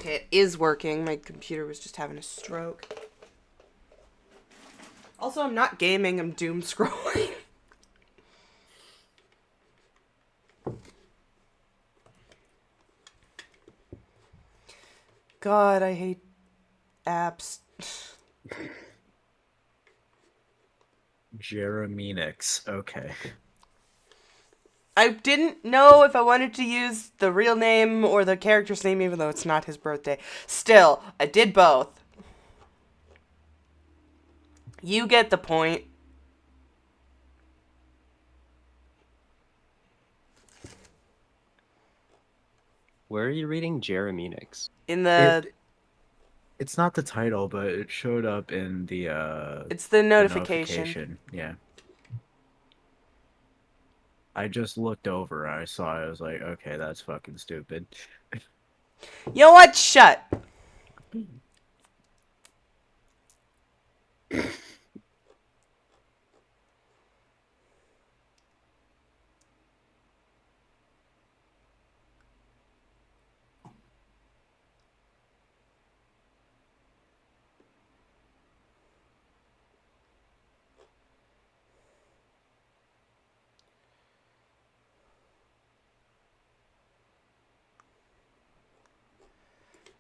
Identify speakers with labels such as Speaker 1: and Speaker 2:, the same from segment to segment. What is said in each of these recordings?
Speaker 1: Okay, it is working. My computer was just having a stroke. Also, I'm not gaming, I'm doom scrolling. God, I hate apps.
Speaker 2: Jereminix. Okay.
Speaker 1: I didn't know if I wanted to use the real name or the character's name, even though it's not his birthday. Still, I did both. You get the point.
Speaker 3: Where are you reading Jereminix?
Speaker 1: In the...
Speaker 2: It it's not the title, but it showed up in
Speaker 1: It's the
Speaker 2: the
Speaker 1: notification.
Speaker 2: notification. Yeah. I just looked over, I saw it, I was like, okay, that's fucking stupid.
Speaker 1: You know what? Shut.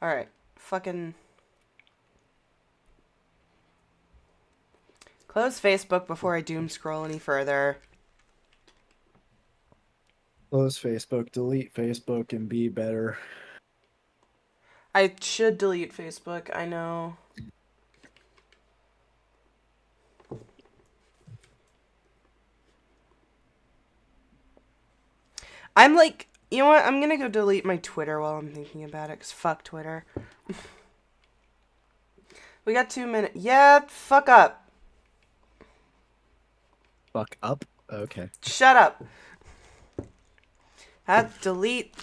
Speaker 1: Alright. Fucking... Close Facebook before I doom scroll any further.
Speaker 2: Close Facebook, delete Facebook, and be better.
Speaker 1: I should delete Facebook, I know. I'm like, you know what? I'm gonna go delete my Twitter while I'm thinking about it, because fuck Twitter. We got 2 minutes. Yeah, fuck up.
Speaker 2: Fuck up? Okay.
Speaker 1: Shut up. Delete.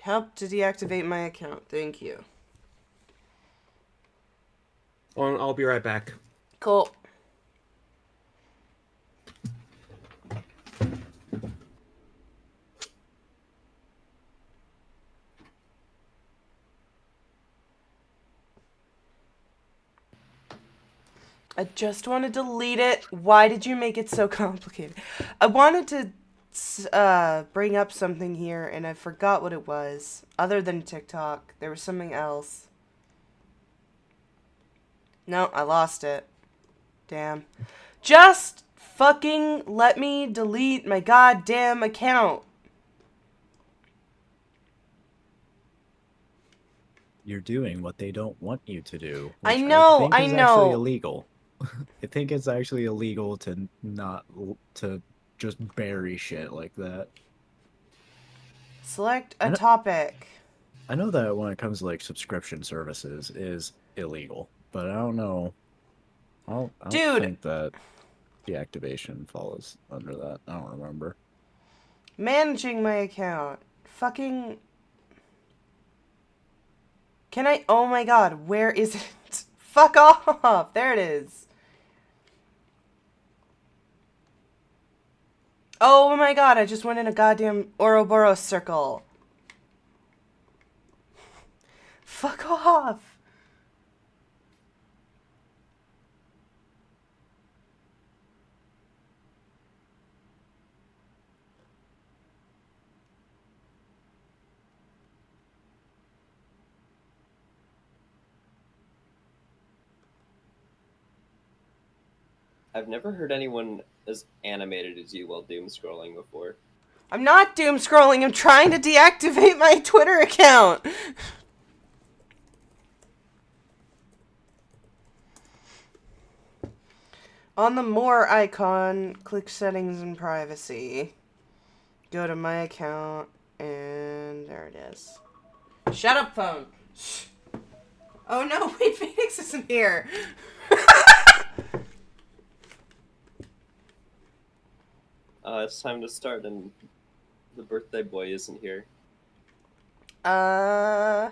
Speaker 1: Help to deactivate my account. Thank you.
Speaker 4: I'll be right back.
Speaker 1: Cool. I just want to delete it. Why did you make it so complicated? I wanted to bring up something here, and I forgot what it was. Other than TikTok, there was something else. No, I lost it. Damn. Just fucking let me delete my goddamn account.
Speaker 2: You're doing what they don't want you to do,
Speaker 1: I
Speaker 2: which I
Speaker 1: know,
Speaker 2: think
Speaker 1: I
Speaker 2: is actually
Speaker 1: know.
Speaker 2: illegal. I think it's actually illegal to not to just bury shit like that.
Speaker 1: Select
Speaker 2: I
Speaker 1: a
Speaker 2: know,
Speaker 1: topic.
Speaker 2: I know that when it comes to like subscription services is illegal, but I don't know. I don't
Speaker 1: Dude,
Speaker 2: think that deactivation falls under that. I don't remember.
Speaker 1: managing my account. Fucking... Can I... Oh my god, where is it? Fuck off! There it is. Oh my god, I just went in a goddamn Ouroboros circle. Fuck off!
Speaker 3: I've never heard anyone as animated as you while doom scrolling before.
Speaker 1: I'm not doom scrolling, I'm trying to deactivate my Twitter account! On the more icon, click settings and privacy. Go to my account, and there it is. Shut up, phone! Shh. Oh no, wait, Phoenix isn't here!
Speaker 3: It's time to start, and the birthday boy isn't here.
Speaker 1: Uh...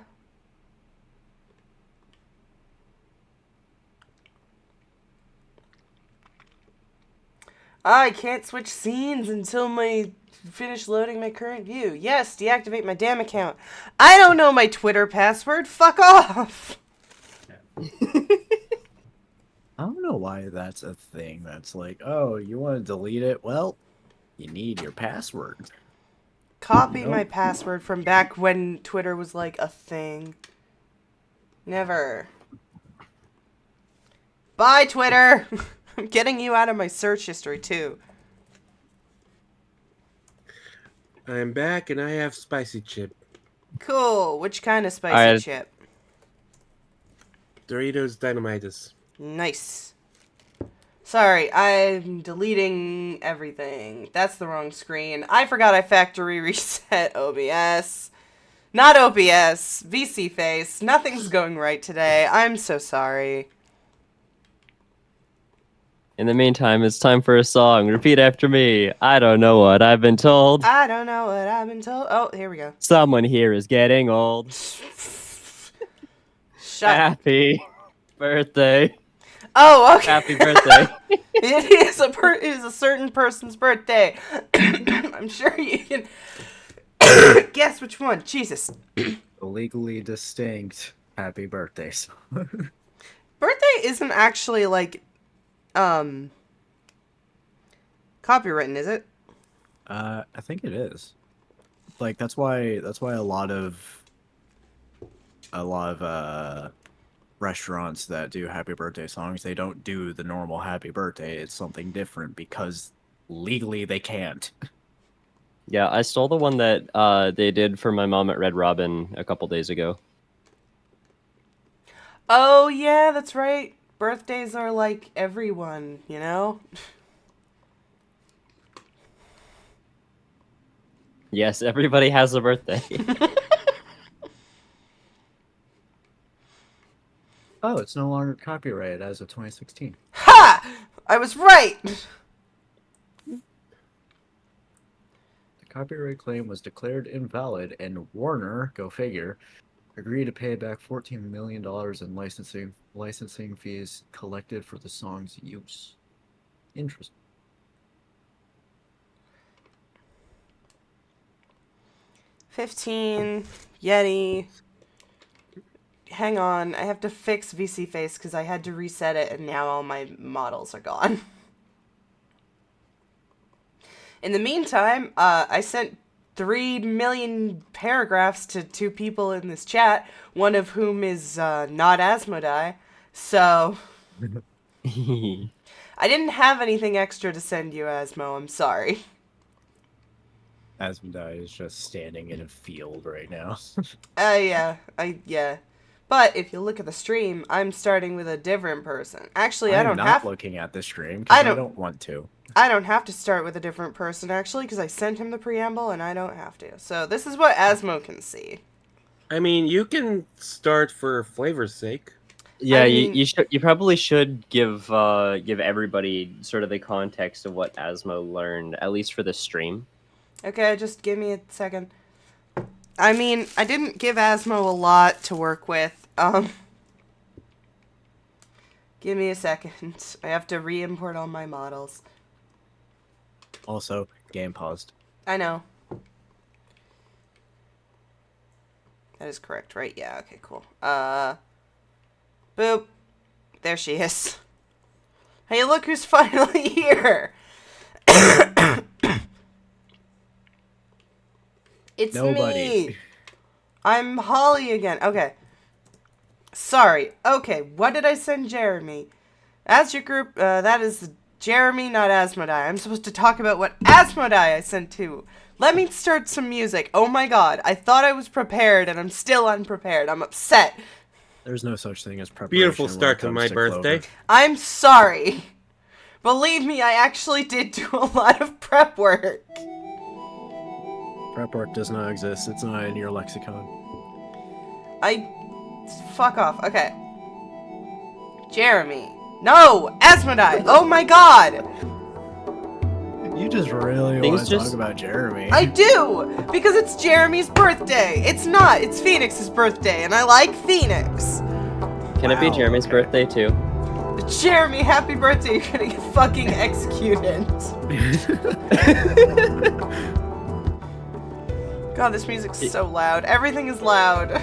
Speaker 1: I can't switch scenes until my finish loading my current view. Yes, deactivate my damn account. I don't know my Twitter password. Fuck off.
Speaker 2: I don't know why that's a thing. That's like, oh, you want to delete it? Well, you need your password.
Speaker 1: Copy
Speaker 2: Nope.
Speaker 1: my password from back when Twitter was like a thing. Never. Bye, Twitter. I'm getting you out of my search history, too.
Speaker 4: I'm back and I have spicy chip.
Speaker 1: Cool. Which kind of spicy
Speaker 5: Alright.
Speaker 1: chip?
Speaker 4: Doritos Dynamitis.
Speaker 1: Nice. Sorry, I'm deleting everything. That's the wrong screen. I forgot I factory reset OBS. Not OBS. VC face. Nothing's going right today. I'm so sorry.
Speaker 5: In the meantime, it's time for a song. Repeat after me. I don't know what I've been told.
Speaker 1: I don't know what I've been told. Oh, here we go.
Speaker 5: Someone here is getting old.
Speaker 1: Shut.
Speaker 5: Happy birthday.
Speaker 1: Oh, okay.
Speaker 5: Happy birthday.
Speaker 1: It is a certain person's birthday. I'm sure you can guess which one. Jesus.
Speaker 2: Legally distinct happy birthday song.
Speaker 1: Birthday isn't actually like copywritten, is it?
Speaker 2: I think it is. Like that's why a lot of restaurants that do happy birthday songs, they don't do the normal happy birthday. It's something different because legally they can't.
Speaker 5: Yeah, I stole the one that they did for my mom at Red Robin a couple days ago.
Speaker 1: Oh yeah, that's right. Birthdays are like everyone, you know?
Speaker 5: Yes, everybody has a birthday.
Speaker 2: Oh, it's no longer copyrighted as of 2016.
Speaker 1: Ha! I was right.
Speaker 2: The copyright claim was declared invalid, and Warner, go figure, agreed to pay back $14 million in licensing fees collected for the song's use. Interesting.
Speaker 1: $15 Yeti. Hang on, I have to fix VC face because I had to reset it and now all my models are gone. In the meantime, I sent 3 million paragraphs to 2 people in this chat, one of whom is not Asmodee, so I didn't have anything extra to send you, Asmo, I'm sorry.
Speaker 2: Asmodee is just standing in a field right now.
Speaker 1: Yeah. But if you look at the stream, I'm starting with a different person. Actually, I
Speaker 2: I'm
Speaker 1: don't
Speaker 2: not
Speaker 1: have...
Speaker 2: looking at the stream
Speaker 1: I
Speaker 2: because I
Speaker 1: don't-
Speaker 2: don't want to.
Speaker 1: I don't have to start with a different person, actually, because I sent him the preamble, and I don't have to. So this is what Asmo can see.
Speaker 4: I mean, you can start for flavor's sake.
Speaker 5: Yeah,
Speaker 1: I mean-
Speaker 5: you probably should give everybody sort of the context of what Asmo learned, at least for the stream.
Speaker 1: Okay, just give me a second. I mean, I didn't give Asmo a lot to work with. Give me a second. I have to re-import all my models.
Speaker 2: Also, game paused.
Speaker 1: I know. That is correct, right? Yeah, okay, cool. Boop. There she is. Hey, look who's finally here! It's
Speaker 2: Nobody.
Speaker 1: me! I'm Holly again. Okay. Sorry. Okay, what did I send Jeremy? As your group, that is Jeremy, not Asmodee. I'm supposed to talk about what Asmodee I sent to. Let me start some music. Oh my god, I thought I was prepared and I'm still unprepared. I'm upset.
Speaker 2: There's no such thing as preparation.
Speaker 4: Beautiful
Speaker 2: when it
Speaker 4: start to
Speaker 2: comes
Speaker 4: my birthday.
Speaker 2: Clover.
Speaker 1: I'm sorry. Believe me, I actually did do a lot of prep work.
Speaker 2: Prep work does not exist. It's not in your lexicon.
Speaker 1: Fuck off. Okay. Jeremy. No! Asmodee! Oh my god!
Speaker 2: You just really
Speaker 5: Things
Speaker 2: want to
Speaker 5: just-
Speaker 2: talk about Jeremy.
Speaker 1: I do! Because it's Jeremy's birthday! It's not! It's Phoenix's birthday, and I like Phoenix!
Speaker 5: Can it be
Speaker 2: Wow,
Speaker 5: Jeremy's
Speaker 2: okay.
Speaker 5: birthday too?
Speaker 1: Jeremy, happy birthday! You're gonna get fucking executed. God, this music's so loud. Everything is loud.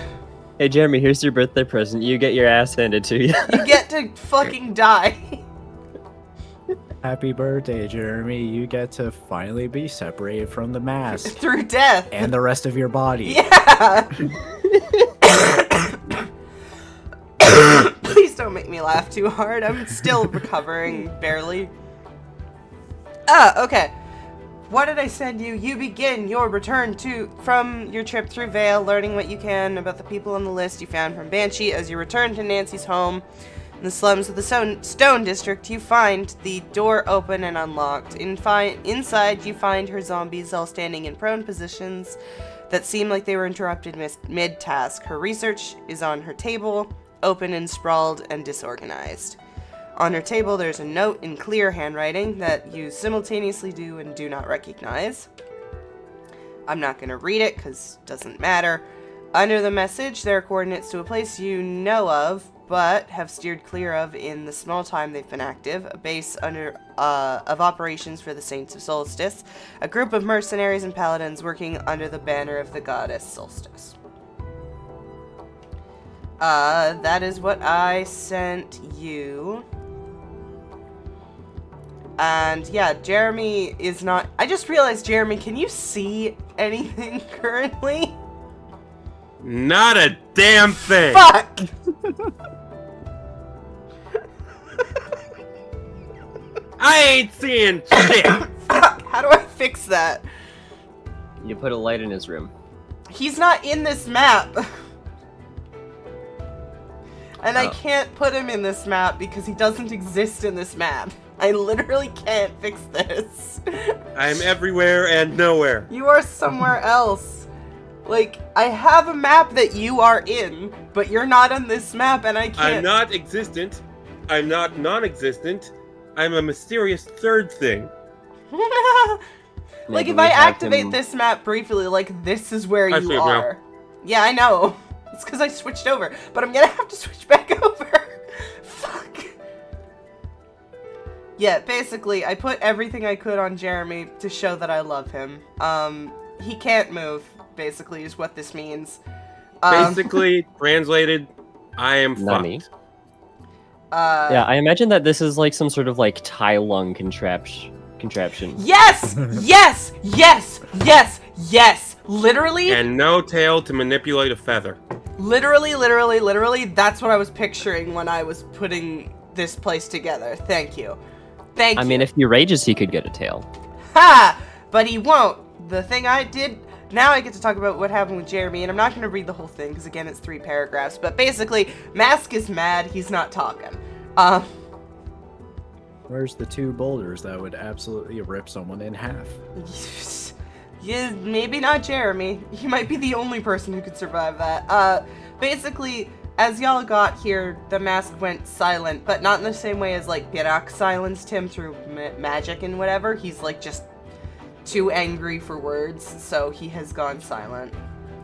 Speaker 5: Hey, Jeremy, here's your birthday present. You get your ass handed to you.
Speaker 1: You get to fucking die.
Speaker 2: Happy birthday, Jeremy. You get to finally be separated from the mask
Speaker 1: Through death.
Speaker 2: and the rest of your body.
Speaker 1: Yeah. Please don't make me laugh too hard. I'm still recovering, barely. Okay. What did I send you? You begin your return from your trip through Vale, learning what you can about the people on the list you found from Banshee. As you return to Nancy's home in the slums of the Stone District, you find the door open and unlocked. Inside, you find her zombies all standing in prone positions that seem like they were interrupted mid-task. Her research is on her table, open and sprawled and disorganized. On her table, there's a note in clear handwriting that you simultaneously do and do not recognize. I'm not going to read it because it doesn't matter. Under the message, there are coordinates to a place you know of, but have steered clear of in the small time they've been active. A base of operations for the Saints of Solstice. A group of mercenaries and paladins working under the banner of the goddess Solstice. That is what I sent you. And yeah, Jeremy is not... I just realized, Jeremy, can you see anything currently?
Speaker 4: Not a damn thing.
Speaker 1: Fuck!
Speaker 4: I ain't seeing shit.
Speaker 1: Fuck! How do I fix that?
Speaker 5: You put a light in his room.
Speaker 1: He's not in this map. And I
Speaker 5: Oh.
Speaker 1: can't put him in this map because he doesn't exist in this map. I literally can't fix this.
Speaker 4: I'm everywhere and nowhere.
Speaker 1: You are somewhere else. Like, I have a map that you are in, but you're not on this map and I can't...
Speaker 4: I'm not existent. I'm not non-existent. I'm a mysterious third thing.
Speaker 1: Like,
Speaker 5: Maybe
Speaker 1: if
Speaker 5: we
Speaker 1: I
Speaker 5: have
Speaker 1: activate
Speaker 5: him-
Speaker 1: this map briefly, like, this is where
Speaker 4: I
Speaker 1: you
Speaker 4: see it now.
Speaker 1: are. Yeah, I know. It's because I switched over, but I'm gonna have to switch back over. Fuck. Yeah, basically, I put everything I could on Jeremy to show that I love him. He can't move, basically, is what this means.
Speaker 4: Basically, translated, I am
Speaker 5: Nani.
Speaker 4: fucked.
Speaker 5: Yeah, I imagine that this is like some sort of like Tai Lung contraption.
Speaker 1: Yes! Yes! Yes! Yes! Yes! Literally,
Speaker 4: And no tail to manipulate a feather.
Speaker 1: literally, that's what I was picturing when I was putting this place together. Thank you. Thank you.
Speaker 5: I mean, if he rages, he could get a tail.
Speaker 1: Ha! But he won't. The thing I did... Now I get to talk about what happened with Jeremy, and I'm not going to read the whole thing, because again, it's 3 paragraphs. But basically, Mask is mad, he's not talking.
Speaker 2: Where's the 2 boulders that would absolutely rip someone in half?
Speaker 1: Yeah, maybe not Jeremy. He might be the only person who could survive that. Basically, as y'all got here, the mask went silent, but not in the same way as, like, Birak silenced him through magic and whatever. He's, like, just too angry for words, so he has gone silent.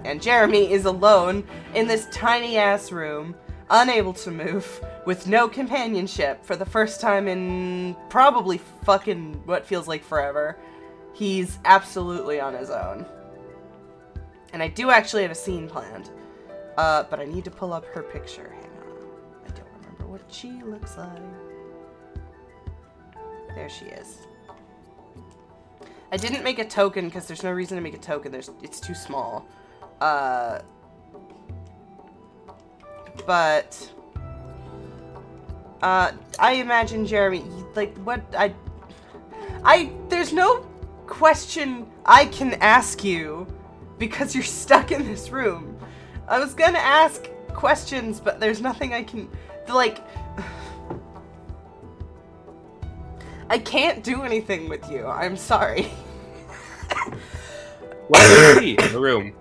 Speaker 1: And Jeremy is alone in this tiny-ass room, unable to move, with no companionship for the first time in probably fucking what feels like forever. He's absolutely on his own. And I do actually have a scene planned. But I need to pull up her picture. Hang on. I don't remember what she looks like. There she is. I didn't make a token because there's no reason to make a token. It's too small. But I imagine Jeremy, like, what there's no question I can ask you because you're stuck in this room. I was gonna ask questions, but there's nothing I can, like, I can't do anything with you. I'm sorry.
Speaker 4: What do you see in the room?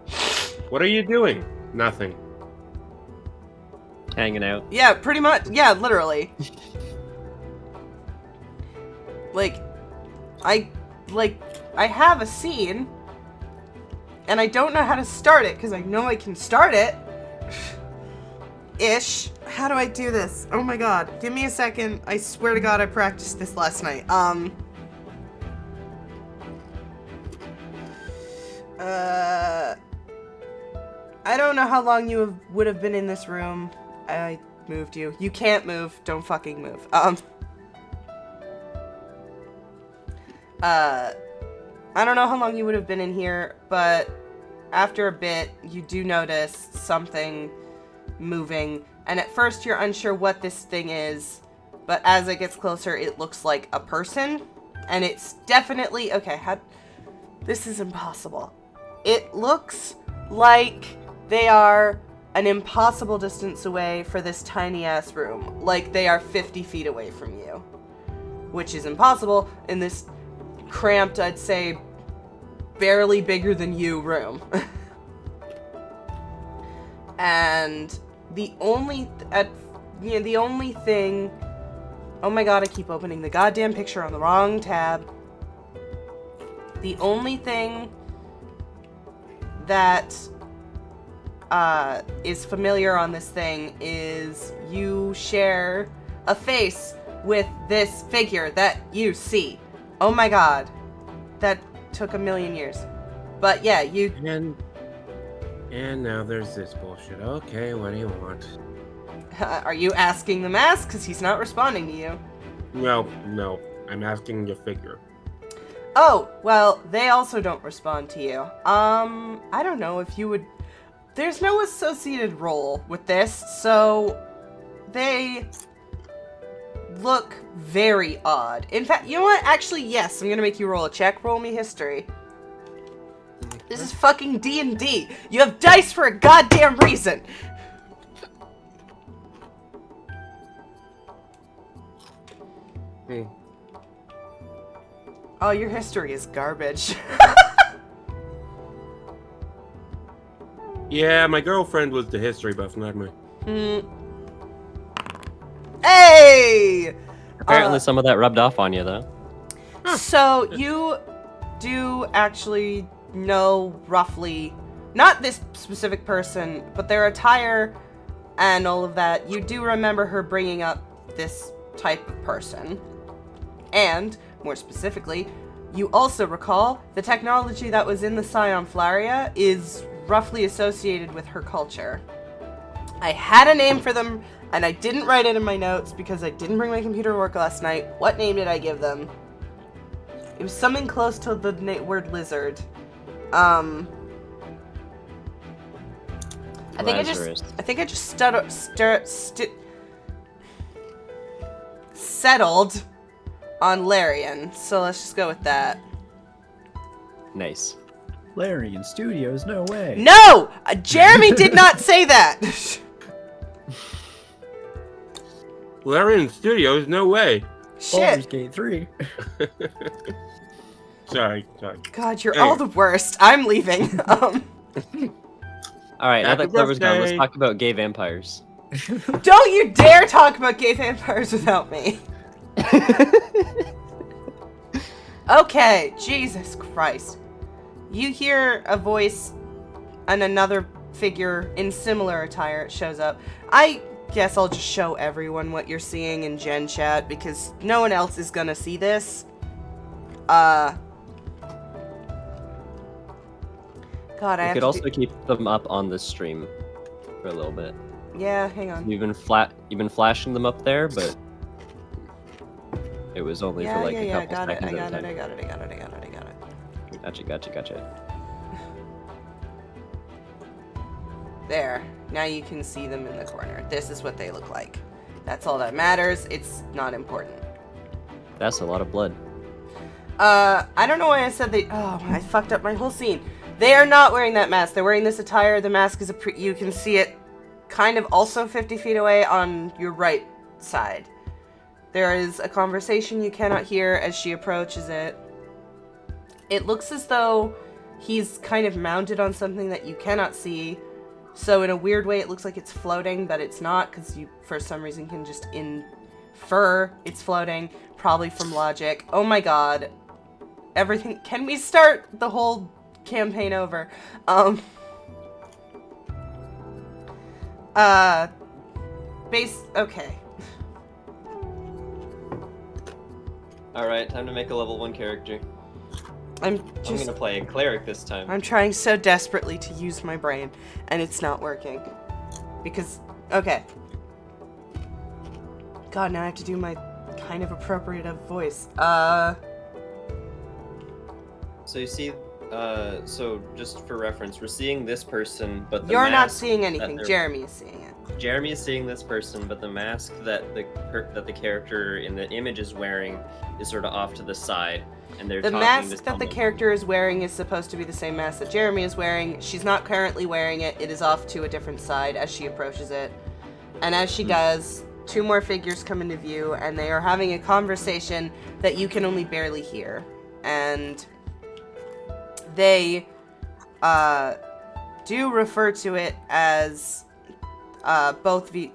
Speaker 4: What are you doing? Nothing.
Speaker 5: Hanging out.
Speaker 1: Yeah, pretty much. Yeah, literally. Like, I have a scene, and I don't know how to start it, because I know I can start it. Ish. How do I do this? Oh my god. Give me a second. I swear to god I practiced this last night. I don't know how long you would have been in this room. I moved you. You can't move. Don't fucking move. I don't know how long you would have been in here, but after a bit, you do notice something moving. And at first, you're unsure what this thing is, but as it gets closer, it looks like a person. And it's definitely... Okay, this is impossible. It looks like they are an impossible distance away for this tiny-ass room. Like they are 50 feet away from you. Which is impossible in this cramped, I'd say, barely bigger than you room. And the only thing... Oh my god, I keep opening the goddamn picture on the wrong tab. The only thing that is familiar on this thing is you share a face with this figure that you see. Oh my god. That took a million years. But yeah, you...
Speaker 4: And now there's this bullshit. Okay, what do you want?
Speaker 1: Are you asking the mask? Because he's not responding to you.
Speaker 4: No. I'm asking the figure.
Speaker 1: Oh, well, they also don't respond to you. I don't know if you would... There's no associated role with this, so they look very odd. In fact, you know what? Actually, yes, I'm gonna make you roll a check. Roll me history. This is fucking D&D. You have dice for a goddamn reason. Oh, your history is garbage.
Speaker 4: Yeah, my girlfriend was the history buff, not me.
Speaker 1: Hey!
Speaker 5: Apparently some of that rubbed off on you, though.
Speaker 1: So, you do actually know roughly, not this specific person, but their attire and all of that. You do remember her bringing up this type of person. And, more specifically, you also recall the technology that was in the Scion Flaria is roughly associated with her culture. I had a name for them, and I didn't write it in my notes because I didn't bring my computer to work last night. What name did I give them? It was something close to the word lizard. I think I just settled on Larian, so let's just go with that.
Speaker 5: Nice.
Speaker 2: Larian Studios, no way.
Speaker 1: No! Jeremy did not say that!
Speaker 4: Larian Studios, no way.
Speaker 2: Baldur's
Speaker 1: Shit.
Speaker 2: Gate 3.
Speaker 4: Sorry.
Speaker 1: God, you're
Speaker 4: Anyway.
Speaker 1: all the worst. I'm leaving.
Speaker 5: Alright, now
Speaker 4: Happy
Speaker 5: that Clover's gone, let's
Speaker 4: birthday.
Speaker 5: talk about gay vampires.
Speaker 1: Don't you dare talk about gay vampires without me. Okay, Jesus Christ. You hear a voice and another figure in similar attire shows up. I guess I'll just show everyone what you're seeing in Gen Chat because no one else is gonna see this. God, I
Speaker 5: You
Speaker 1: have
Speaker 5: could
Speaker 1: to
Speaker 5: also
Speaker 1: do...
Speaker 5: keep them up on the stream for a little bit.
Speaker 1: Yeah, hang on.
Speaker 5: You've been flashing them up there, but it was only for like a
Speaker 1: I
Speaker 5: couple
Speaker 1: got it,
Speaker 5: seconds
Speaker 1: I
Speaker 5: at a
Speaker 1: got it,
Speaker 5: time.
Speaker 1: I got it, I got it, I got it, I got it.
Speaker 5: Gotcha.
Speaker 1: There. Now you can see them in the corner. This is what they look like. That's all that matters. It's not important.
Speaker 5: That's a lot of blood.
Speaker 1: I don't know why I said they... Oh, I fucked up my whole scene. They are not wearing that mask. They're wearing this attire. The mask is you can see it kind of also 50 feet away on your right side. There is a conversation you cannot hear as she approaches it. It looks as though he's kind of mounted on something that you cannot see. So in a weird way, it looks like it's floating, but it's not, because you, for some reason, can just infer it's floating, probably from logic. Oh my god. Everything... Can we start the whole campaign over? Okay.
Speaker 3: Alright, time to make a level 1 character.
Speaker 1: I'm
Speaker 3: I'm gonna play a cleric this time.
Speaker 1: I'm trying so desperately to use my brain, and it's not working. Because, okay. God, now I have to do my kind of appropriate voice.
Speaker 3: So you see, so just for reference, we're seeing this person, but the
Speaker 1: You're not
Speaker 3: mask
Speaker 1: seeing
Speaker 3: that
Speaker 1: anything.
Speaker 3: they're-
Speaker 1: Jeremy is seeing it.
Speaker 3: Jeremy is seeing this person, but the mask that the character in the image is wearing is sort of off to the side, and they're
Speaker 1: The
Speaker 3: talking
Speaker 1: mask
Speaker 3: to
Speaker 1: that the
Speaker 3: someone.
Speaker 1: character is wearing is supposed to be the same mask that Jeremy is wearing. She's not currently wearing it. It is off to a different side as she approaches it. And as she does, two more figures come into view, and they are having a conversation that you can only barely hear. And they do refer to it as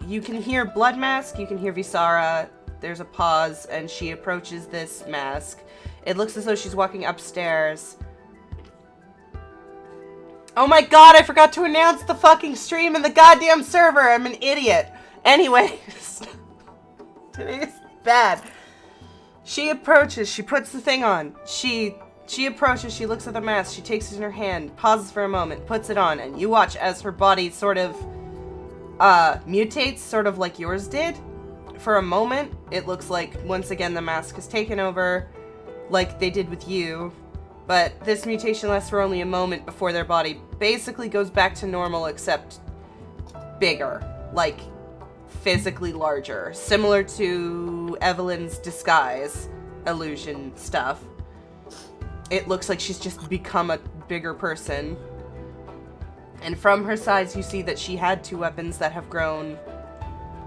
Speaker 1: you can hear Blood Mask, you can hear Visara. There's a pause, and she approaches this mask. It looks as though she's walking upstairs. Oh my god, I forgot to announce the fucking stream in the goddamn server. I'm an idiot. Anyways. Today's bad. She approaches, she puts the thing on. She approaches, she looks at the mask, she takes it in her hand, pauses for a moment, puts it on, and you watch as her body sort of mutates, sort of like yours did. For a moment, it looks like, once again, the mask is taken over, like they did with you. But this mutation lasts for only a moment before their body basically goes back to normal, except bigger. Like, physically larger. Similar to Evelyn's disguise illusion stuff. It looks like she's just become a bigger person. And from her sides, you see that she had two weapons that have grown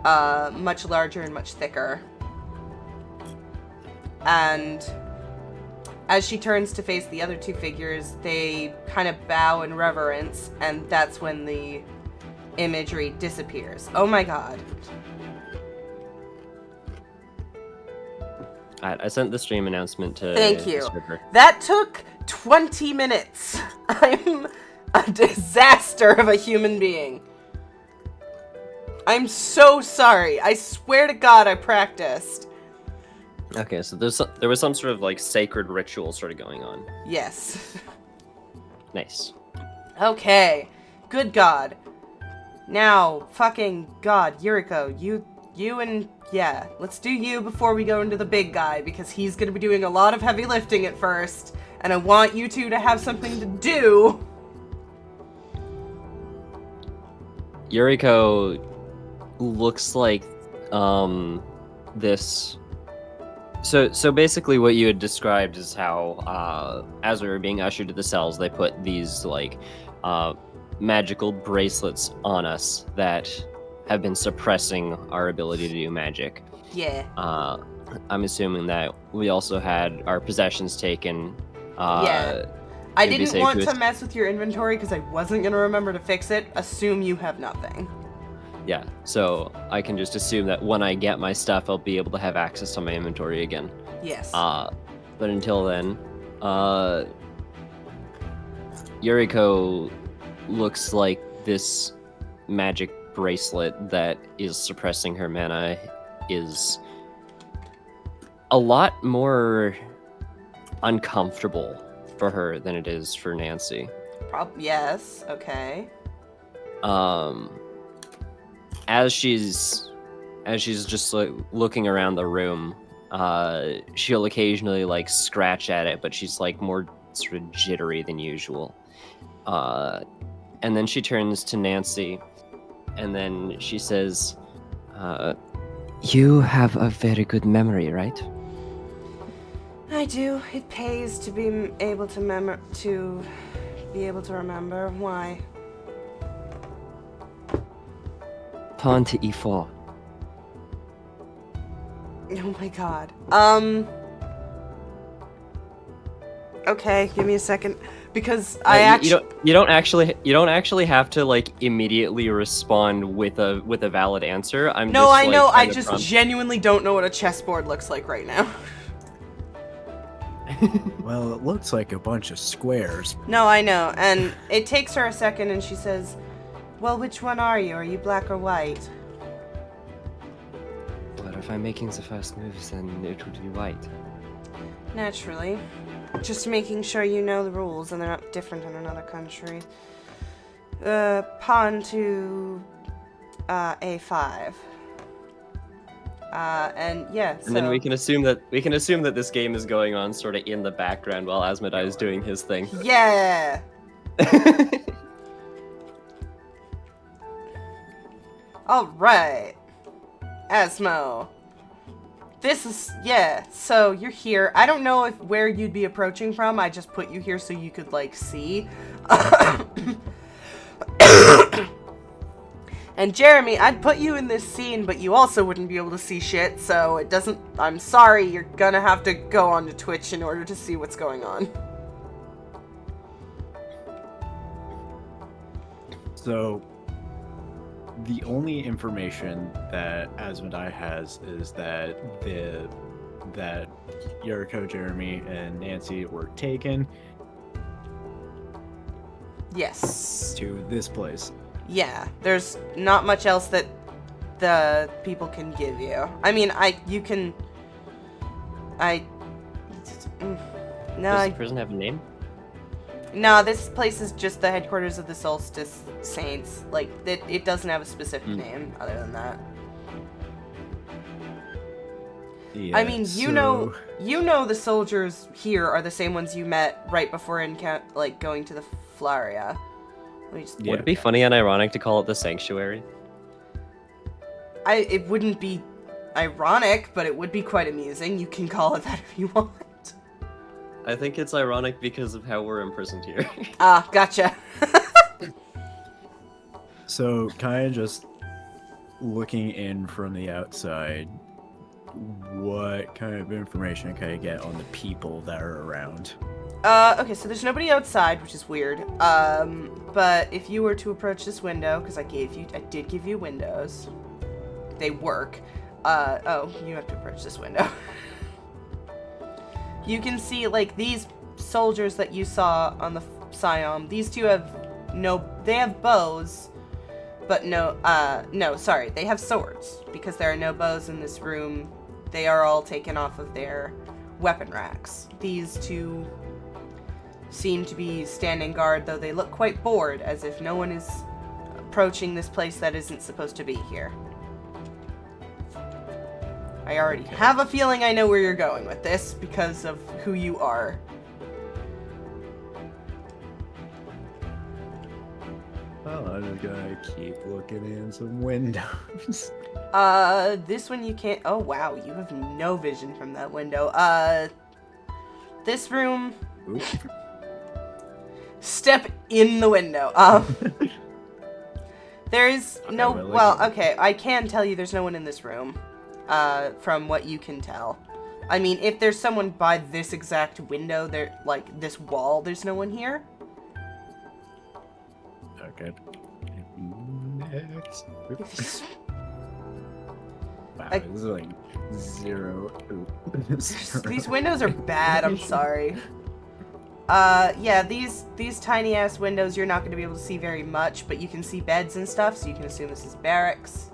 Speaker 1: much larger and much thicker. And as she turns to face the other two figures, they kind of bow in reverence, and that's when the imagery disappears. Oh my god.
Speaker 5: I sent the stream announcement to
Speaker 1: Thank you.
Speaker 5: the server.
Speaker 1: That took 20 minutes. I'm a disaster of a human being. I'm so sorry. I swear to God I practiced.
Speaker 5: Okay, so there was some sort of like sacred ritual sort of going on.
Speaker 1: Yes.
Speaker 5: Nice.
Speaker 1: Okay. Good God. Now, fucking God, Yuriko, you and, yeah, let's do you before we go into the big guy, because he's gonna be doing a lot of heavy lifting at first, and I want you two to have something to do.
Speaker 5: Yuriko looks like this. So basically what you had described is how as we were being ushered to the cells, they put these like magical bracelets on us that have been suppressing our ability to do magic.
Speaker 1: Yeah.
Speaker 5: I'm assuming that we also had our possessions taken.
Speaker 1: Yeah. I
Speaker 5: it'd be
Speaker 1: didn't
Speaker 5: safe
Speaker 1: want
Speaker 5: to
Speaker 1: to
Speaker 5: ass-
Speaker 1: mess with your inventory because I wasn't going to remember to fix it. Assume you have nothing.
Speaker 5: Yeah, so I can just assume that when I get my stuff, I'll be able to have access to my inventory again.
Speaker 1: Yes.
Speaker 5: But until then, Yuriko looks like this magic bracelet that is suppressing her mana is a lot more uncomfortable for her than it is for Nancy.
Speaker 1: Yes. Okay.
Speaker 5: As she's just like looking around the room, she'll occasionally like scratch at it, but she's like more sort of jittery than usual. And then she turns to Nancy, and then she says, "You have a very good memory, right?"
Speaker 1: I do. It pays to be able to remember. Why?
Speaker 5: Pawn to e4.
Speaker 1: Oh my god. Okay, give me a second. Because I actually...
Speaker 5: You don't actually have to like immediately respond with a valid answer.
Speaker 1: No,
Speaker 5: just,
Speaker 1: I
Speaker 5: like,
Speaker 1: know. I
Speaker 5: trying to
Speaker 1: just
Speaker 5: prompt-
Speaker 1: genuinely don't know what a chessboard looks like right now.
Speaker 2: Well, it looks like a bunch of squares.
Speaker 1: No, I know. And it takes her a second and she says, well, which one are you? Are you black or white?
Speaker 5: But if I'm making the first moves, then it would be white.
Speaker 1: Naturally. Just making sure you know the rules and they're not different in another country. Pawn to A5. And yeah, so...
Speaker 5: And then we can assume that this game is going on sort of in the background while Asmodai is doing his thing.
Speaker 1: Yeah! Alright. Asmo. This is, yeah, so you're here. I don't know where you'd be approaching from. I just put you here so you could, like, see. And Jeremy, I'd put you in this scene, but you also wouldn't be able to see shit, so it doesn't... I'm sorry, you're gonna have to go onto Twitch in order to see what's going on.
Speaker 2: So, the only information that Asmodai has is that that Yuriko, Jeremy, and Nancy were taken
Speaker 1: Yes.
Speaker 2: to this place.
Speaker 1: Yeah, there's not much else that the people can give you. I mean,
Speaker 5: Does the prison have a name?
Speaker 1: No, this place is just the headquarters of the Solstice Saints. Like, it doesn't have a specific name other than that.
Speaker 2: Yeah,
Speaker 1: I mean, you know the soldiers here are the same ones you met right before going to the Flaria.
Speaker 2: Yeah.
Speaker 5: Would it be funny and ironic to call it the Sanctuary?
Speaker 1: It wouldn't be ironic, but it would be quite amusing. You can call it that if you want.
Speaker 5: I think it's ironic because of how we're imprisoned here.
Speaker 1: Ah, gotcha.
Speaker 2: So, kind of just looking in from the outside, what kind of information can I get on the people that are around?
Speaker 1: Okay, so there's nobody outside, which is weird. But if you were to approach this window, because I did give you windows. They work. Oh, you have to approach this window. You can see, like, these soldiers that you saw on the Siam, these two they have bows, but no, sorry, they have swords, because there are no bows in this room. They are all taken off of their weapon racks. These two seem to be standing guard, though they look quite bored, as if no one is approaching this place that isn't supposed to be here. I already have a feeling I know where you're going with this because of who you are.
Speaker 2: Well, I'm just gonna keep looking in some windows.
Speaker 1: This one you can't... Oh, wow, you have no vision from that window. This room...
Speaker 2: Oop.
Speaker 1: Step in the window. There's no...
Speaker 2: well,
Speaker 1: Well, okay, I can tell you there's no one in this room. From what you can tell. I mean, if there's someone by this exact window, like, this wall, there's no one here.
Speaker 2: Okay. Next. Oops. Wow, this is like zero.
Speaker 1: These windows are bad, I'm sorry. Yeah, these tiny-ass windows, you're not going to be able to see very much, but you can see beds and stuff, so you can assume this is barracks.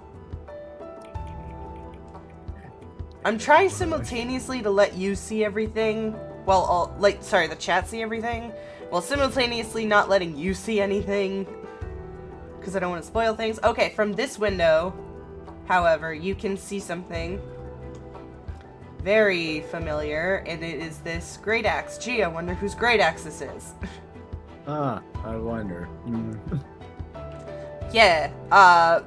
Speaker 1: I'm trying simultaneously to let you see everything, while the chat see everything, while simultaneously not letting you see anything, because I don't want to spoil things. Okay, from this window, however, you can see something very familiar, and it is this great axe. Gee, I wonder whose great axe this is.
Speaker 2: I wonder.
Speaker 1: Yeah,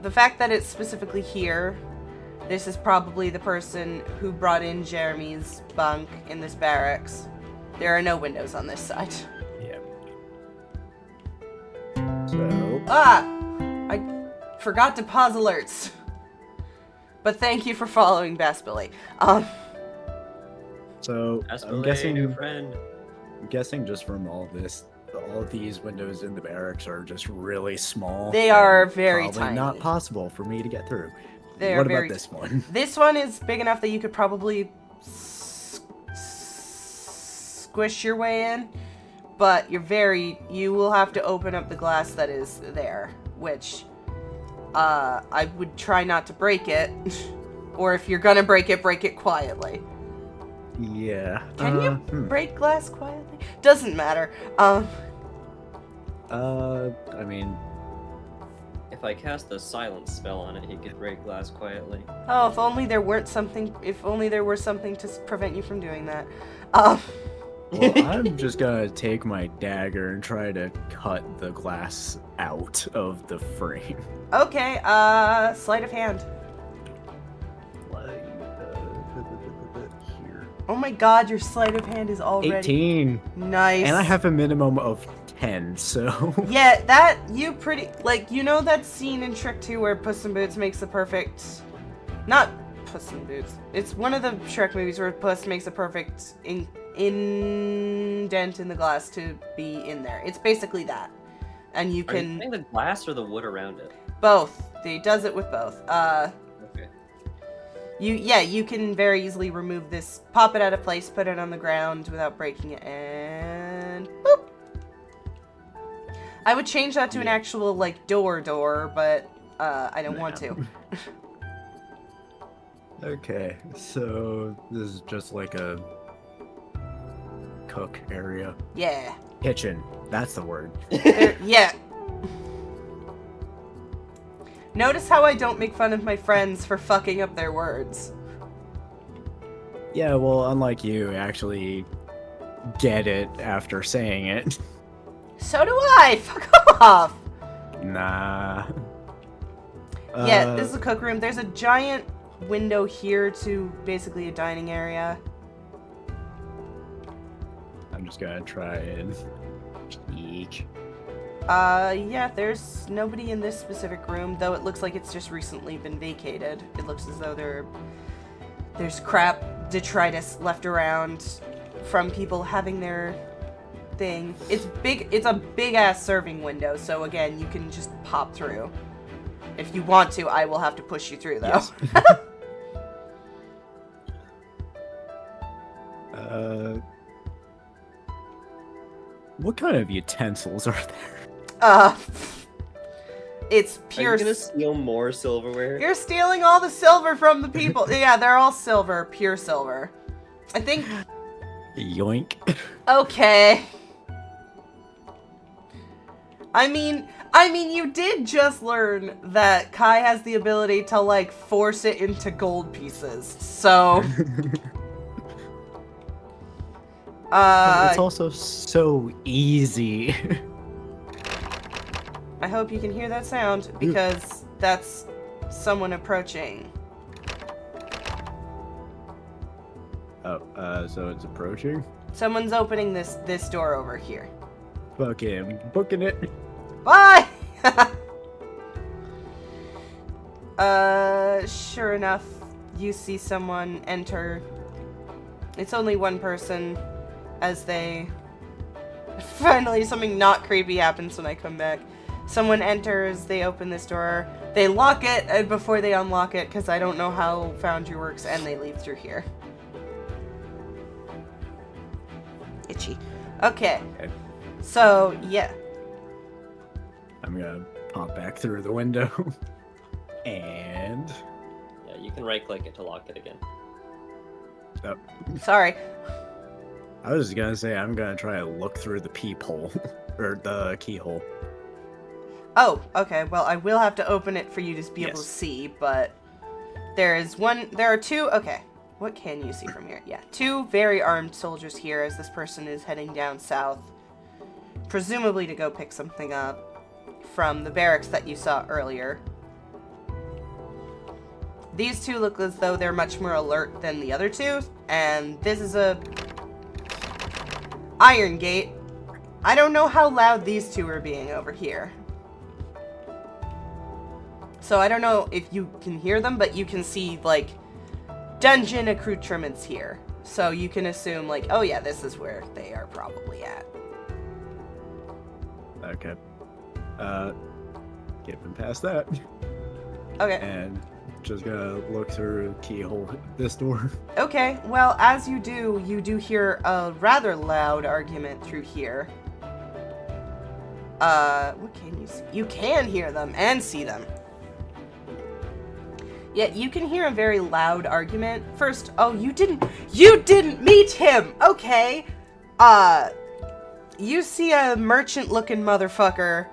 Speaker 1: the fact that it's specifically here, this is probably the person who brought in Jeremy's bunk in this barracks. There are no windows on this side.
Speaker 2: Yeah. So.
Speaker 1: I forgot to pause alerts. But thank you for following Bassbilly.
Speaker 2: So
Speaker 5: Ask
Speaker 2: I'm
Speaker 5: Billy,
Speaker 2: guessing.
Speaker 5: new friend.
Speaker 2: I'm guessing just from all this, all these windows in the barracks are just really small.
Speaker 1: They
Speaker 2: and
Speaker 1: are very
Speaker 2: probably
Speaker 1: tiny.
Speaker 2: not possible for me to get through.
Speaker 1: They are
Speaker 2: What
Speaker 1: very
Speaker 2: about this one?
Speaker 1: This one is big enough that you could probably squish your way in, but you will have to open up the glass that is there, which I would try not to break it, or if you're gonna break it quietly.
Speaker 2: Yeah.
Speaker 1: Can you break glass quietly? Doesn't matter.
Speaker 2: I mean,
Speaker 3: If I cast a silence spell on it, he could break glass quietly.
Speaker 1: Oh, if only there weren't something. If only there were something to prevent you from doing that.
Speaker 2: well, I'm just gonna take my dagger and try to cut the glass out of the frame.
Speaker 1: Okay. Sleight of hand.
Speaker 2: Here.
Speaker 1: Oh my God, your sleight of hand is already
Speaker 2: 18.
Speaker 1: nice.
Speaker 2: And I have a minimum of 10, so.
Speaker 1: Yeah, that you pretty like you know that scene in Shrek 2 where Puss in Boots makes the perfect, not Puss in Boots. It's one of the Shrek movies where Puss makes a perfect indent in the glass to be in there. It's basically that, and you
Speaker 3: Are you
Speaker 1: can
Speaker 3: saying the glass or the wood around it?
Speaker 1: both. He does it with both.
Speaker 3: Okay.
Speaker 1: You can very easily remove this, pop it out of place, put it on the ground without breaking it, and boop. I would change that to an actual like door, but I don't want to.
Speaker 2: Okay, so this is just like a cook area.
Speaker 1: Yeah.
Speaker 2: Kitchen, that's the word.
Speaker 1: Yeah. Notice how I don't make fun of my friends for fucking up their words.
Speaker 2: Yeah, well, unlike you, I actually get it after saying it.
Speaker 1: So do I! Fuck off!
Speaker 2: Nah.
Speaker 1: Yeah, this is a cook room. There's a giant window here to basically a dining area.
Speaker 2: I'm just gonna try and peek.
Speaker 1: Yeah, there's nobody in this specific room, though it looks like it's just recently been vacated. It looks as though there's crap, detritus left around from people having their thing. It's a big ass serving window, so again, you can just pop through. If you want to, I will have to push you through, though.
Speaker 2: Yes. What kind of utensils are there?
Speaker 1: It's
Speaker 3: Are
Speaker 1: pure.
Speaker 3: you gonna steal more silverware?
Speaker 1: You're stealing all the silver from the people. Yeah, they're all silver, pure silver. I think.
Speaker 2: Yoink.
Speaker 1: Okay. I mean, you did just learn that Kai has the ability to, like, force it into gold pieces, so...
Speaker 2: It's also so easy.
Speaker 1: I hope you can hear that sound, because that's someone approaching.
Speaker 2: Oh, so it's approaching?
Speaker 1: Someone's opening this door over here.
Speaker 2: Fucking booking it.
Speaker 1: Bye! Sure enough, you see someone enter. It's only one person, as they... Finally, something not creepy happens when I come back. Someone enters, they open this door, they lock it, and before they unlock it, because I don't know how Foundry works, and they leave through here. Itchy. Okay. So, yeah.
Speaker 2: I'm gonna pop back through the window. And...
Speaker 3: Yeah, you can right-click it to lock it again.
Speaker 2: Oh,
Speaker 1: Sorry.
Speaker 2: I was gonna say I'm gonna try to look through the peephole. Or the keyhole.
Speaker 1: Oh, okay. Well, I will have to open it for you to be able to
Speaker 2: Yes.
Speaker 1: see, but there are two, okay. What can you see from here? Yeah, two very armed soldiers here as this person is heading down south, presumably to go pick something up from the barracks that you saw earlier. These two look as though they're much more alert than the other two, and this is a iron gate. I don't know how loud these two are being over here. So I don't know if you can hear them, but you can see, like, dungeon accoutrements here. So you can assume, like, oh yeah, this is where they are probably at.
Speaker 2: Okay. Getting past that.
Speaker 1: Okay.
Speaker 2: And just gonna look through keyhole this door.
Speaker 1: Okay, well, as you do hear a rather loud argument through here. What can you see? You can hear them and see them. Yet you can hear a very loud argument. First, oh, you didn't meet him! Okay. You see a merchant-looking motherfucker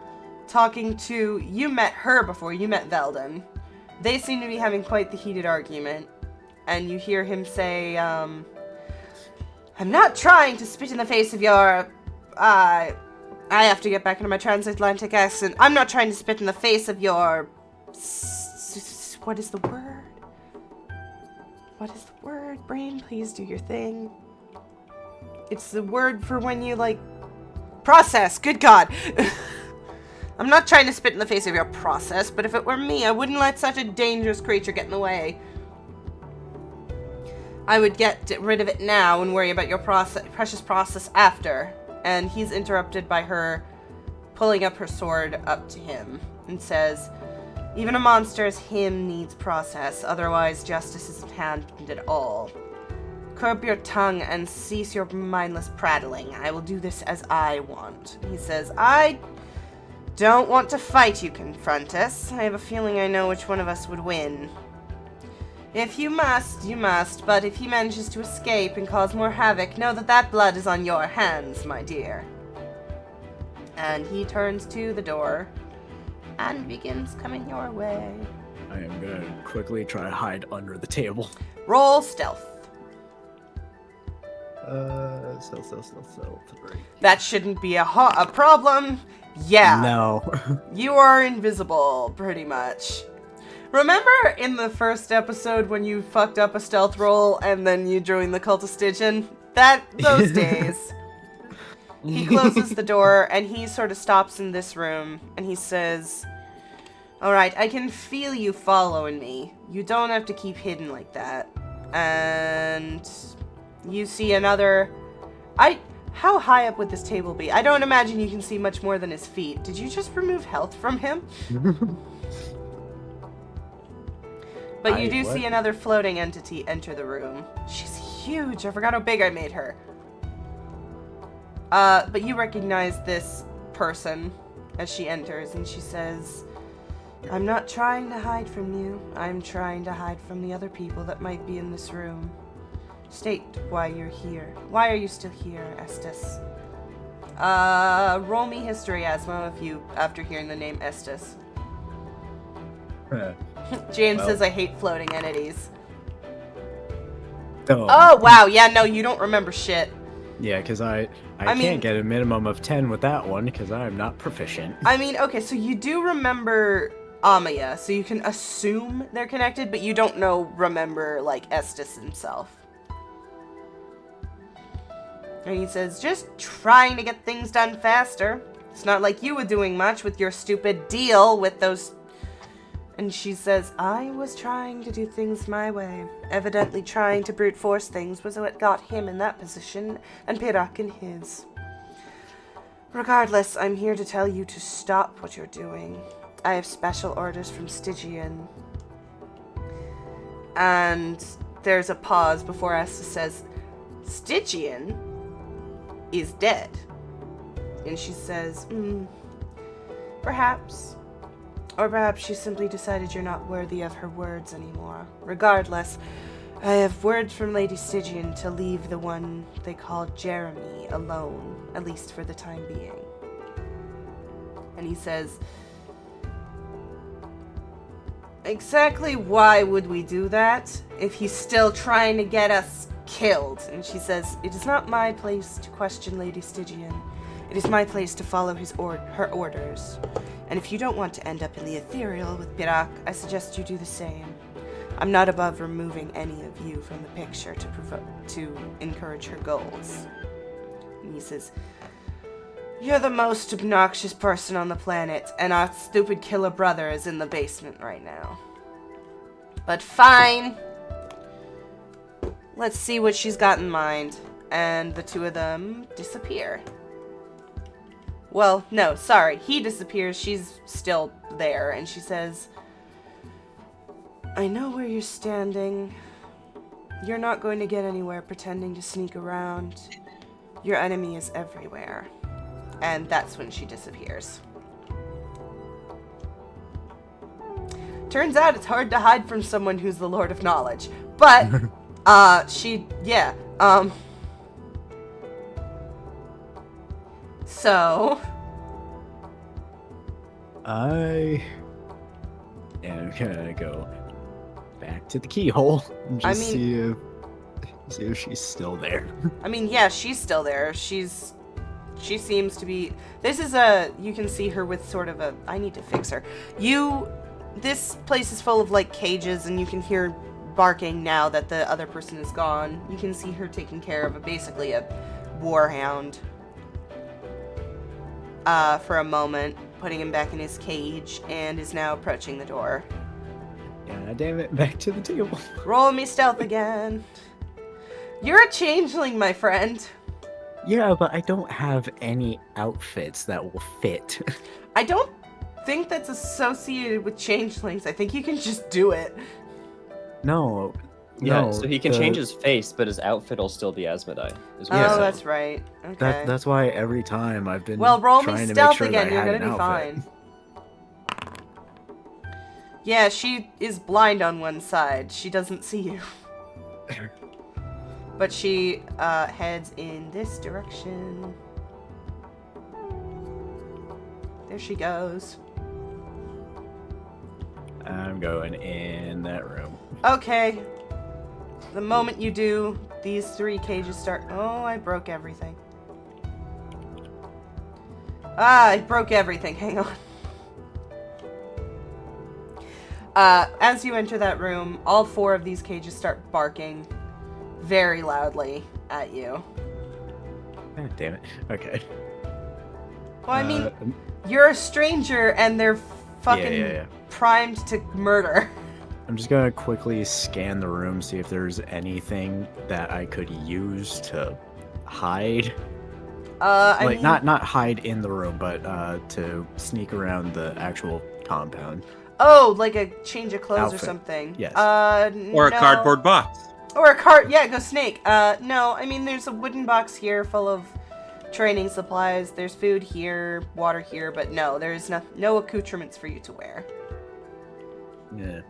Speaker 1: talking to... You met her before, you met Veldon. They seem to be having quite the heated argument. And you hear him say, I'm not trying to spit in the face of your... I have to get back into my transatlantic accent. I'm not trying to spit in the face of your... What is the word? What is the word? Brain, please do your thing. It's the word for when you, like... Process! Good God! I'm not trying to spit in the face of your process, but if it were me, I wouldn't let such a dangerous creature get in the way. I would get rid of it now and worry about your precious process after. And he's interrupted by her pulling up her sword up to him and says, even a monster as him needs process, otherwise justice isn't handed at all. Curb your tongue and cease your mindless prattling. I will do this as I want. He says, I don't want to fight you, Confrontus. I have a feeling I know which one of us would win. If you must, you must, but if he manages to escape and cause more havoc, know that that blood is on your hands, my dear. And he turns to the door and begins coming your way.
Speaker 2: I am gonna quickly try to hide under the table.
Speaker 1: Roll stealth.
Speaker 2: Stealth. Right.
Speaker 1: That shouldn't be a problem. Yeah.
Speaker 2: No.
Speaker 1: You are invisible, pretty much. Remember in the first episode when you fucked up a stealth roll and then you joined the Cult of Stygian? Those days. He closes the door and he sort of stops in this room and he says, alright, I can feel you following me. You don't have to keep hidden like that. And you see another... How high up would this table be? I don't imagine you can see much more than his feet. Did you just remove health from him? But you do see another floating entity enter the room. She's huge. I forgot how big I made her. But you recognize this person as she enters, and she says, I'm not trying to hide from you. I'm trying to hide from the other people that might be in this room. State why you're here. Why are you still here, Estes? Roll me history, Asmo, after hearing the name Estes. James says I hate floating entities. Oh, wow. Yeah, no, you don't remember shit.
Speaker 2: Yeah, because I can't get a minimum of 10 with that one, because I'm not proficient.
Speaker 1: I mean, okay, so you do remember Amaya, so you can assume they're connected, but you don't remember, like, Estes himself. And he says, just trying to get things done faster. It's not like you were doing much with your stupid deal with those... And she says, I was trying to do things my way. Evidently trying to brute force things was what got him in that position, and Pyrrhac in his. Regardless, I'm here to tell you to stop what you're doing. I have special orders from Stygian. And there's a pause before Estes says, Stygian is dead. And she says, perhaps. Or perhaps she simply decided you're not worthy of her words anymore. Regardless, I have words from Lady Stygian to leave the one they call Jeremy alone, at least for the time being. And he says, exactly why would we do that if he's still trying to get us killed? And she says, it is not my place to question Lady Stygian. It is my place to follow her orders. And if you don't want to end up in the ethereal with Pyrrhac, I suggest you do the same. I'm not above removing any of you from the picture to encourage her goals. And he says, you're the most obnoxious person on the planet, and our stupid killer brother is in the basement right now. But fine. Let's see what she's got in mind. And the two of them disappear. Well, no, sorry. He disappears. She's still there. And she says, I know where you're standing. You're not going to get anywhere pretending to sneak around. Your enemy is everywhere. And that's when she disappears. turns out it's hard to hide from someone who's the Lord of Knowledge. But, so...
Speaker 2: I am gonna go back to the keyhole and just see if she's still there.
Speaker 1: I mean, yeah, she's still there. She seems to be... you can see her with sort of a... I need to fix her. This place is full of, like, cages, and you can hear barking now that the other person is gone. You can see her taking care of basically a warhound. For a moment, putting him back in his cage, and is now approaching the door.
Speaker 2: God damn it, back to the table.
Speaker 1: Roll me stealth again. You're a changeling, my friend.
Speaker 2: Yeah, but I don't have any outfits that will fit.
Speaker 1: I don't think that's associated with changelings. I think you can just do it.
Speaker 2: No.
Speaker 5: Yeah,
Speaker 2: no,
Speaker 5: so he can change his face, but his outfit will still be Asmodai. Is what
Speaker 1: Oh,
Speaker 5: you're saying.
Speaker 1: that's right. Okay.
Speaker 2: That's why every time I've been
Speaker 1: Well, roll
Speaker 2: trying
Speaker 1: me
Speaker 2: to
Speaker 1: stealth
Speaker 2: make sure
Speaker 1: again.
Speaker 2: that I
Speaker 1: You're
Speaker 2: had
Speaker 1: gonna
Speaker 2: an
Speaker 1: be
Speaker 2: outfit.
Speaker 1: fine. Yeah, she is blind on one side. She doesn't see you. But she heads in this direction. There she goes.
Speaker 2: I'm going in that room.
Speaker 1: Okay. The moment you do, these 3 cages start... Oh, I broke everything. I broke everything. Hang on. As you enter that room, all 4 of these cages start barking very loudly at you.
Speaker 2: God damn it. Okay.
Speaker 1: Well, I mean, you're a stranger and they're fucking
Speaker 2: yeah.
Speaker 1: primed to murder.
Speaker 2: I'm just gonna quickly scan the room, see if there's anything that I could use to hide.
Speaker 1: I
Speaker 2: Like,
Speaker 1: mean,
Speaker 2: not hide in the room, but to sneak around the actual compound.
Speaker 1: Oh, like a change of clothes or
Speaker 2: Outfit.
Speaker 1: something.
Speaker 2: Yes.
Speaker 4: Or a
Speaker 1: no.
Speaker 4: cardboard box.
Speaker 1: Or a cart. Yeah, go snake. No, I mean, there's a wooden box here full of training supplies. There's food here, water here, but no, there's no accoutrements for you to wear.
Speaker 2: Yeah.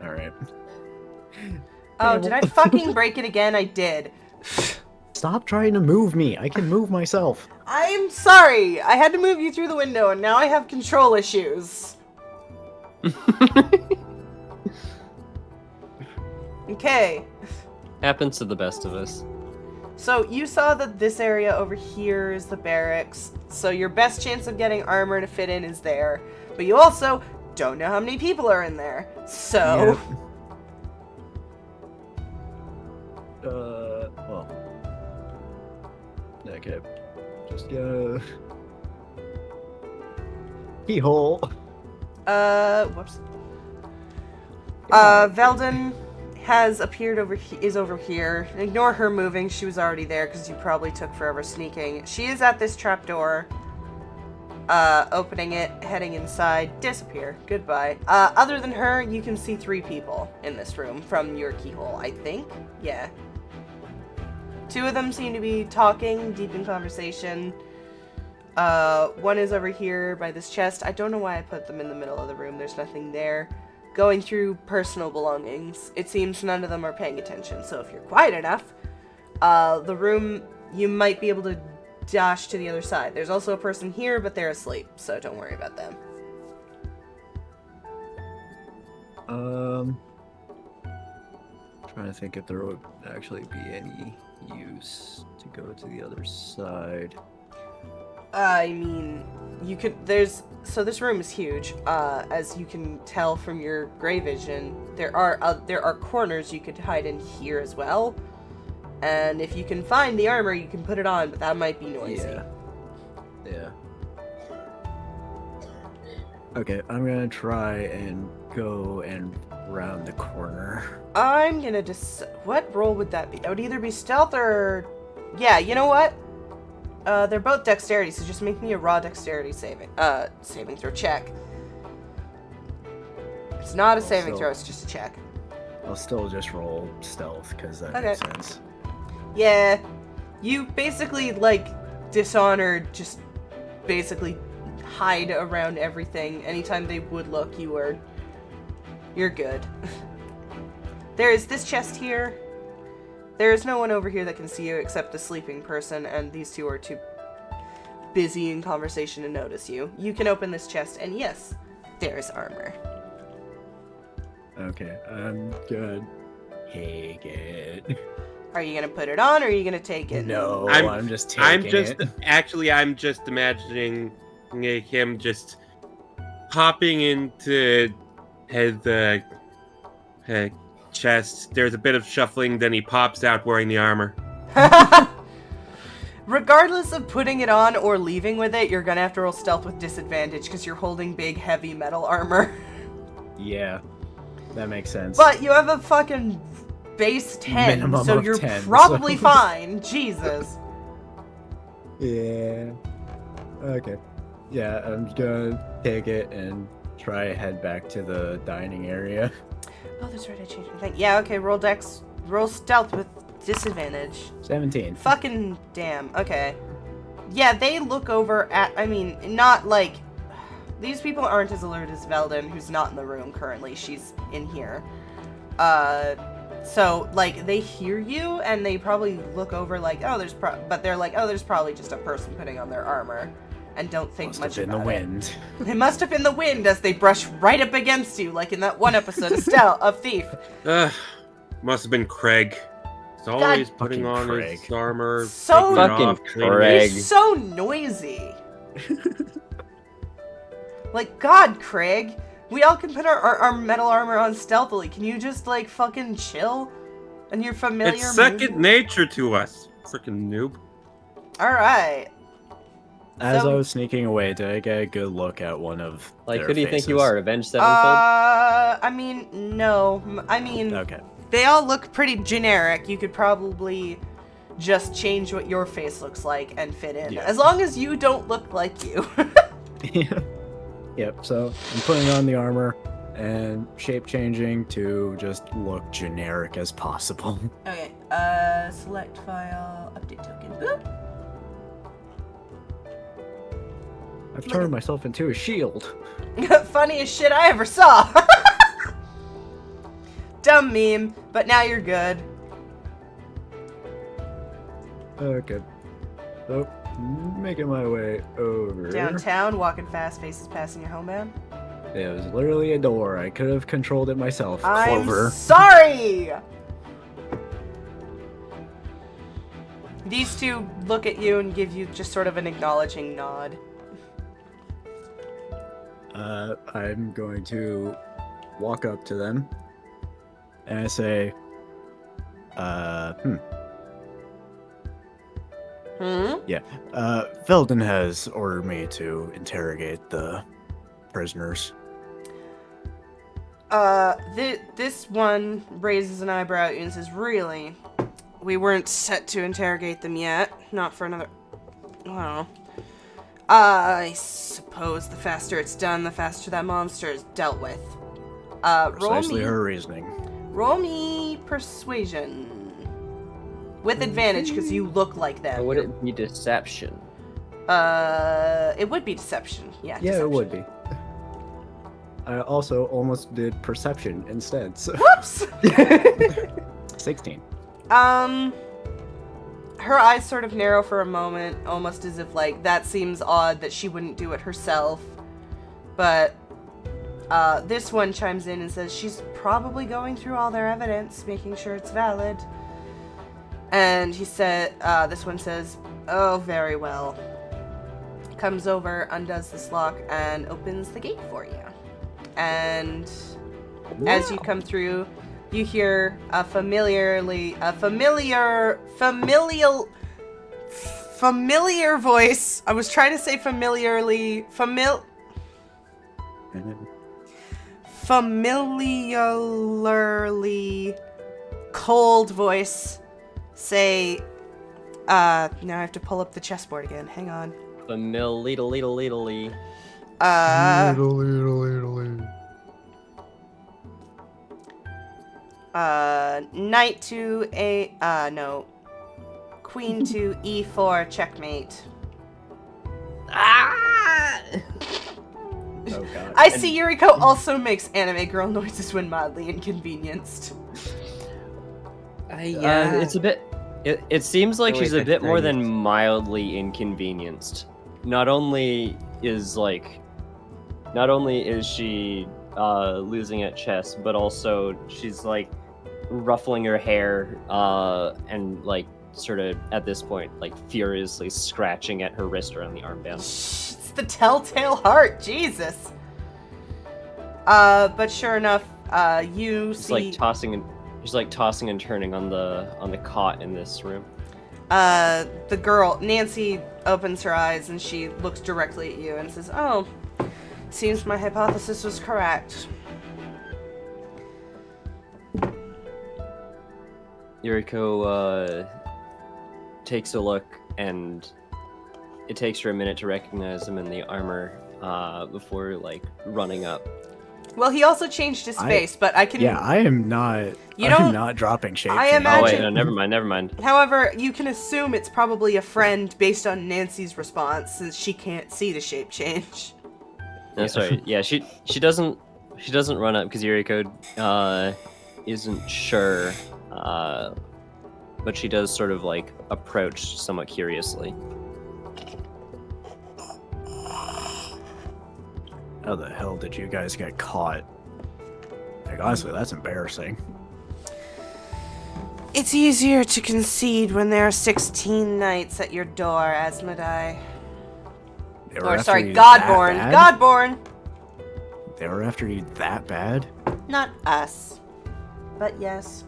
Speaker 2: Alright.
Speaker 1: Oh, did I fucking break it again? I did.
Speaker 2: Stop trying to move me. I can move myself.
Speaker 1: I'm sorry. I had to move you through the window, and now I have control issues. Okay.
Speaker 5: Happens to the best of us.
Speaker 1: So you saw that this area over here is the barracks, so your best chance of getting armor to fit in is there. But you also don't know how many people are in there. So...
Speaker 2: Well. Okay. Just go. Keyhole.
Speaker 1: Whoops. Veldon has appeared is over here. Ignore her moving, she was already there because you probably took forever sneaking. She is at this trapdoor. Opening it, heading inside, disappear. Goodbye. Other than her, you can see 3 people in this room from your keyhole, I think. Yeah. 2 of them seem to be talking, deep in conversation. One is over here by this chest. I don't know why I put them in the middle of the room. There's nothing there. Going through personal belongings. It seems none of them are paying attention, so if you're quiet enough, the room, you might be able to dash to the other side. There's also a person here, but they're asleep, so don't worry about them.
Speaker 2: Trying to think if there would actually be any use to go to the other side.
Speaker 1: I mean, you could, so this room is huge. As you can tell from your gray vision, there are corners you could hide in here as well. And if you can find the armor, you can put it on, but that might be noisy.
Speaker 2: Yeah. Okay, I'm gonna try and go and round the corner.
Speaker 1: I'm gonna what roll would that be? That would either be stealth or... Yeah, you know what? They're both dexterity, so just make me a raw dexterity saving throw check. It's not a saving throw, it's just a check.
Speaker 2: I'll still just roll stealth, because that
Speaker 1: Okay.
Speaker 2: makes sense.
Speaker 1: Yeah, you basically, like, Dishonored just basically hide around everything. Anytime they would look, you were You're good. There is this chest here. There is no one over here that can see you except the sleeping person, and these two are too busy in conversation to notice you. You can open this chest, and yes, there's armor.
Speaker 2: Okay, I'm good. Take it.
Speaker 1: Are you gonna put it on, or are you gonna take it?
Speaker 2: No,
Speaker 4: I'm-
Speaker 2: I'm just taking
Speaker 4: I'm just
Speaker 2: it.
Speaker 4: actually I'm just imagining him just hopping into his chest. There's a bit of shuffling, then he pops out wearing the armor.
Speaker 1: Regardless of putting it on or leaving with it, you're gonna have to roll stealth with disadvantage because you're holding big, heavy metal armor.
Speaker 2: Yeah, that makes sense.
Speaker 1: But you have a fucking base 10,
Speaker 2: Minimum
Speaker 1: so
Speaker 2: of
Speaker 1: you're
Speaker 2: 10,
Speaker 1: probably
Speaker 2: so-
Speaker 1: fine. Jesus.
Speaker 2: Yeah. Okay. Yeah, I'm gonna take it and try to head back to the dining area.
Speaker 1: Oh, that's right, I changed my thing. Yeah, okay, roll stealth with disadvantage.
Speaker 2: 17.
Speaker 1: Fucking damn, okay. Yeah, they look over at, I mean, not like, these people aren't as alert as Veldin, who's not in the room currently, she's in here. So, like, they hear you, and they probably look over like, oh, but they're like, oh, there's probably just a person putting on their armor, and don't think
Speaker 2: Must
Speaker 1: much
Speaker 2: have been
Speaker 1: about
Speaker 2: the
Speaker 1: it.
Speaker 2: wind.
Speaker 1: It must have been the wind as they brush right up against you, like in that one episode of Thief.
Speaker 4: Must have been Craig. He's always putting
Speaker 2: Fucking
Speaker 4: on
Speaker 2: Craig.
Speaker 4: his armor.
Speaker 1: So-
Speaker 4: taking it
Speaker 5: Fucking
Speaker 4: off, cleaning it.
Speaker 5: Craig.
Speaker 1: You're so noisy. Like, God, Craig. We all can put our metal armor on stealthily. Can you just, like, fucking chill? And your familiar
Speaker 4: It's second
Speaker 1: movement?
Speaker 4: nature to us. Freaking noob.
Speaker 1: Alright.
Speaker 2: As
Speaker 1: So-
Speaker 2: I was sneaking away, did I get a good look at one of
Speaker 5: Like,
Speaker 2: their
Speaker 5: who do you think you
Speaker 2: faces?
Speaker 5: are? Avenged Sevenfold?
Speaker 1: I mean, no. I mean,
Speaker 2: Okay.
Speaker 1: they all look pretty generic. You could probably just change what your face looks like and fit in.
Speaker 2: Yeah.
Speaker 1: As long as you don't look like you.
Speaker 2: Yep, so I'm putting on the armor and shape changing to just look generic as possible.
Speaker 1: Okay, select file, update token. Boop.
Speaker 2: I've turned myself into a shield.
Speaker 1: Funniest shit I ever saw. Dumb meme, but now you're good.
Speaker 2: Okay. So, making my way over.
Speaker 1: Downtown, walking fast, faces passing your homebound.
Speaker 2: It was literally a door. I could have controlled it myself.
Speaker 1: I'm
Speaker 2: Clover.
Speaker 1: sorry! These two look at you and give you just sort of an acknowledging nod.
Speaker 2: I'm going to walk up to them and I say, Velden has ordered me to interrogate the prisoners.
Speaker 1: This one raises an eyebrow at you and says, really? We weren't set to interrogate them yet. Not for another... Well... I suppose the faster it's done, the faster that monster is dealt with.
Speaker 2: Precisely her reasoning.
Speaker 1: Roll me persuasion. With advantage, because you look like them.
Speaker 5: Or would it be deception?
Speaker 1: It would be deception. Yeah,
Speaker 2: Yeah,
Speaker 1: deception.
Speaker 2: it would be. I also almost did perception instead, so...
Speaker 1: Whoops!
Speaker 2: 16.
Speaker 1: Her eyes sort of narrow for a moment, almost as if, like, that seems odd that she wouldn't do it herself. But, this one chimes in and says she's probably going through all their evidence, making sure it's valid. And he said, this one says, oh, very well. Comes over, undoes this lock, and opens the gate for you. And as you come through, you hear a familiar voice. I was trying to say familiarly cold voice say, now I have to pull up the chessboard again. Hang on.
Speaker 5: The mill leedle leedle leedle.
Speaker 1: Knight to Queen to E4 checkmate.
Speaker 5: Ah!
Speaker 2: Oh god.
Speaker 1: I see Yuriko also makes anime girl noises when mildly inconvenienced.
Speaker 5: It's a bit. It seems like
Speaker 4: The
Speaker 5: she's
Speaker 4: way
Speaker 5: a bit
Speaker 4: that
Speaker 5: more
Speaker 4: phrase.
Speaker 5: than mildly inconvenienced. Not only is she losing at chess, but also she's like ruffling her hair and like sort of at this point like furiously scratching at her wrist around the armband.
Speaker 1: It's the telltale heart, Jesus. But sure enough, you
Speaker 5: She's
Speaker 1: see
Speaker 5: like tossing and turning on the cot in this room.
Speaker 1: the girl, Nancy, opens her eyes and she looks directly at you and says, "Oh, seems my hypothesis was correct."
Speaker 5: Yuriko takes a look, and it takes her a minute to recognize him in the armor before like running up.
Speaker 1: Well, he also changed his face, but I can.
Speaker 6: Yeah, I am not.
Speaker 1: You
Speaker 6: I'm
Speaker 1: don't-
Speaker 6: not dropping shape.
Speaker 1: I
Speaker 6: change.
Speaker 5: Oh wait,
Speaker 1: Imagine-
Speaker 5: no, never mind.
Speaker 1: However, you can assume it's probably a friend based on Nancy's response, since she can't see the shape change.
Speaker 5: No, sorry. Yeah, she doesn't run up because Yuriko isn't sure, but she does sort of like approach somewhat curiously.
Speaker 6: How the hell did you guys get caught? Like, honestly, that's embarrassing.
Speaker 1: It's easier to concede when there are 16 knights at your door, Asmodai.
Speaker 6: They were
Speaker 1: Or
Speaker 6: after
Speaker 1: sorry,
Speaker 6: you that
Speaker 1: Godborn.
Speaker 6: bad?
Speaker 1: Godborn!
Speaker 6: They were after you that bad?
Speaker 1: Not us. But yes.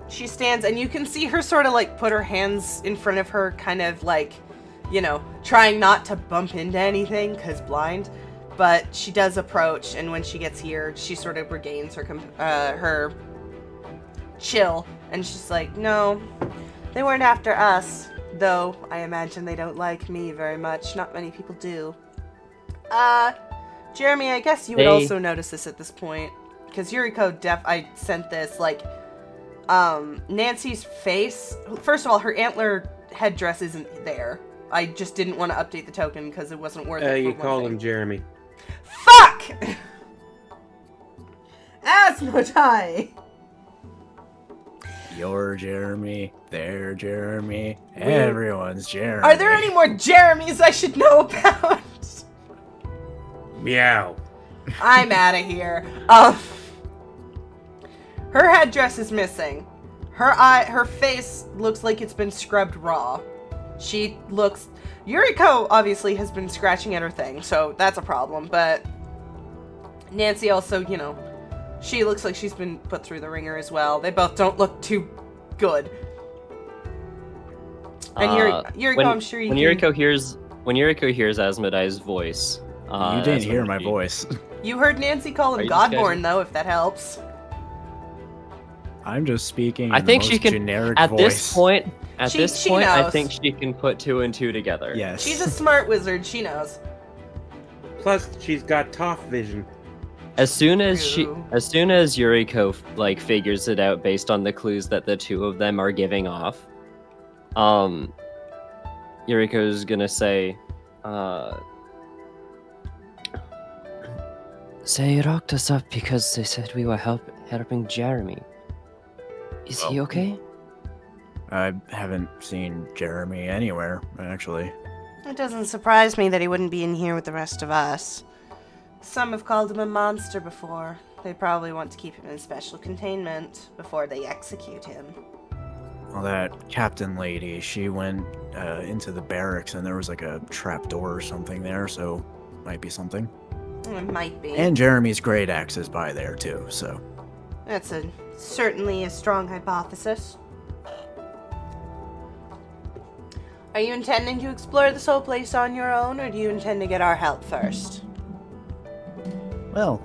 Speaker 1: She stands, and you can see her sort of like put her hands in front of her, kind of like, you know, trying not to bump into anything, because blind. But she does approach, and when she gets here, she sort of regains her her chill, and she's like, "No, they weren't after us. Though, I imagine they don't like me very much. Not many people do." Jeremy, I guess you would
Speaker 5: They-
Speaker 1: also notice this at this point. Because Yuriko I sent this, like, Nancy's face. First of all, her antler headdress isn't there. I just didn't want to update the token because it wasn't worth it. For
Speaker 4: You
Speaker 1: one
Speaker 4: call
Speaker 1: thing.
Speaker 4: him Jeremy.
Speaker 1: Fuck! Asmodai!
Speaker 6: You're Jeremy. They're Jeremy. Everyone's Jeremy.
Speaker 1: Are there any more Jeremys I should know about?
Speaker 4: Meow.
Speaker 1: I'm out of here. Her headdress is missing. Her face looks like it's been scrubbed raw. She looks... Yuriko obviously has been scratching at her thing, so that's a problem, but Nancy also, you know, she looks like she's been put through the ringer as well. They both don't look too good. And Yuriko, I'm sure you
Speaker 5: when
Speaker 1: can...
Speaker 5: Yuriko hears Asmodai's voice.
Speaker 6: You didn't hear my voice.
Speaker 1: You heard Nancy call
Speaker 5: Are
Speaker 1: him
Speaker 5: you disguising?
Speaker 1: Godborn, though, if that helps.
Speaker 6: I'm just speaking
Speaker 5: I
Speaker 6: in
Speaker 5: think
Speaker 6: the
Speaker 5: she
Speaker 6: most
Speaker 5: can.
Speaker 6: generic
Speaker 5: At
Speaker 6: voice.
Speaker 5: this point, I
Speaker 1: She
Speaker 5: I
Speaker 1: knows.
Speaker 5: think she can put 2 and 2 together.
Speaker 6: Yes.
Speaker 1: She's a smart wizard, she knows.
Speaker 4: Plus, she's got Toph vision.
Speaker 5: As soon as
Speaker 1: True.
Speaker 5: Yuriko like figures it out based on the clues that the two of them are giving off, Yuriko's gonna say, "They locked us up because they said we were helping Jeremy. Is he okay?"
Speaker 6: I haven't seen Jeremy anywhere, actually.
Speaker 1: It doesn't surprise me that he wouldn't be in here with the rest of us. Some have called him a monster before. They probably want to keep him in special containment before they execute him.
Speaker 6: Well, that captain lady, she went into the barracks and there was like a trap door or something there, so might be something.
Speaker 1: It might be.
Speaker 6: And Jeremy's great axe is by there too, so.
Speaker 1: That's certainly a strong hypothesis. Are you intending to explore this whole place on your own, or do you intend to get our help first?
Speaker 6: Well,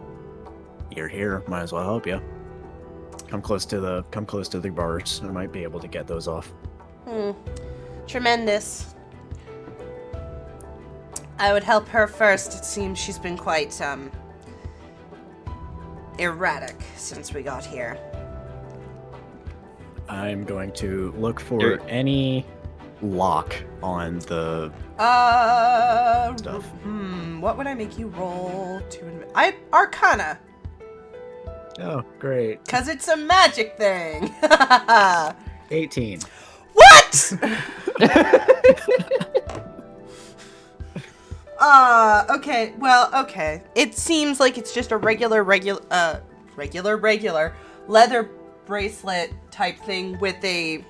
Speaker 6: you're here, might as well help you. Come close to the bars. I might be able to get those off.
Speaker 1: Tremendous. I would help her first. It seems she's been quite, erratic since we got here.
Speaker 6: I'm going to look for
Speaker 5: You're-
Speaker 6: any lock on the Stuff.
Speaker 1: What would I make you roll to Arcana,
Speaker 6: Oh, great.
Speaker 1: cause it's a magic thing.
Speaker 6: 18.
Speaker 1: What? Okay. Well, okay. It seems like it's just a regular leather bracelet type thing with a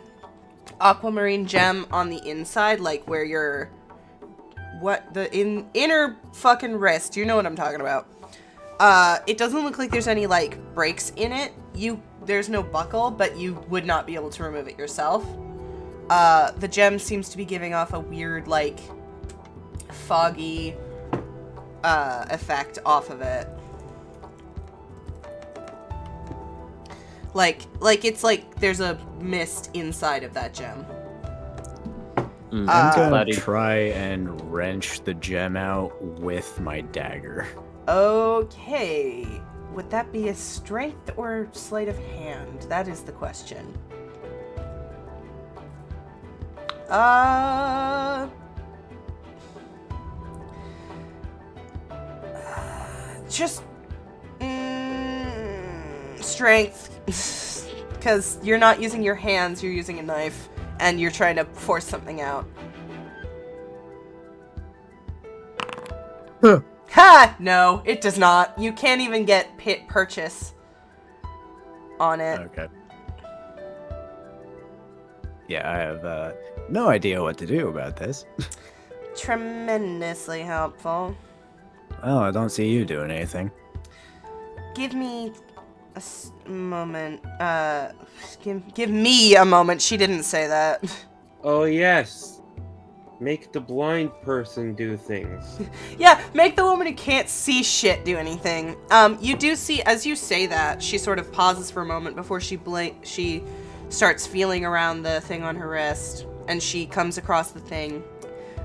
Speaker 1: aquamarine gem on the inside, like where your inner fucking wrist. You know what I'm talking about. It doesn't look like there's any like breaks in it. There's no buckle, but you would not be able to remove it yourself. The gem seems to be giving off a weird, like, foggy, effect off of it. Like it's like there's a mist inside of that gem.
Speaker 6: I'm gonna
Speaker 5: Bloody.
Speaker 6: try and wrench the gem out with my dagger.
Speaker 1: Okay. Would that be a strength or sleight of hand? That is the question. Just strength, because you're not using your hands, you're using a knife, and you're trying to force something out.
Speaker 6: Huh.
Speaker 1: Ha! No, it does not. You can't even get purchase on it.
Speaker 6: Okay. Yeah, I have no idea what to do about this.
Speaker 1: Tremendously helpful.
Speaker 6: Well, I don't see you doing anything.
Speaker 1: Give me a moment. Give me a moment. She didn't say that.
Speaker 4: Oh yes. Make the blind person do things.
Speaker 1: Yeah, make the woman who can't see shit do anything. You do see, as you say that, she sort of pauses for a moment before she starts feeling around the thing on her wrist, and she comes across the thing,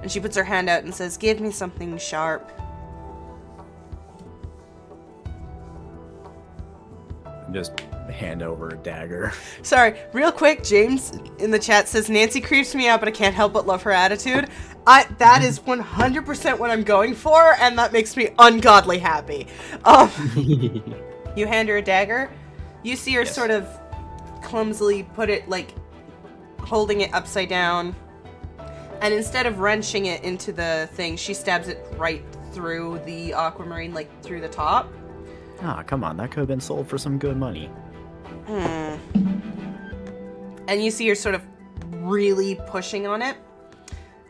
Speaker 1: and she puts her hand out and says, "Give me something sharp."
Speaker 6: Just hand over a dagger.
Speaker 1: Sorry, real quick, James in the chat says, Nancy creeps me out, but I can't help but love her attitude. That is 100% what I'm going for, and that makes me ungodly happy. You hand her a dagger. You see her sort of clumsily put it, like, holding it upside down. And instead of wrenching it into the thing, she stabs it right through the aquamarine, like, through the top.
Speaker 6: Ah, come on, that could have been sold for some good money.
Speaker 1: And you see her sort of really pushing on it.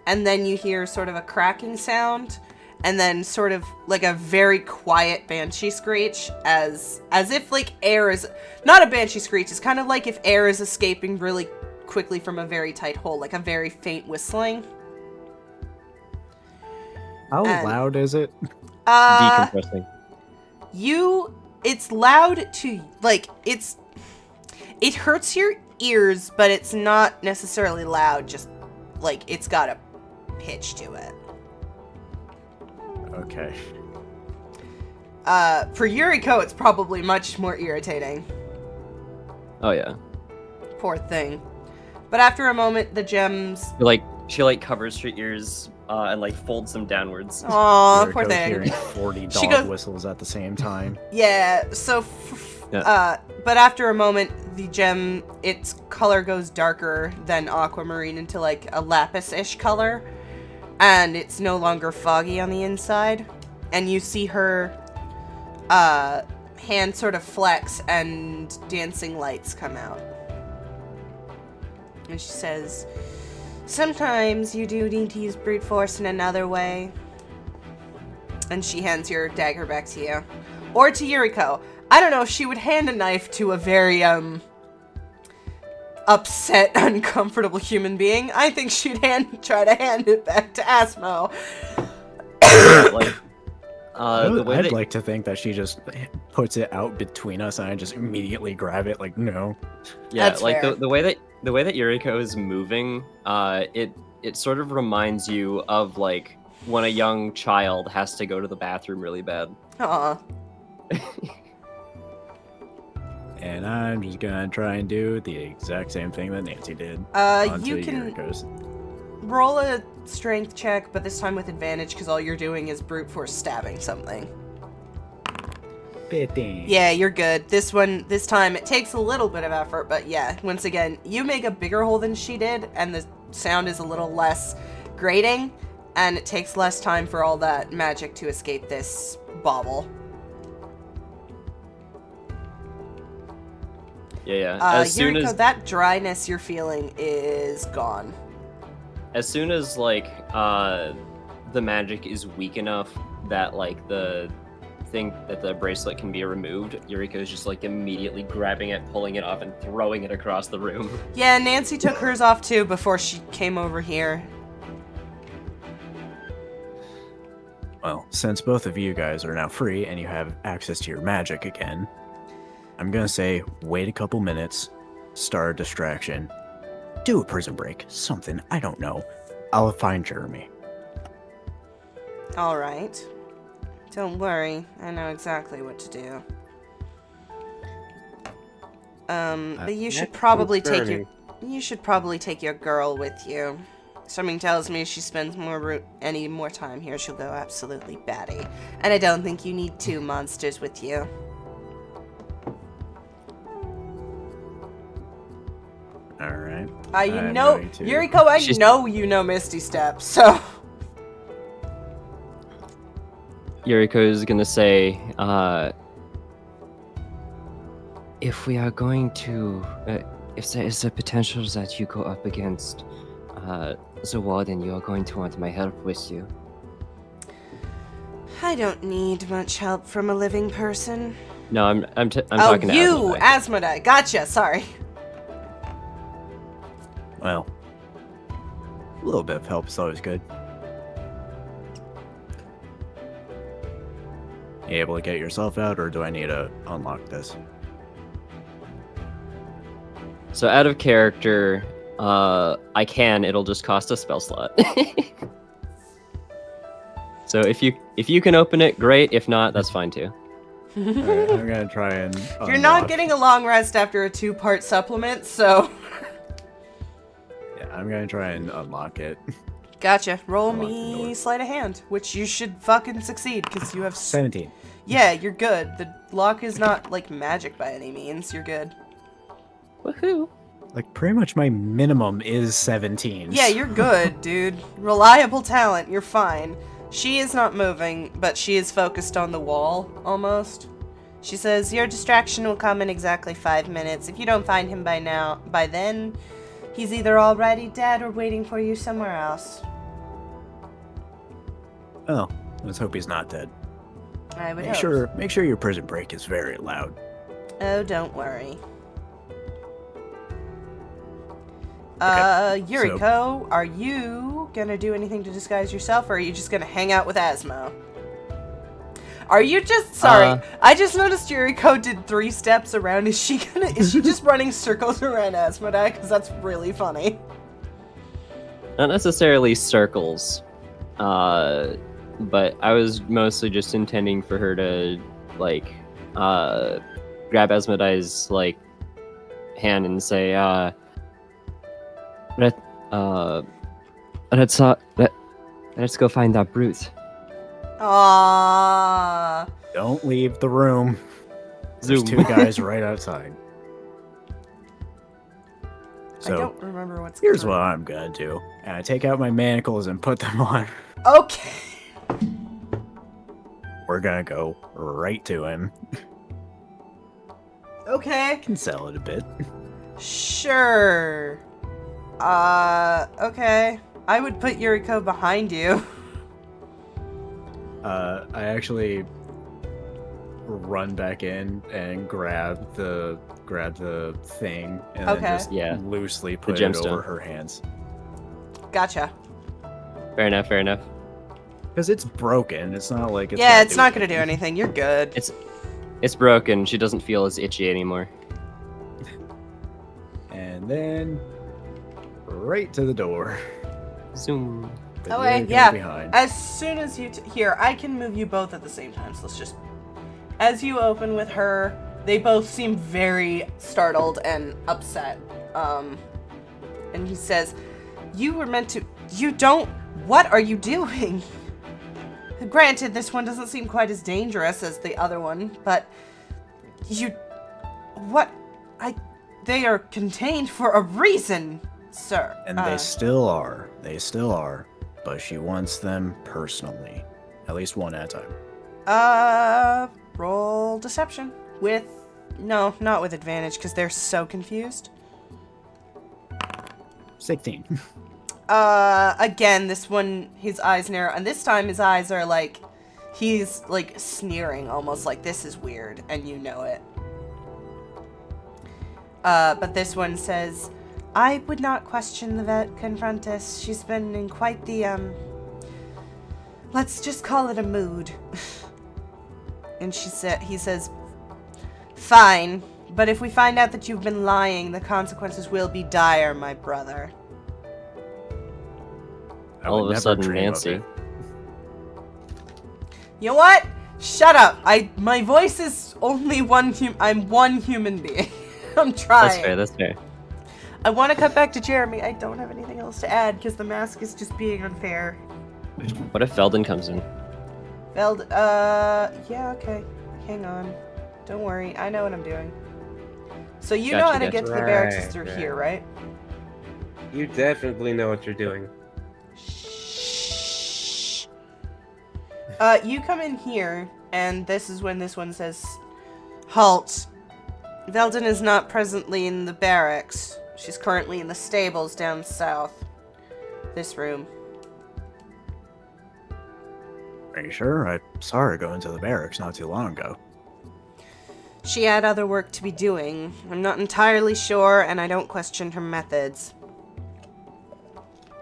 Speaker 1: And then you hear sort of a cracking sound. And then sort of like a very quiet banshee screech. As if like air is... Not a banshee screech. It's kind of like if air is escaping really quickly from a very tight hole. Like a very faint whistling.
Speaker 6: How
Speaker 1: And-
Speaker 6: loud is it?
Speaker 5: Decompressing.
Speaker 1: It's loud to, like, it hurts your ears, but it's not necessarily loud, just, like, it's got a pitch to it.
Speaker 6: Okay.
Speaker 1: For Yuriko, it's probably much more irritating.
Speaker 5: Oh yeah.
Speaker 1: Poor thing. But after a moment, the gems...
Speaker 5: She covers her ears and like folds them downwards.
Speaker 1: Aw, poor
Speaker 6: Yuriko's
Speaker 1: thing.
Speaker 6: hearing 40
Speaker 1: She
Speaker 6: dog
Speaker 1: goes-
Speaker 6: whistles at the same time.
Speaker 1: Yeah, so... but after a moment, the gem, its color goes darker than aquamarine into, like, a lapis-ish color. And it's no longer foggy on the inside. And you see her hand sort of flex and dancing lights come out. And she says, "Sometimes you do need to use brute force in another way." And she hands your dagger back to you. Or to Yuriko. I don't know if she would hand a knife to a very, upset, uncomfortable human being. I think she'd try to hand it back to Asmo.
Speaker 5: Like, the way
Speaker 6: I'd
Speaker 5: that
Speaker 6: like to think that she just puts it out between us and I just immediately grab it like, no.
Speaker 5: yeah,
Speaker 1: That's
Speaker 5: like
Speaker 1: fair.
Speaker 5: the way that Yuriko is moving, it sort of reminds you of like when a young child has to go to the bathroom really bad.
Speaker 1: Aw.
Speaker 6: And I'm just gonna try and do the exact same thing that Nancy did.
Speaker 1: You
Speaker 6: onto
Speaker 1: can...
Speaker 6: Yuriko's.
Speaker 1: roll a strength check, but this time with advantage because all you're doing is brute force stabbing something.
Speaker 6: 15.
Speaker 1: Yeah, you're good. This time, it takes a little bit of effort, but yeah, once again, you make a bigger hole than she did, and the sound is a little less grating, and it takes less time for all that magic to escape this bauble.
Speaker 5: Yeah.
Speaker 1: Yuriko, that dryness you're feeling is gone.
Speaker 5: As soon as like the magic is weak enough that like the thing that the bracelet can be removed, Yuriko is just like immediately grabbing it, pulling it off, and throwing it across the room.
Speaker 1: Yeah, Nancy took hers off too before she came over here.
Speaker 6: Well, since both of you guys are now free and you have access to your magic again, I'm gonna say wait a couple minutes, start a distraction, do a prison break, something, I don't know. I'll find Jeremy.
Speaker 1: Alright. Don't worry, I know exactly what to do. But you should probably take your girl with you. Something tells me if she spends any more time here, she'll go absolutely batty. And I don't think you need 2 monsters with you.
Speaker 6: Alright.
Speaker 1: You know, Yuriko, I know you know Misty Step, so...
Speaker 5: Yuriko is gonna say, if we are going to, if there is a potential that you go up against the warden, you are going to want my help with you.
Speaker 1: I don't need much help from a living person.
Speaker 5: No, I'm talking to
Speaker 1: you,
Speaker 5: Asmodee.
Speaker 1: Asmodee. Gotcha, sorry.
Speaker 6: Well, a little bit of help is always good. You able to get yourself out, or do I need to unlock this?
Speaker 5: So out of character, I can. It'll just cost a spell slot. So if you can open it, great. If not, that's fine too.
Speaker 6: Alright, I'm gonna try and
Speaker 1: You're not
Speaker 6: unlock-
Speaker 1: getting a long rest after a 2-part supplement, so...
Speaker 6: Yeah, I'm gonna try and unlock it.
Speaker 1: Gotcha. Roll
Speaker 6: Unlock the
Speaker 1: me
Speaker 6: door.
Speaker 1: sleight of hand, which you should fucking succeed, because you have...
Speaker 6: 17.
Speaker 1: Yeah, you're good. The lock is not, like, magic by any means. You're good.
Speaker 5: Woohoo!
Speaker 6: Like, pretty much my minimum is 17.
Speaker 1: Yeah, you're good, dude. Reliable talent. You're fine. She is not moving, but she is focused on the wall, almost. She says, your distraction will come in exactly 5 minutes. If you don't find him by then, he's either already dead or waiting for you somewhere else.
Speaker 6: Oh, let's hope he's not dead.
Speaker 1: I would
Speaker 6: Make
Speaker 1: hope.
Speaker 6: sure your prison break is very loud.
Speaker 1: Oh, don't worry.
Speaker 6: Okay,
Speaker 1: Yuriko, are you gonna do anything to disguise yourself, or are you just gonna hang out with Asmo? Are you just sorry? I just noticed Yuriko did 3 steps around. Is she just running circles around Asmodee? Because that's really funny.
Speaker 5: Not necessarily circles, but I was mostly just intending for her to like grab Asmodee's like hand and say, let's go find that brute.
Speaker 1: Aww.
Speaker 6: Don't leave the room. There's
Speaker 5: Zoom.
Speaker 6: 2 guys right outside.
Speaker 1: I
Speaker 6: So,
Speaker 1: don't remember what's
Speaker 6: here's
Speaker 1: going
Speaker 6: what I'm gonna do. And I take out my manacles and put them on.
Speaker 1: Okay.
Speaker 6: We're gonna go right to him.
Speaker 1: Okay.
Speaker 6: Can sell it a bit.
Speaker 1: Sure. Okay. I would put Yuriko behind you.
Speaker 6: I actually run back in and grab the thing and
Speaker 1: Okay.
Speaker 6: then just
Speaker 5: Yeah.
Speaker 6: loosely put it
Speaker 5: gemstone.
Speaker 6: over her hands.
Speaker 1: Gotcha.
Speaker 5: Fair enough. Fair enough.
Speaker 6: Because it's broken. It's not like it's
Speaker 1: Yeah,
Speaker 6: gonna
Speaker 1: it's not gonna do anything. You're good.
Speaker 5: It's broken. She doesn't feel as itchy anymore.
Speaker 6: And then right to the door.
Speaker 5: Zoom.
Speaker 6: with
Speaker 1: Oh, wait,
Speaker 6: Yuriko
Speaker 1: yeah.
Speaker 6: behind.
Speaker 1: As soon as you here, I can move you both at the same time. So let's just, as you open with her, they both seem very startled and upset. And he says, "You were meant to You don't... What are you doing? Granted, this one doesn't seem quite as dangerous as the other one, but... You... What? They are contained for a reason, sir.
Speaker 6: And they still are. They still are. But she wants them personally. At least one at a time.
Speaker 1: Roll deception. With... No, not with advantage, because they're so confused.
Speaker 6: 16.
Speaker 1: Again, this one, his eyes narrow, and this time his eyes are like, he's like sneering, almost like this is weird, and you know it. But this one says, I would not question the vet Confrontus. She's been in quite the, let's just call it a mood. And he says, fine, but if we find out that you've been lying, the consequences will be dire, my brother.
Speaker 6: I
Speaker 5: All
Speaker 6: would
Speaker 5: of a
Speaker 6: never
Speaker 5: sudden,
Speaker 6: dream of
Speaker 5: Nancy.
Speaker 6: it.
Speaker 1: You know what? Shut up. My voice is only one I'm one human being. I'm trying.
Speaker 5: That's fair, that's fair.
Speaker 1: I want to cut back to Jeremy. I don't have anything else to add because the mask is just being unfair.
Speaker 5: What if Velden comes in?
Speaker 1: Yeah, okay. Hang on. Don't worry. I know what I'm doing. So you know
Speaker 5: Gotcha,
Speaker 1: how to
Speaker 5: gotcha.
Speaker 1: get to the barracks is through
Speaker 4: Right.
Speaker 1: here, right?
Speaker 4: You definitely know what you're doing.
Speaker 1: Shh. You come in here, and this is when this one says, halt. Velden is not presently in the barracks. She's currently in the stables down south. This room.
Speaker 6: Are you sure? I saw her go into the barracks not too long ago.
Speaker 1: She had other work to be doing. I'm not entirely sure, and I don't question her methods.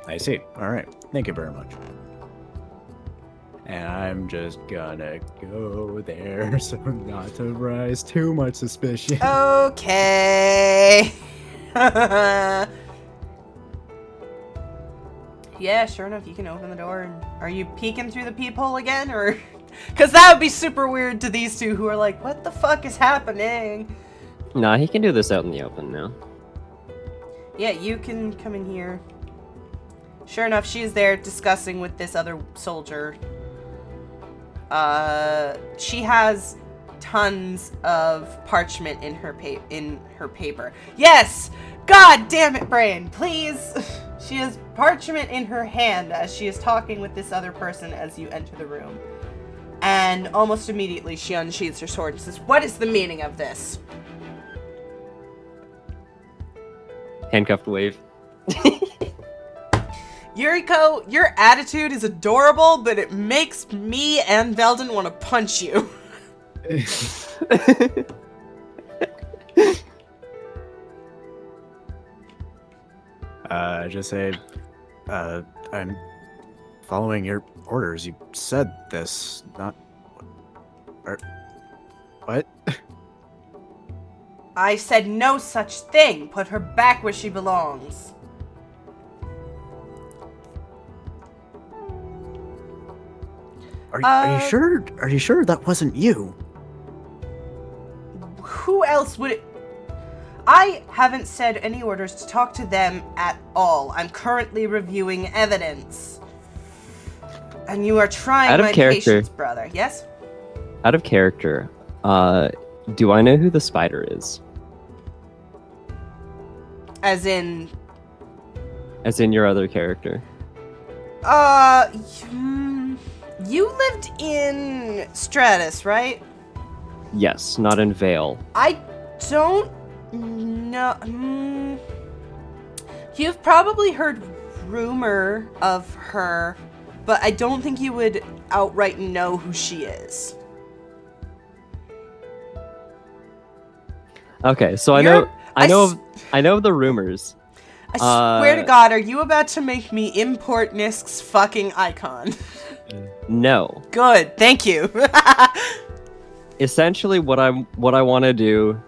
Speaker 6: I see. Alright. Thank you very much. And I'm just gonna go there so not to rise too much suspicion.
Speaker 1: Okay. Yeah, sure enough, you can open the door. And are you peeking through the peephole again, or? Because that would be super weird to these two who are like, "What the fuck is happening?"
Speaker 5: Nah, he can do this out in the open now.
Speaker 1: Yeah, you can come in here. Sure enough, she's there discussing with this other soldier. She has tons of parchment in her paper. Yes! God damn it, brain, please! She has parchment in her hand as she is talking with this other person as you enter the room. And almost immediately she unsheathes her sword and says, "What is the meaning of this?"
Speaker 5: Handcuffed wave.
Speaker 1: Yuriko, your attitude is adorable, but it makes me and Velden want to punch you.
Speaker 6: Just say, I'm following your orders. You said this, not... What?
Speaker 1: I said no such thing. Put her back where she belongs.
Speaker 6: Are you sure? Are you sure that wasn't you?
Speaker 1: Who else would it... I haven't said any orders to talk to them at all. I'm currently reviewing evidence. And you are trying
Speaker 5: Out of
Speaker 1: my
Speaker 5: character.
Speaker 1: patience, brother. Yes?
Speaker 5: Out of character, do I know who the spider is?
Speaker 1: As in...
Speaker 5: As in your other character?
Speaker 1: You lived in Stratus, right?
Speaker 5: Yes, not in Vale.
Speaker 1: I don't know. You've probably heard rumor of her, but I don't think you would outright know who she is.
Speaker 5: Okay, so I
Speaker 1: You're-
Speaker 5: know of the rumors.
Speaker 1: I swear to God, are you about to make me import Nisk's fucking icon?
Speaker 5: No.
Speaker 1: Good, thank you.
Speaker 5: Essentially, what I want to do,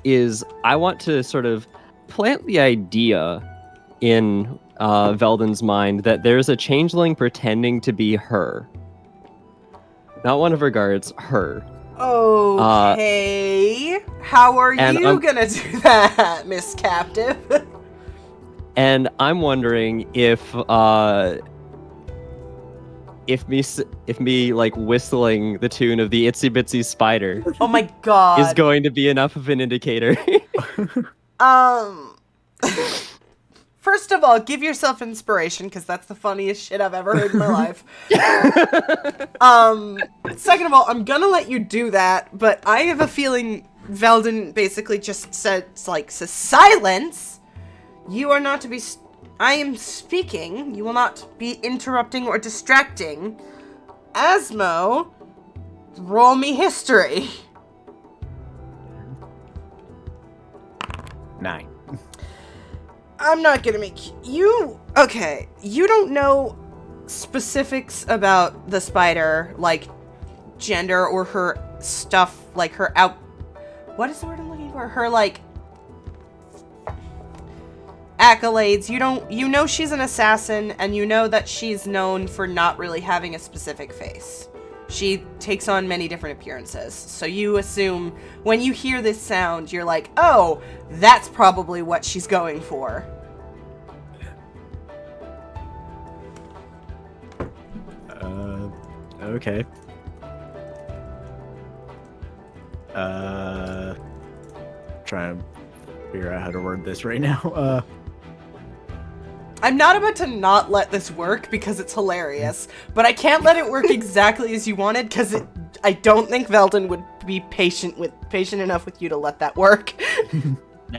Speaker 5: is I want to sort of plant the idea in Velden's mind that there's a changeling pretending to be her. Not one of her guards, her.
Speaker 1: Okay. How are
Speaker 5: and
Speaker 1: you
Speaker 5: I'm-
Speaker 1: gonna do that, Miss Captive?
Speaker 5: And I'm wondering if me like whistling the tune of the Itsy Bitsy Spider
Speaker 1: Oh my god.
Speaker 5: is going to be enough of an indicator.
Speaker 1: First of all, give yourself inspiration, because that's the funniest shit I've ever heard in my life. Second of all, I'm gonna let you do that, but I have a feeling Veldin basically just says silence. You are not to be. I am speaking. You will not be interrupting or distracting. Asmo, roll me history.
Speaker 6: 9.
Speaker 1: I'm not gonna make you. Okay, you don't know specifics about the spider, like gender or her stuff, like her out. What is the word I'm looking for? Her like accolades. You know she's an assassin, and you know that she's known for not really having a specific face. She takes on many different appearances. So you assume when you hear this sound, you're like, oh, that's probably what she's going for.
Speaker 6: Okay. Trying to figure out how to word this right now.
Speaker 1: I'm not about to not let this work because it's hilarious, but I can't let it work exactly as you wanted because I don't think Veldin would be patient enough with you to let that work.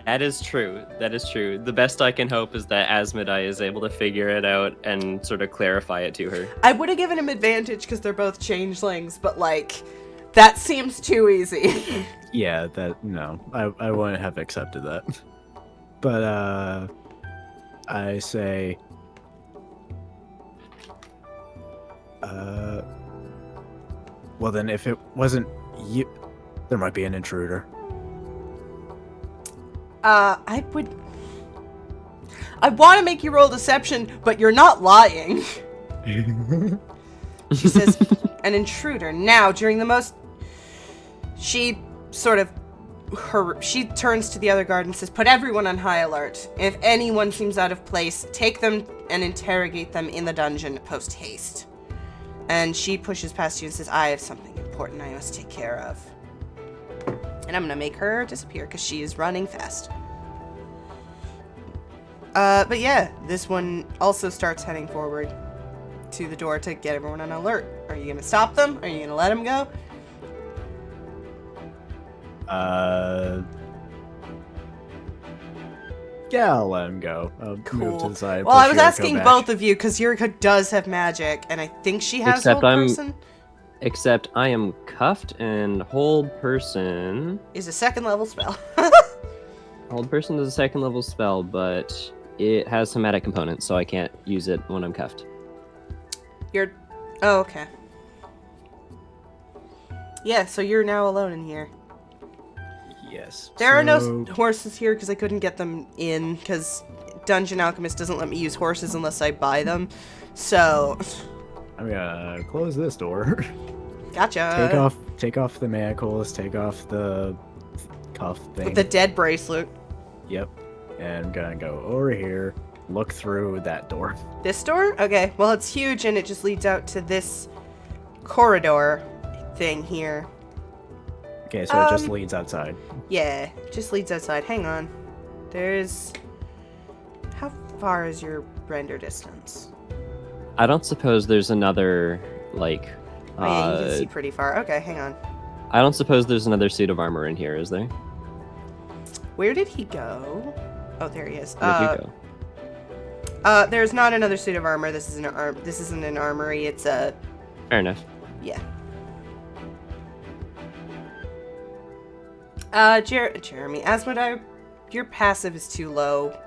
Speaker 5: That is true. That is true. The best I can hope is that Asmodai is able to figure it out and sort of clarify it to her.
Speaker 1: I would have given him advantage because they're both changelings, but like, that seems too easy.
Speaker 6: Yeah, no, I wouldn't have accepted that. But I say, well then, if it wasn't you, there might be an intruder.
Speaker 1: I want to make you roll deception, but you're not lying. She says, an intruder. Now, during the most... She turns to the other guard and says, put everyone on high alert. If anyone seems out of place, take them and interrogate them in the dungeon post haste. And she pushes past you and says, I have something important I must take care of. And I'm gonna make her disappear because she is running fast. But yeah, this one also starts heading forward to the door to get everyone on alert. Are you gonna stop them? Are you gonna let them go?
Speaker 6: Yeah, I'll let him go. I'll move to the side.
Speaker 1: Well,
Speaker 6: push
Speaker 1: I was
Speaker 6: Yuriko
Speaker 1: asking
Speaker 6: back.
Speaker 1: both of you because Yuriko does have magic, and I think she has
Speaker 5: Except
Speaker 1: hold
Speaker 5: I'm-
Speaker 1: person.
Speaker 5: Except I am cuffed and hold person.
Speaker 1: Is a second level spell.
Speaker 5: Hold person is a second level spell, but it has somatic components, so I can't use it when I'm cuffed.
Speaker 1: Oh, okay. Yeah, so you're now alone in here.
Speaker 6: Yes.
Speaker 1: There are no
Speaker 6: so-
Speaker 1: horses here because I couldn't get them in because Dungeon Alchemist doesn't let me use horses unless I buy them. So,
Speaker 6: I'm gonna close this door.
Speaker 1: gotcha.
Speaker 6: Take off the manacles. Take off the cuff thing.
Speaker 1: With the dead bracelet.
Speaker 6: Yep. And I'm gonna go over here. Look through that door.
Speaker 1: This door? Okay, well it's huge and it just leads out to this corridor thing here.
Speaker 6: Okay, so it just leads outside.
Speaker 1: Yeah, just leads outside. Hang on. There's... How far is your render distance?
Speaker 5: I don't suppose there's another, like,
Speaker 1: Oh yeah, you can see pretty far. Okay, hang on.
Speaker 5: I don't suppose there's another suit of armor in here, is there?
Speaker 1: Where did he go? Oh, there he is.
Speaker 5: Where'd you go?
Speaker 1: There's not another suit of armor. This isn't an armory. It's a...
Speaker 5: Fair enough.
Speaker 1: Yeah. Jeremy, Asmodai, your passive is too low.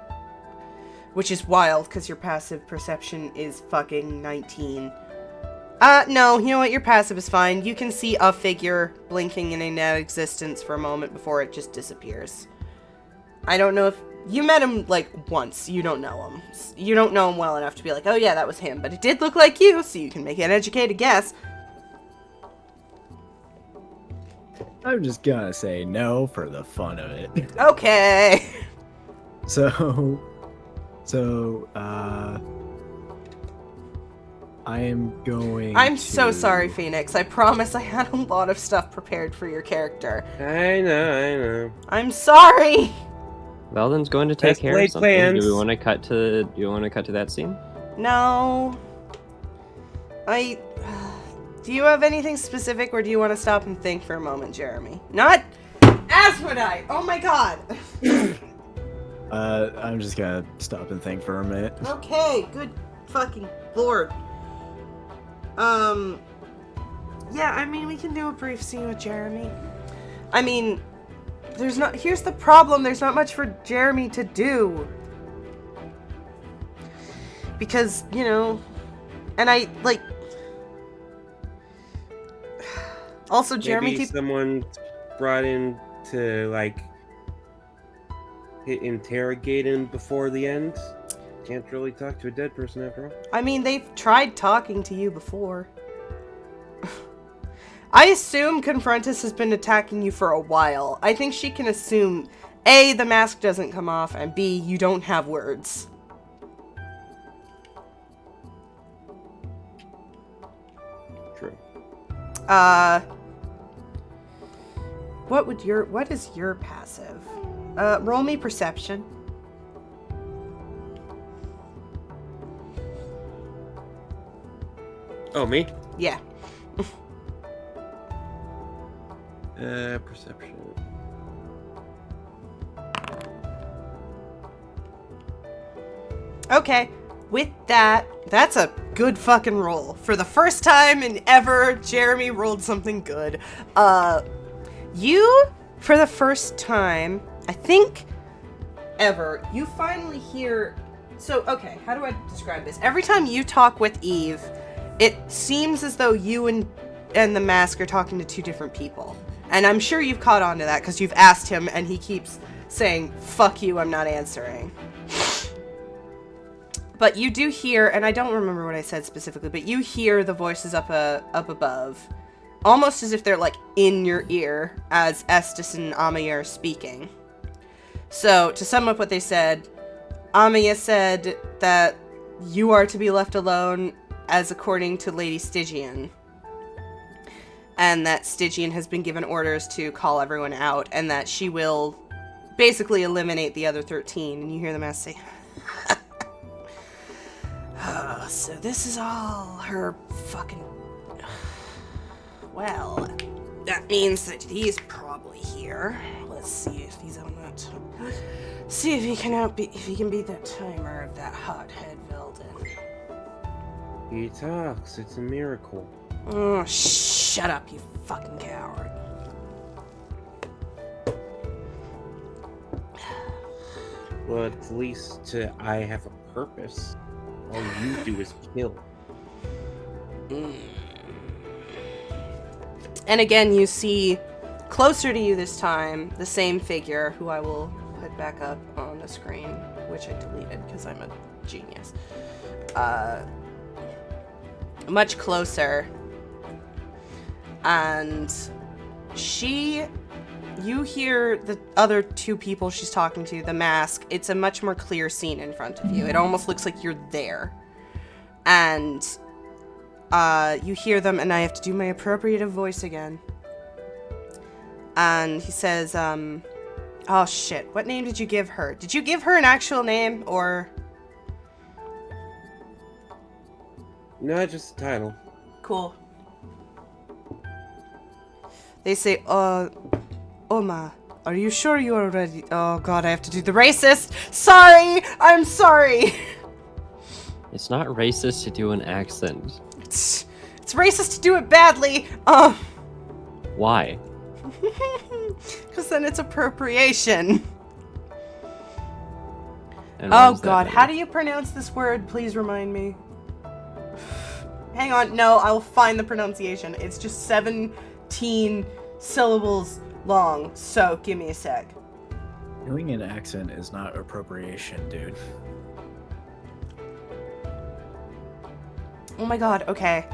Speaker 1: Which is wild, because your passive perception is fucking 19. No, you know what? Your passive is fine. You can see a figure blinking in and out of existence for a moment before it just disappears. I don't know if... You met him, like, once. You don't know him. You don't know him well enough to be like, oh yeah, that was him. But it did look like you, so you can make an educated guess.
Speaker 6: I'm just gonna say no for the fun of it.
Speaker 1: Okay.
Speaker 6: So,
Speaker 2: So, I am going.
Speaker 1: I'm so
Speaker 2: to-
Speaker 1: sorry, Phoenix. I promise I had a lot of stuff prepared for your character.
Speaker 4: I know.
Speaker 1: I'm sorry.
Speaker 5: Veldon's going to take
Speaker 4: Best
Speaker 5: care of
Speaker 4: laid
Speaker 5: something. Do
Speaker 4: plans.
Speaker 5: we want to cut to? Do you want to cut to that scene?
Speaker 1: No. Do you have anything specific, or do you want to stop and think for a moment, Jeremy? Not Asphodite! Oh my god!
Speaker 6: I'm just gonna stop and think for a minute.
Speaker 1: Okay, good fucking lord. Yeah, I mean, we can do a brief scene with Jeremy. I mean, here's the problem, there's not much for Jeremy to do. Because, you know, and also, Jeremy
Speaker 4: Maybe someone brought in to, like, interrogate him before the end. Can't really talk to a dead person after all.
Speaker 1: I mean, they've tried talking to you before. I assume Confrontus has been attacking you for a while. I think she can assume, A, the mask doesn't come off, and B, you don't have words.
Speaker 4: True.
Speaker 1: What is your passive? Roll me perception.
Speaker 4: Oh, me?
Speaker 1: Yeah.
Speaker 4: Perception.
Speaker 1: Okay. With that, that's a good fucking roll. For the first time in ever, Jeremy rolled something good. You, for the first time, I think, ever, you finally hear... So, okay, how do I describe this? Every time you talk with Eve, it seems as though you and the mask are talking to two different people. And I'm sure you've caught on to that, because you've asked him, and he keeps saying, fuck you, I'm not answering. But you do hear, and I don't remember what I said specifically, but you hear the voices up above, almost as if they're like in your ear as Estes and Amaya are speaking. So to sum up what they said, Amaya said that you are to be left alone as according to Lady Stygian, and that Stygian has been given orders to call everyone out, and that she will basically eliminate the other 13. And you hear the mask say, oh, so this is all her fucking... Well, that means that he's probably here. Let's see if he's on that. See if he can beat that timer of that hothead Veldon.
Speaker 4: He talks. It's a miracle.
Speaker 1: Oh, shut up, you fucking coward.
Speaker 4: Well, at least I have a purpose. All you do is kill.
Speaker 1: And again, you see, closer to you this time, the same figure, who I will put back up on the screen, which I deleted because I'm a genius. Much closer. And you hear the other two people she's talking to, the mask. It's a much more clear scene in front of you. It almost looks like you're there. And you hear them, and I have to do my appropriative voice again. And he says, oh shit, what name did you give her? Did you give her an actual name, or?
Speaker 4: No, just a title.
Speaker 1: Cool. They say, Oma, are you sure you are ready? Oh god, I have to do the racist! Sorry! I'm sorry!
Speaker 5: It's not racist to do an accent.
Speaker 1: It's racist to do it badly!
Speaker 5: Why?
Speaker 1: Because then it's appropriation.
Speaker 5: And what
Speaker 1: Oh
Speaker 5: does that
Speaker 1: god,
Speaker 5: mean?
Speaker 1: how do you pronounce this word? Please remind me. Hang on, no, I will find the pronunciation. It's just 17 syllables long, so give me a sec.
Speaker 6: Doing an accent is not appropriation, dude.
Speaker 1: Oh my god, okay.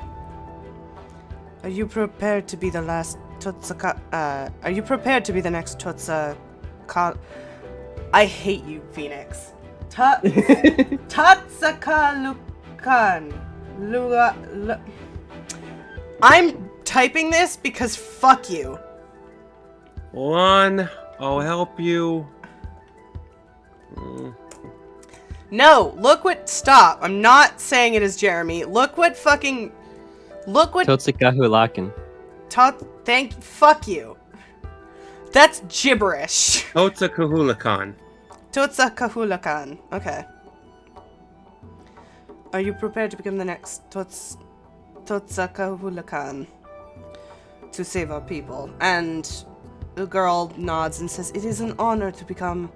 Speaker 1: Are you prepared to be the last Totsaka? Are you prepared to be the next Totsa? I hate you, Phoenix. Tatsakalukan. I'm typing this because fuck you.
Speaker 4: Hold on, I'll help you.
Speaker 1: No, look what. Stop. I'm not saying it is Jeremy. Look what.
Speaker 5: Totsikahulakan.
Speaker 1: Fuck you. That's gibberish.
Speaker 4: Otsakahulakan.
Speaker 1: Totsakahulakan. Okay. Are you prepared to become the next Totsakahulakan to save our people? And the girl nods and says, "It is an honor to become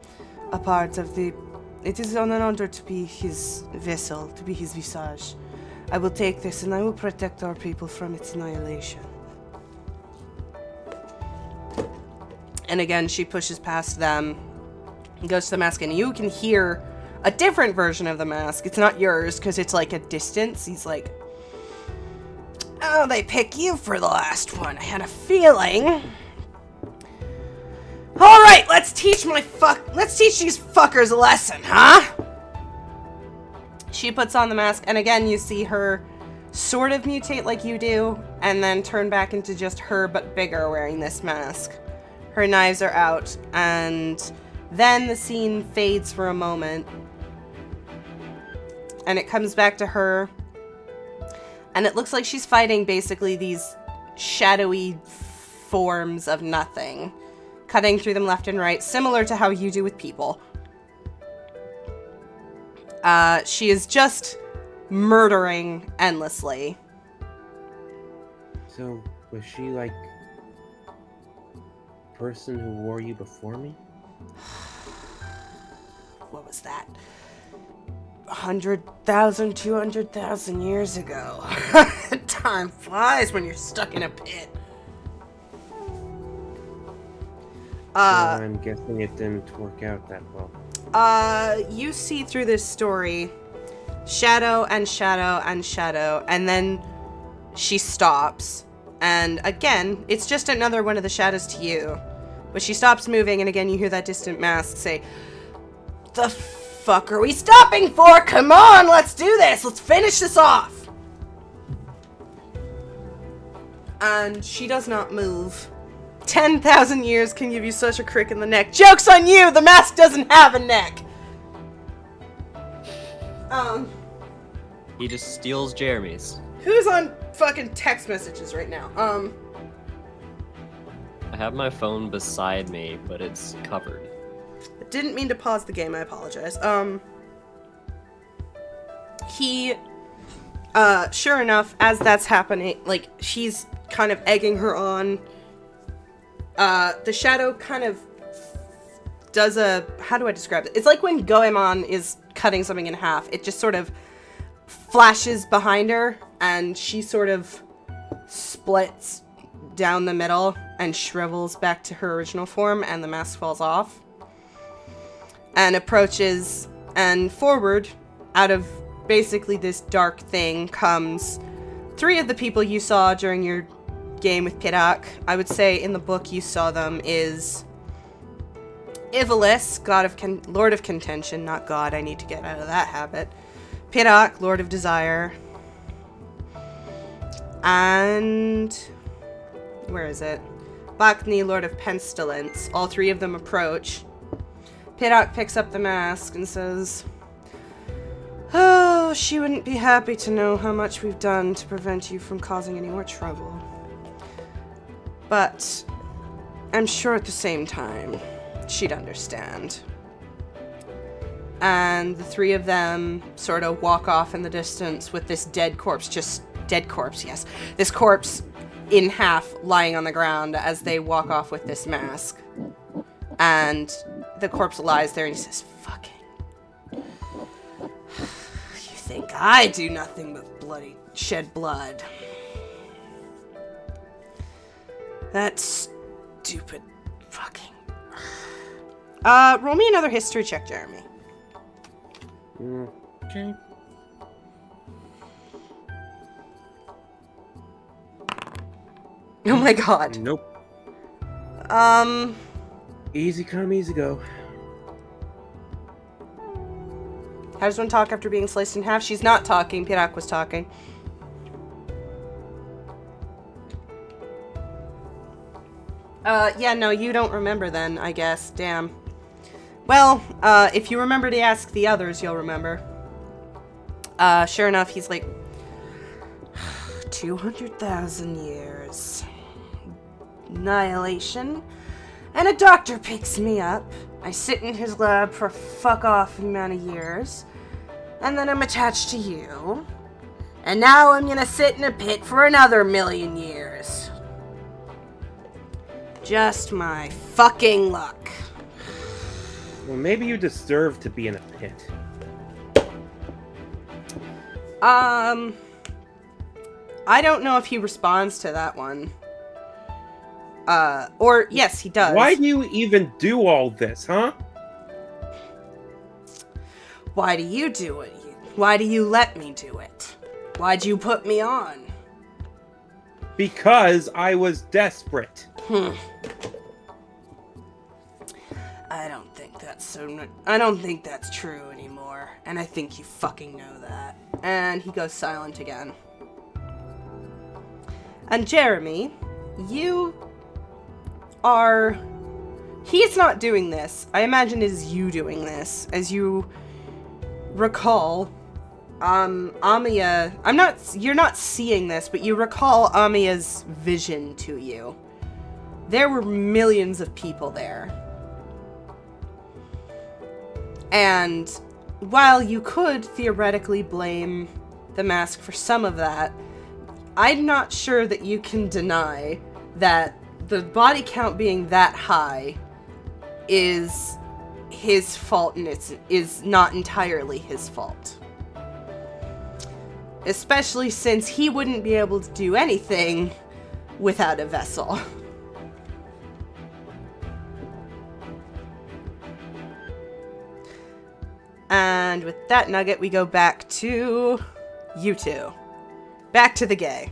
Speaker 1: a part of the. It is an honor to be his vessel, to be his visage. I will take this and I will protect our people from its annihilation." And again, she pushes past them, goes to the mask, and you can hear a different version of the mask. It's not yours, because it's like a distance. He's like, "Oh, they pick you for the last one. I had a feeling. Alright, let's teach these fuckers a lesson, huh?" She puts on the mask, and again, you see her sort of mutate like you do, and then turn back into just her, but bigger, wearing this mask. Her knives are out, and then the scene fades for a moment. And it comes back to her. And it looks like she's fighting basically these shadowy forms of nothing. Cutting through them left and right, similar to how you do with people. She is just murdering endlessly.
Speaker 4: So, was she like person who wore you before me?
Speaker 1: What was that? 100,000, 200,000 years ago. Time flies when you're stuck in a pit.
Speaker 4: So I'm guessing it didn't work out that well.
Speaker 1: You see through this story shadow and shadow and shadow, and then she stops. And again, it's just another one of the shadows to you. But she stops moving, and again, you hear that distant mask say, "The fuck are we stopping for? Come on, let's do this. Let's finish this off." And she does not move. 10,000 years can give you such a crick in the neck. Joke's on you! The mask doesn't have a neck!
Speaker 5: He just steals Jeremy's.
Speaker 1: Who's on fucking text messages right now?
Speaker 5: I have my phone beside me, but it's covered.
Speaker 1: I didn't mean to pause the game, I apologize. Sure enough, as that's happening, like, she's kind of egging her on. The shadow kind of does how do I describe it? It's like when Goemon is cutting something in half. It just sort of flashes behind her, and she sort of splits down the middle and shrivels back to her original form, and the mask falls off. And approaches, and forward, out of basically this dark thing, comes 3 of the people you saw during your game with Pirak. I would say in the book you saw them is Ivalis, Lord of Contention, not God, I need to get out of that habit. Pirak, Lord of Desire. And where is it? Bakni, Lord of Pestilence. All 3 of them approach. Pirak picks up the mask and says, "Oh, she wouldn't be happy to know how much we've done to prevent you from causing any more trouble. But I'm sure at the same time, she'd understand." And the 3 of them sort of walk off in the distance with this dead corpse, yes. This corpse in half lying on the ground as they walk off with this mask. And the corpse lies there and he says, "Fucking. You think I do nothing but shed blood. That stupid fucking." Roll me another history check, Jeremy.
Speaker 4: Okay.
Speaker 1: Oh my god.
Speaker 4: Nope. Easy come, easy go.
Speaker 1: How does one talk after being sliced in half? She's not talking. Pirak was talking. Yeah, no, you don't remember then, I guess. Damn. Well, if you remember to ask the others, you'll remember. Sure enough, he's like... 200,000 years. Annihilation. And a doctor picks me up. I sit in his lab for a fuck-off amount of years. And then I'm attached to you. And now I'm gonna sit in a pit for another 1,000,000 years. Just my fucking luck.
Speaker 4: Well, maybe you deserve to be in a pit.
Speaker 1: I don't know if he responds to that one. Or, yes, he does.
Speaker 4: Why do you even do all this, huh?
Speaker 1: Why do you do it? Why do you let me do it? Why'd you put me on?
Speaker 4: Because I was desperate.
Speaker 1: I don't think that's true anymore. And I think you fucking know that. And he goes silent again. And Jeremy, you are... He's not doing this. I imagine it is you doing this. As you recall, Amiya... You're not seeing this, but you recall Amiya's vision to you. There were millions of people there. And while you could theoretically blame the mask for some of that, I'm not sure that you can deny that the body count being that high is his fault, and is not entirely his fault. Especially since he wouldn't be able to do anything without a vessel. And with that nugget, we go back to you two. Back to the gay.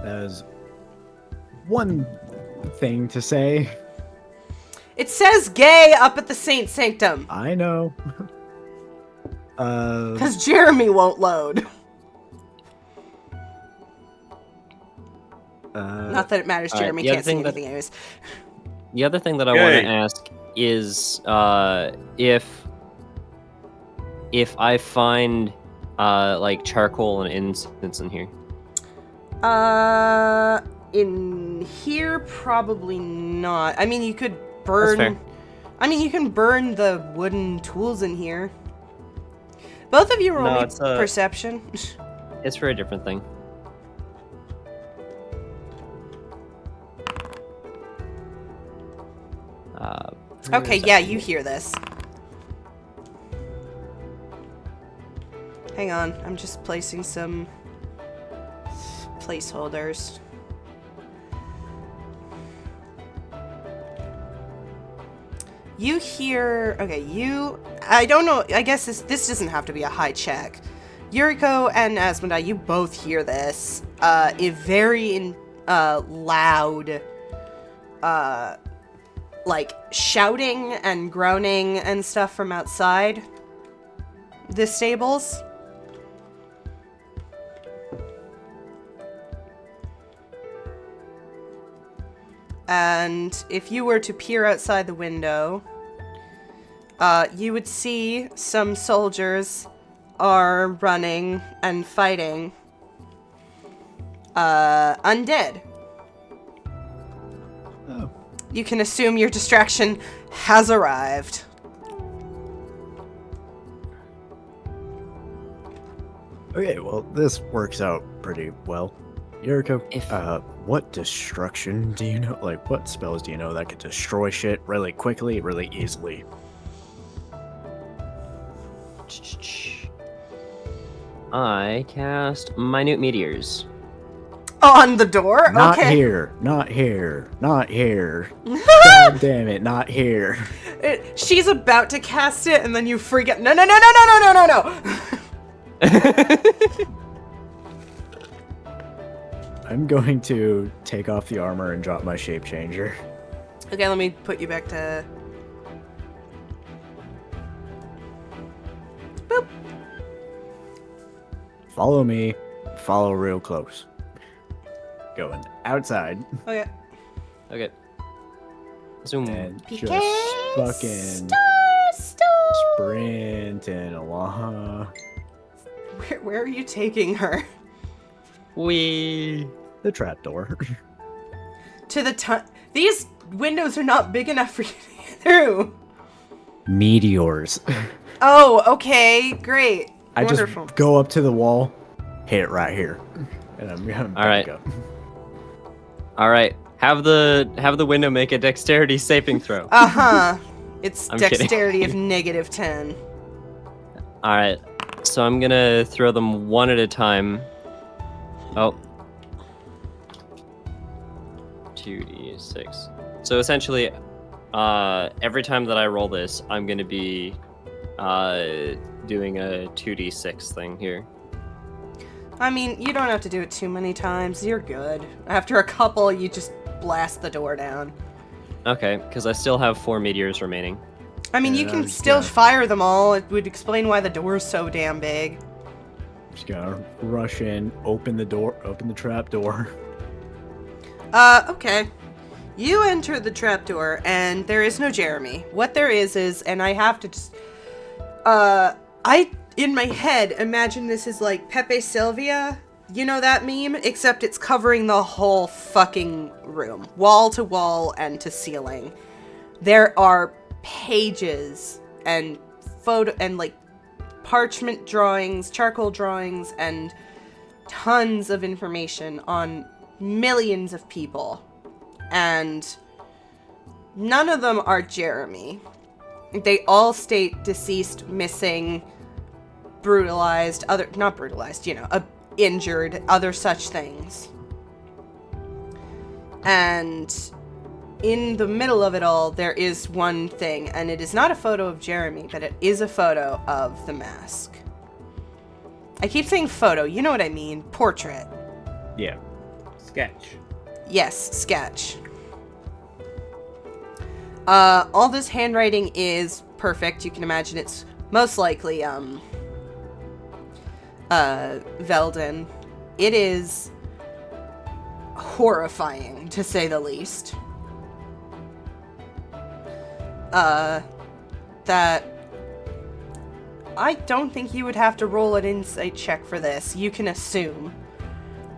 Speaker 6: There's one thing to say.
Speaker 1: It says gay up at the Saint Sanctum.
Speaker 6: I know.
Speaker 1: Because Jeremy won't load. Not that it matters, Jeremy
Speaker 5: the other
Speaker 1: can't see
Speaker 5: thing that-
Speaker 1: anything anyways.
Speaker 5: The other thing that I want
Speaker 4: Yay.
Speaker 5: to ask is if I find like charcoal and incense in here.
Speaker 1: In here, probably not. I mean, you could burn...
Speaker 5: That's fair.
Speaker 1: I mean, you can burn the wooden tools in here. Both of you roll
Speaker 5: No,
Speaker 1: me
Speaker 5: it's,
Speaker 1: perception.
Speaker 5: It's for a different thing.
Speaker 1: Okay, yeah, you hear this. Hang on, I'm just placing some placeholders. You hear... Okay, I don't know, I guess this doesn't have to be a high check. Yuriko and Asmodai, you both hear this. A very loud... like, shouting and groaning and stuff from outside the stables. And if you were to peer outside the window, you would see some soldiers are running and fighting undead.
Speaker 6: Oh.
Speaker 1: You can assume your distraction has arrived.
Speaker 6: Okay, well, this works out pretty well. Yuriko,
Speaker 5: If-
Speaker 6: what destruction do you know? Like, what spells do you know that could destroy shit really quickly, really easily?
Speaker 5: I cast Minute Meteors.
Speaker 1: On the door?
Speaker 6: Not
Speaker 1: Okay.
Speaker 6: here, not here, not here. God damn it, not here.
Speaker 1: She's about to cast it, and then you freak out. No, no, no, no, no, no, no, no, no!
Speaker 6: I'm going to take off the armor and drop my shape changer.
Speaker 1: Okay, let me put you back to...
Speaker 6: Follow me. Follow real close. Going outside
Speaker 1: Okay.
Speaker 5: Okay. Zoom.
Speaker 6: and
Speaker 1: PK
Speaker 6: just fucking
Speaker 1: Star.
Speaker 6: sprinting along.
Speaker 1: Where are you taking her?
Speaker 5: We.
Speaker 6: The trapdoor.
Speaker 1: To the These windows are not big enough for you to get through.
Speaker 6: Meteors.
Speaker 1: Oh, okay, great.
Speaker 6: I
Speaker 1: Wonderful.
Speaker 6: just go up to the wall, hit it right here, and I'm gonna back
Speaker 5: right.
Speaker 6: up.
Speaker 5: All right. Have the window make a dexterity saving throw.
Speaker 1: Uh-huh. It's
Speaker 5: I'm kidding.
Speaker 1: dexterity of -10.
Speaker 5: All right. So I'm gonna throw them one at a time. Oh. 2d6. So essentially, every time that I roll this, I'm gonna be doing a 2d6 thing here.
Speaker 1: I mean, you don't have to do it too many times. You're good. After a couple, you just blast the door down.
Speaker 5: Okay, because I still have 4 meteors remaining.
Speaker 1: I mean,
Speaker 6: Yeah,
Speaker 1: you can
Speaker 6: I'm just
Speaker 1: still
Speaker 6: gonna-
Speaker 1: fire them all. It would explain why the door's so damn big.
Speaker 6: Just gonna rush in, open the trap door.
Speaker 1: Okay. You enter the trapdoor, and there is no Jeremy. What there is, and I have to just, in my head, imagine this is like Pepe Sylvia. You know that meme? Except it's covering the whole fucking room. Wall to wall and to ceiling. There are pages and like parchment drawings, charcoal drawings, and tons of information on millions of people. And none of them are Jeremy. They all state deceased, missing, brutalized, not brutalized, injured, other such things. And in the middle of it all, there is one thing, and it is not a photo of Jeremy, but it is a photo of the mask. I keep saying photo, you know what I mean. Portrait.
Speaker 6: Yeah.
Speaker 4: Sketch.
Speaker 1: Yes, sketch. All this handwriting is perfect. You can imagine it's most likely, Veldin. It is horrifying, to say the least. That I don't think you would have to roll an insight check for this. You can assume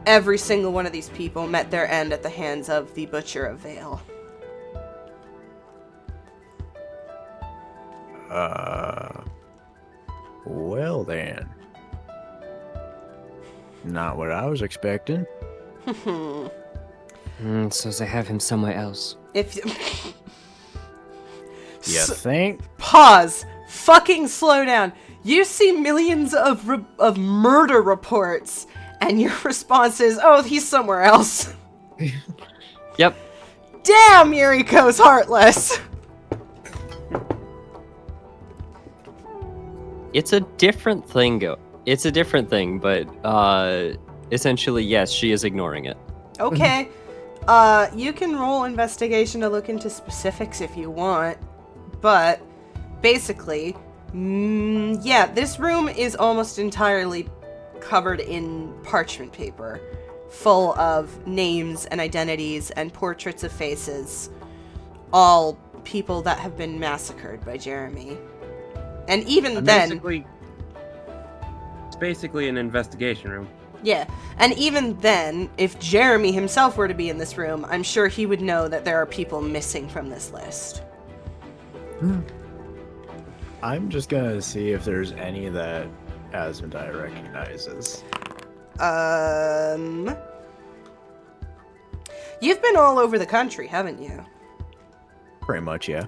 Speaker 1: every single one of these people met their end at the hands of the Butcher of Vale.
Speaker 6: Well then. Not what I was expecting.
Speaker 5: So they have him somewhere else.
Speaker 1: If you...
Speaker 6: You think?
Speaker 1: Pause. Fucking slow down. You see millions of murder reports, and your response is, "Oh, he's somewhere else."
Speaker 5: Yep.
Speaker 1: Damn, Yuriko's heartless.
Speaker 5: It's a different thing, It's a different thing, but essentially, yes, she is ignoring it.
Speaker 1: Okay. You can roll investigation to look into specifics if you want, but basically, yeah, this room is almost entirely covered in parchment paper, full of names and identities and portraits of faces, all people that have been massacred by Jeremy. And even then...
Speaker 4: It's basically an investigation room.
Speaker 1: Yeah, and even then, if Jeremy himself were to be in this room, I'm sure he would know that there are people missing from this list.
Speaker 6: I'm just gonna see if there's any that Asmodai recognizes.
Speaker 1: You've been all over the country, haven't you?
Speaker 6: Pretty much, yeah.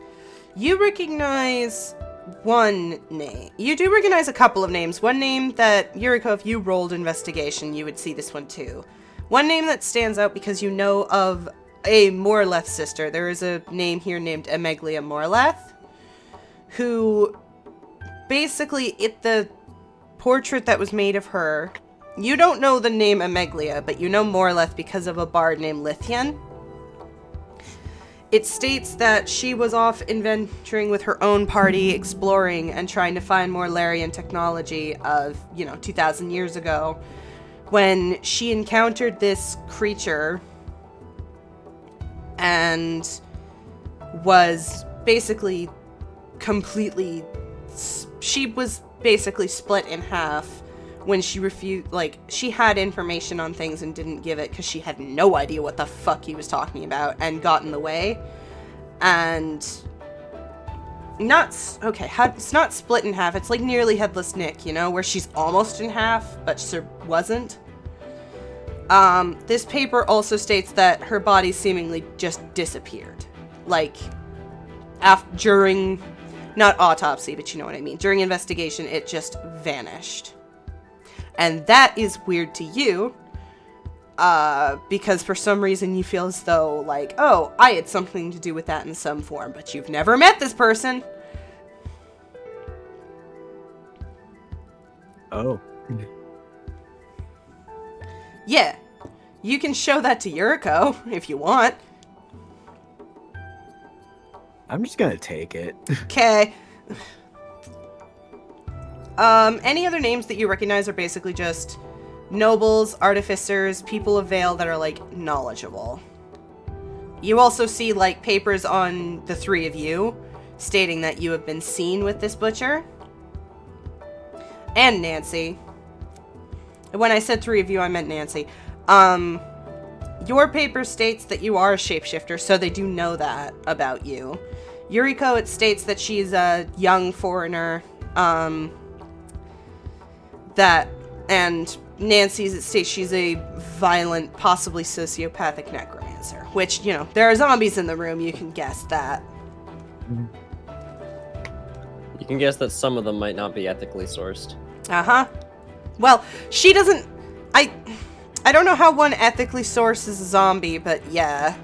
Speaker 1: You recognize one name. You do recognize a couple of names. One name that, Yuriko, if you rolled investigation, you would see this one too. One name that stands out because you know of a Morleth sister. There is a name here named Emeglia Morleth, who basically, the portrait that was made of her, you don't know the name Emeglia, but you know Morleth because of a bard named Lithian. it states that she was off adventuring with her own party, exploring and trying to find more Larian technology of, 2,000 years ago, when she encountered this creature and was basically she was basically split in half when she refused, she had information on things and didn't give it because she had no idea what the fuck he was talking about and got in the way. And it's not split in half, it's like nearly Headless Nick, where she's almost in half, but wasn't. This paper also states that her body seemingly just disappeared. During, not autopsy, but you know what I mean. During investigation, it just vanished. And that is weird to you, because for some reason you feel as though, I had something to do with that in some form, but you've never met this person.
Speaker 6: Oh.
Speaker 1: Yeah, you can show that to Yuriko if you want.
Speaker 6: I'm just gonna take it.
Speaker 1: Okay. Any other names that you recognize are basically just nobles, artificers, people of Vale that are, knowledgeable. You also see, papers on the three of you stating that you have been seen with this butcher. And Nancy. When I said three of you, I meant Nancy. Your paper states that you are a shapeshifter, so they do know that about you. Yuriko, it states that she's a young foreigner, and Nancy's, it states she's a violent, possibly sociopathic necromancer, which, there are zombies in the room, you can guess that.
Speaker 3: You can guess that some of them might not be ethically sourced.
Speaker 1: Uh-huh. Well, she doesn't, I don't know how one ethically sources a zombie, but yeah.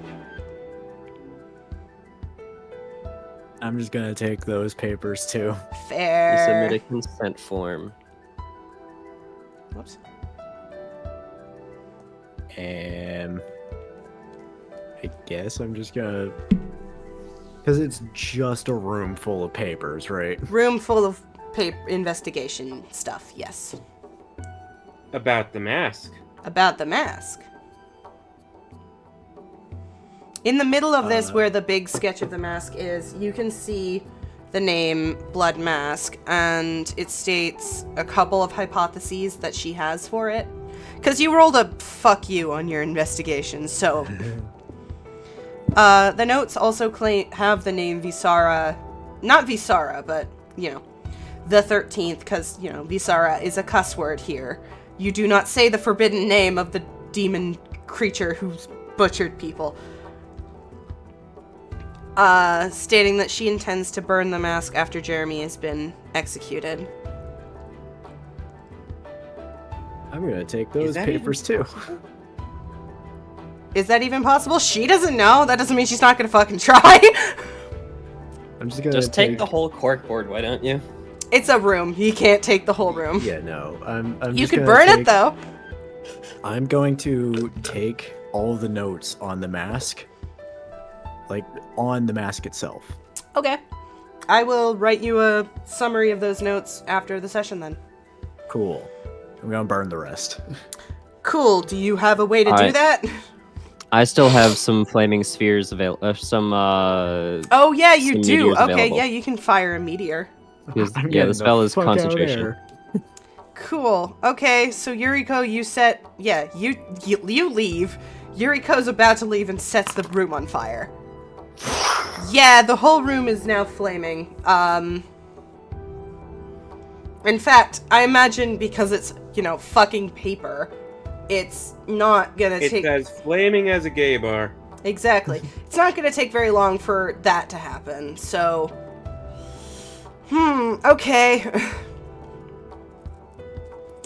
Speaker 6: I'm just gonna take those papers too.
Speaker 1: Fair.
Speaker 3: You submit a consent form.
Speaker 1: Whoops.
Speaker 6: And I guess I'm just gonna, because it's just a room full of papers, right?
Speaker 1: Room full of investigation stuff, yes.
Speaker 4: About the mask.
Speaker 1: About the mask. In the middle of this, where the big sketch of the mask is, you can see the name Blood Mask, and it states a couple of hypotheses that she has for it. Because you rolled a fuck you on your investigation, so... the notes also have the name Visara, not Visara, but, the 13th, because, Visara is a cuss word here. You do not say the forbidden name of the demon creature who's butchered people. Stating that she intends to burn the mask after Jeremy has been executed.
Speaker 6: I'm gonna take those papers too.
Speaker 1: Is that even possible? She doesn't know. That doesn't mean she's not gonna fucking try.
Speaker 6: I'm just gonna
Speaker 3: Just take the whole corkboard, why don't you?
Speaker 1: It's a room. You can't take the whole room.
Speaker 6: Yeah, no. I'm
Speaker 1: You
Speaker 6: just
Speaker 1: could
Speaker 6: gonna
Speaker 1: burn it
Speaker 6: take-
Speaker 1: though.
Speaker 6: I'm going to take all the notes on the mask, on the mask itself.
Speaker 1: Okay. I will write you a summary of those notes after the session then.
Speaker 6: Cool. I'm gonna burn the rest.
Speaker 1: Cool. Do you have a way to do
Speaker 5: Alright.
Speaker 1: that?
Speaker 5: I still have some flaming spheres available.
Speaker 1: Oh yeah, you
Speaker 5: some
Speaker 1: do.
Speaker 5: meteors
Speaker 1: Okay,
Speaker 5: available.
Speaker 1: yeah, you can fire a meteor.
Speaker 5: Because,
Speaker 6: I'm
Speaker 5: yeah,
Speaker 6: getting
Speaker 5: the spell is
Speaker 6: fuck out of
Speaker 5: concentration.
Speaker 6: there.
Speaker 1: Cool. Okay, so Yuriko, you leave. Yuriko's about to leave and sets the room on fire. Yeah, the whole room is now flaming. In fact, I imagine because it's, fucking paper, it's not gonna
Speaker 4: It's
Speaker 1: take...
Speaker 4: as flaming as a gay bar.
Speaker 1: Exactly. It's not gonna take very long for that to happen, so... okay.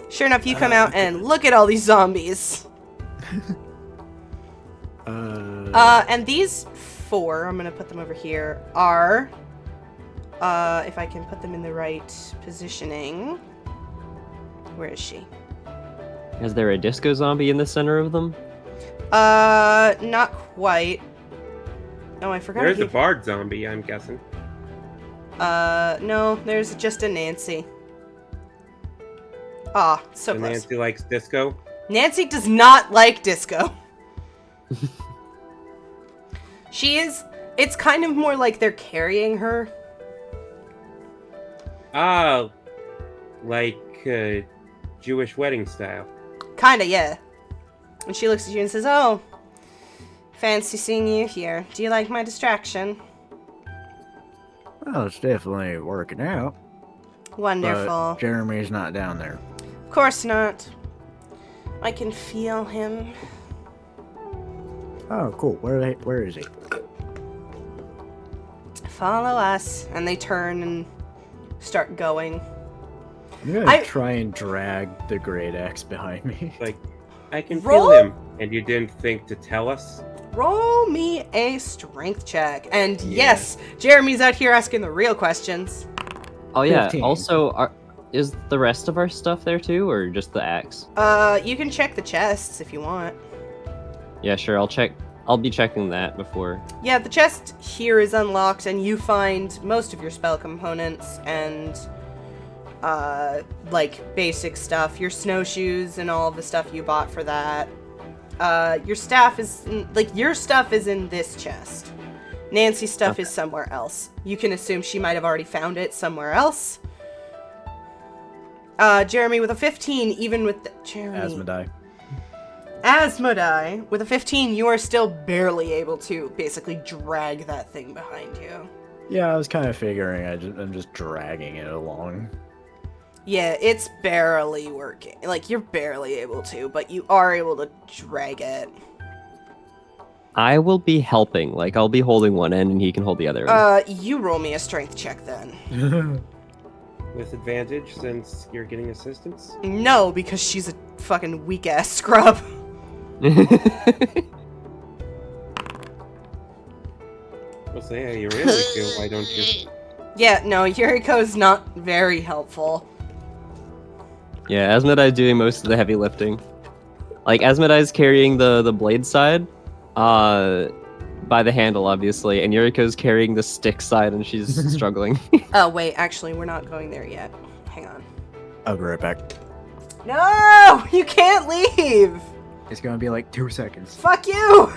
Speaker 1: Sure enough, you come out and look at all these zombies. And these four, I'm gonna put them over here, are... if I can put them in the right positioning... Where is she?
Speaker 5: Is there a disco zombie in the center of them?
Speaker 1: Not quite. Oh, I forgot.
Speaker 4: There's a bard zombie, I'm guessing.
Speaker 1: No, there's just a Nancy. Ah, so
Speaker 4: And
Speaker 1: close.
Speaker 4: Nancy likes disco.
Speaker 1: Nancy does not like disco. It's kind of more like they're carrying her.
Speaker 4: Ah, like Jewish wedding style.
Speaker 1: Kinda, yeah. And she looks at you and says, "Oh, fancy seeing you here. Do you like my distraction?"
Speaker 6: Well, it's definitely working out.
Speaker 1: Wonderful.
Speaker 6: But Jeremy's not down there.
Speaker 1: Of course not. I can feel him.
Speaker 6: Oh, cool. Where is he?
Speaker 1: Follow us. And they turn and start going.
Speaker 6: I'm gonna try and drag the great axe behind me.
Speaker 4: Like, I can
Speaker 1: Roll?
Speaker 4: feel him. And you didn't think to tell us?
Speaker 1: Roll me a strength check. And yes, Jeremy's out here asking the real questions.
Speaker 5: Oh yeah.
Speaker 6: 15.
Speaker 5: Also, is the rest of our stuff there too, or just the axe?
Speaker 1: You can check the chests if you want.
Speaker 5: Yeah, sure. I'll check. I'll be checking that before.
Speaker 1: Yeah, the chest here is unlocked, and you find most of your spell components and, like, basic stuff. Your snowshoes and all of the stuff you bought for that. Your staff is, your stuff is in this chest. Nancy's stuff is somewhere else. You can assume she might have already found it somewhere else. Jeremy, with a 15, even with the...
Speaker 6: Asmodai.
Speaker 1: Asmodai, with a 15, you are still barely able to basically drag that thing behind you.
Speaker 6: Yeah, I was kind of figuring. I'm just dragging it along.
Speaker 1: Yeah, it's barely working. Like, you're barely able to, but you are able to drag it.
Speaker 5: I will be helping. Like, I'll be holding one end, and he can hold the other end.
Speaker 1: You roll me a strength check then.
Speaker 4: With advantage, since you're getting assistance?
Speaker 1: No, because she's a fucking weak-ass scrub.
Speaker 4: Well, say how you really feel, why don't you?
Speaker 1: Yeah, no, Yuriko's not very helpful.
Speaker 5: Yeah, Asmodai's doing most of the heavy lifting. Like, Asmodai's carrying the blade side, by the handle, obviously, and Yuriko's carrying the stick side, and she's struggling.
Speaker 1: Oh, wait, actually, we're not going there yet. Hang on.
Speaker 6: I'll be right back.
Speaker 1: No! You can't leave!
Speaker 6: It's gonna be like 2 seconds.
Speaker 1: Fuck you!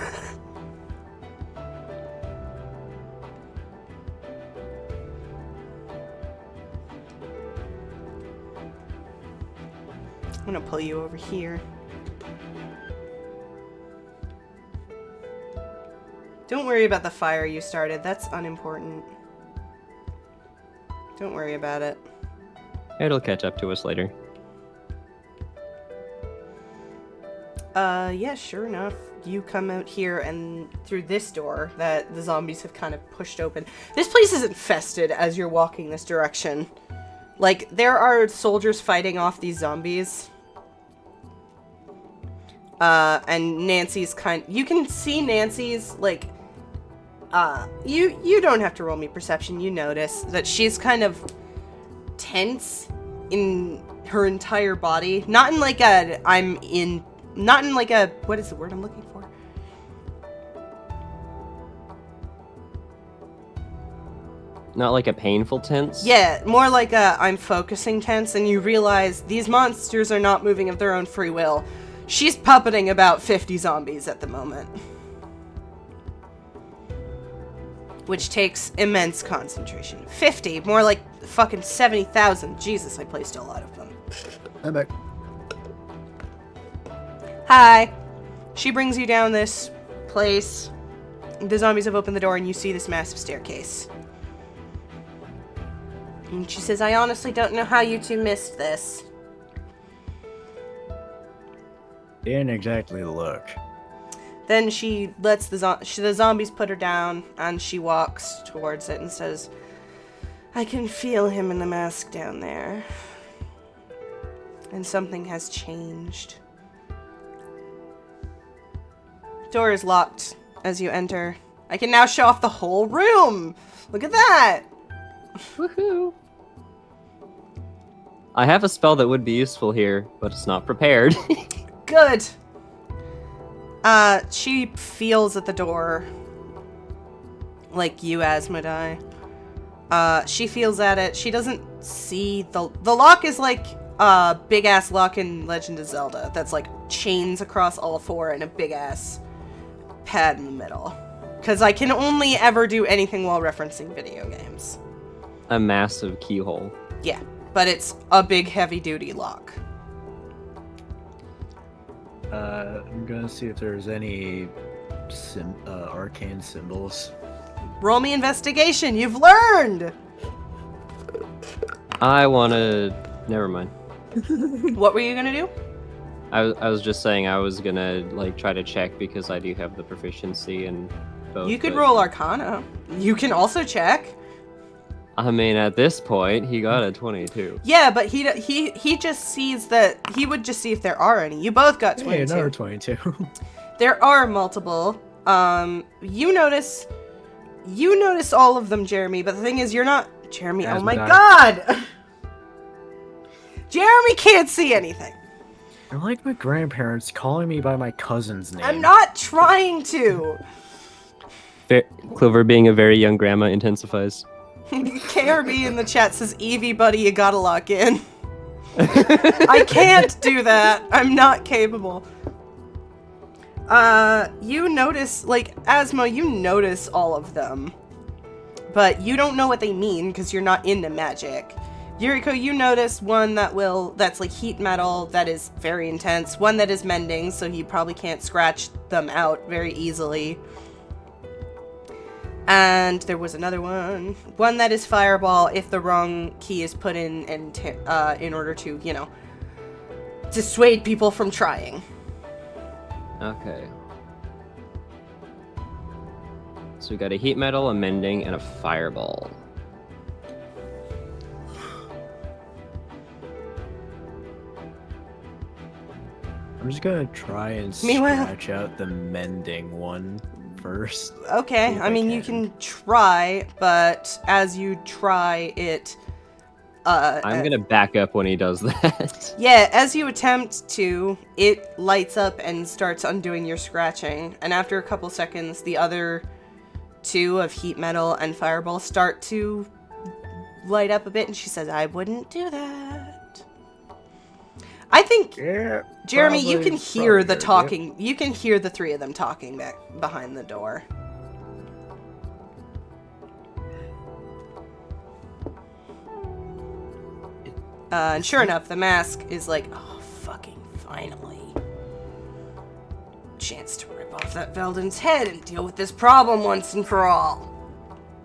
Speaker 1: I'm gonna pull you over here. Don't worry about the fire you started. That's unimportant. Don't worry about it.
Speaker 5: It'll catch up to us later.
Speaker 1: Yeah, sure enough. You come out here and through this door that the zombies have kind of pushed open. This place is infested as you're walking this direction. Like, there are soldiers fighting off these zombies. And Nancy's you can see Nancy's, like, you don't have to roll me perception, you notice that she's kind of tense in her entire body. Not in like a, not in like a, what is the word I'm looking for?
Speaker 5: Not like a painful tense?
Speaker 1: Yeah, more like a, I'm focusing tense, and you realize these monsters are not moving of their own free will. She's puppeting about 50 zombies at the moment. Which takes immense concentration. 50, more like fucking 70,000. Jesus, I placed a lot of them.
Speaker 6: I'm back.
Speaker 1: Hi. She brings you down this place. The zombies have opened the door and you see this massive staircase. And she says, I honestly don't know how you two missed this.
Speaker 6: Didn't exactly look.
Speaker 1: Then she lets the zombies put her down, and she walks towards it and says, I can feel him in the mask down there. And something has changed. Door is locked as you enter. I can now show off the whole room! Look at that!
Speaker 5: Woohoo! I have a spell that would be useful here, but it's not prepared.
Speaker 1: Good! She feels at the door. like you, Asmodai. She feels at it. She doesn't see the lock is like a big ass lock in Legend of Zelda that's like chains across all four and a big ass pad in the middle. Because I can only ever do anything while referencing video games.
Speaker 5: A massive keyhole.
Speaker 1: Yeah, but it's a big heavy duty lock.
Speaker 2: I'm gonna see if there's any arcane symbols.
Speaker 1: Roll me investigation. You've learned.
Speaker 5: I wanna. Never mind.
Speaker 1: What were you gonna do?
Speaker 5: I was just saying I was gonna like try to check because I do have the proficiency in both.
Speaker 1: You could
Speaker 5: but-
Speaker 1: roll Arcana. You can also check.
Speaker 5: I mean, at this point, he got a 22.
Speaker 1: Yeah, but he just sees that he would just see if there are any. You both got 22.
Speaker 2: Hey, another 22.
Speaker 1: There are multiple. You notice all of them, Jeremy. But the thing is, you're not Jeremy. Oh my
Speaker 2: Asmodai.
Speaker 1: God, Jeremy can't see anything.
Speaker 2: They're like my grandparents calling me by my cousin's name.
Speaker 1: I'm not trying to.
Speaker 5: Clover being a very young grandma intensifies.
Speaker 1: KRB in the chat says, Evie, buddy, you gotta lock in. I can't do that. I'm not capable. You notice, like, Asmo, you notice all of them. But you don't know what they mean because you're not into magic. Yuriko, you notice one that's like heat metal, that is very intense. One that is mending, so you probably can't scratch them out very easily. And there was another one. One that is fireball if the wrong key is put in and in order to, you know, dissuade people from trying.
Speaker 5: Okay. So we got a heat metal, a mending, and a fireball.
Speaker 2: I'm just gonna try and
Speaker 1: Meanwhile-
Speaker 2: scratch out the mending one first.
Speaker 1: Okay,
Speaker 2: If
Speaker 1: I
Speaker 2: I
Speaker 1: mean, you
Speaker 2: can.
Speaker 1: can try, but as you try it,
Speaker 5: I'm gonna back up when he does that.
Speaker 1: yeah, as you attempt to, it lights up and starts undoing your scratching. And after a couple seconds, the other two of heat metal and fireball start to light up a bit, and she says, I wouldn't do that. I think,
Speaker 2: Yeah.
Speaker 1: Jeremy, you
Speaker 2: probably-
Speaker 1: can hear the
Speaker 2: probably,
Speaker 1: talking. You can hear the three of them talking back behind the door. And sure enough, the mask is like, oh, fucking finally. Chance to rip off that Veldon's head and deal with this problem once and for all.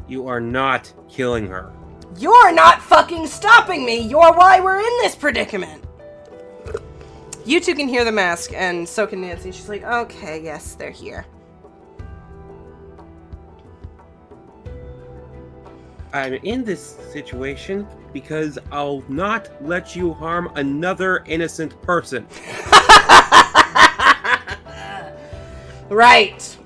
Speaker 4: You are not killing her.
Speaker 1: You're not fucking stopping me! You're why we're in this predicament! You two can hear the mask, and so can Nancy. She's like, okay, yes, they're here.
Speaker 4: I'm in this situation because I'll not let you harm another innocent person.
Speaker 1: Right.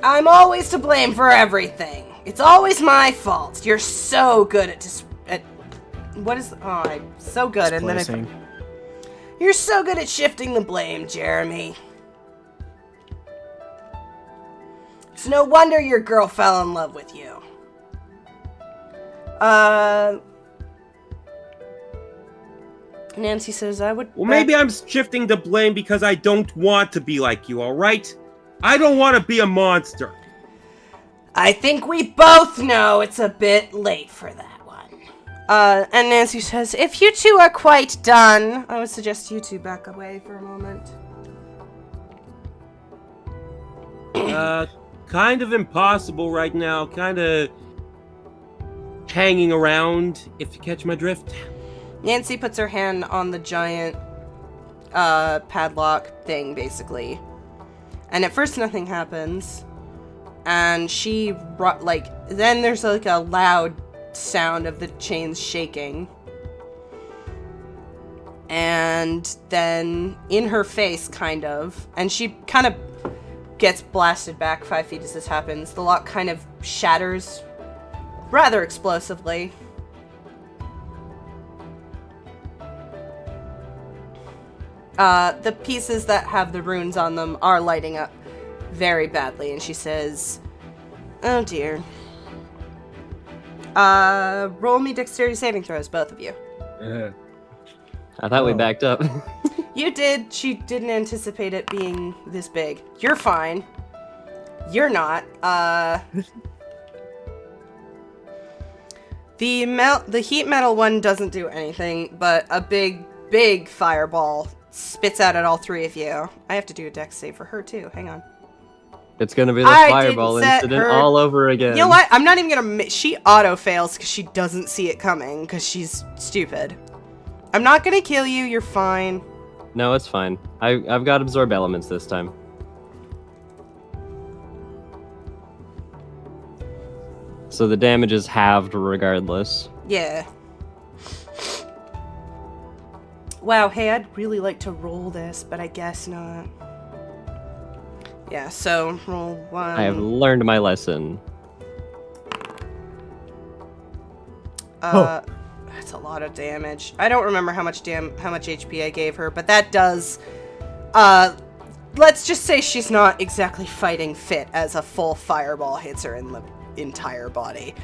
Speaker 1: I'm always to blame for everything. It's always my fault. You're so good at what is? Oh, I'm so good, and then
Speaker 2: Displacing.
Speaker 1: you're so good at shifting the blame, Jeremy. It's no wonder your girl fell in love with you. Nancy says, I would.
Speaker 4: Well, maybe I'm shifting the blame because I don't want to be like you, alright? I don't want to be a monster.
Speaker 1: I think we both know it's a bit late for that one. And Nancy says, if you two are quite done, I would suggest you two back away for a moment.
Speaker 4: Kind of impossible right now. Kind of hanging around, if you catch my drift.
Speaker 1: Nancy puts her hand on the giant padlock thing, basically. And at first nothing happens. And she, then there's like a loud sound of the chains shaking. And then in her face, kind of, and she kind of gets blasted back 5 feet as this happens. The lock kind of shatters rather explosively. The pieces that have the runes on them are lighting up very badly, and she says, oh dear. Roll me dexterity saving throws, both of you.
Speaker 5: I thought we
Speaker 2: Oh.
Speaker 5: backed up.
Speaker 1: You did. She didn't anticipate it being this big. You're fine. You're not. The heat metal one doesn't do anything, but a big fireball spits out at all three of you. I have to do a dex save for her too. Hang on.
Speaker 5: It's gonna be the
Speaker 1: I
Speaker 5: fireball
Speaker 1: didn't set
Speaker 5: incident
Speaker 1: her-
Speaker 5: all over again.
Speaker 1: You know what? I'm not even gonna. She auto fails because she doesn't see it coming because she's stupid. I'm not gonna kill you. You're fine.
Speaker 5: No, it's fine. I've got absorb elements this time. So the damage is halved regardless.
Speaker 1: Yeah. Wow, hey, I'd really like to roll this, but I guess not. Yeah, so roll 1.
Speaker 5: I have learned my lesson.
Speaker 1: That's a lot of damage. I don't remember how much HP I gave her, but that does let's just say she's not exactly fighting fit as a full fireball hits her in the entire body.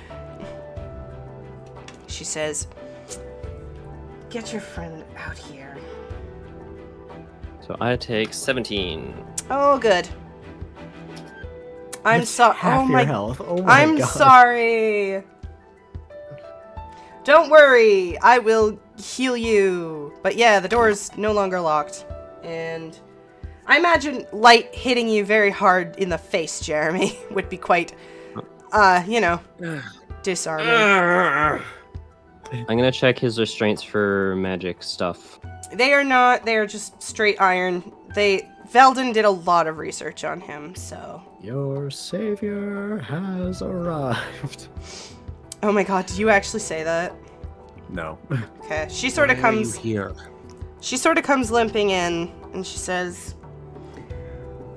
Speaker 1: She says, "Get your friend out here."
Speaker 3: So I take 17.
Speaker 1: Oh, good. I'm
Speaker 6: That's
Speaker 1: sorry.
Speaker 6: half
Speaker 1: Oh
Speaker 6: your
Speaker 1: my.
Speaker 6: health. Oh my
Speaker 1: I'm
Speaker 6: god.
Speaker 1: sorry. Don't worry. I will heal you. But yeah, the door is no longer locked, and I imagine light hitting you very hard in the face, Jeremy, would be quite, disarming.
Speaker 5: I'm gonna check his restraints for magic stuff.
Speaker 1: They are not. They are just straight iron. Veldon did a lot of research on him, so.
Speaker 6: Your savior has arrived.
Speaker 1: Oh my god, did you actually say that?
Speaker 6: No.
Speaker 1: Okay. She sort of
Speaker 4: Why are you
Speaker 1: comes.
Speaker 4: here.
Speaker 1: She sort of comes limping in, and she says,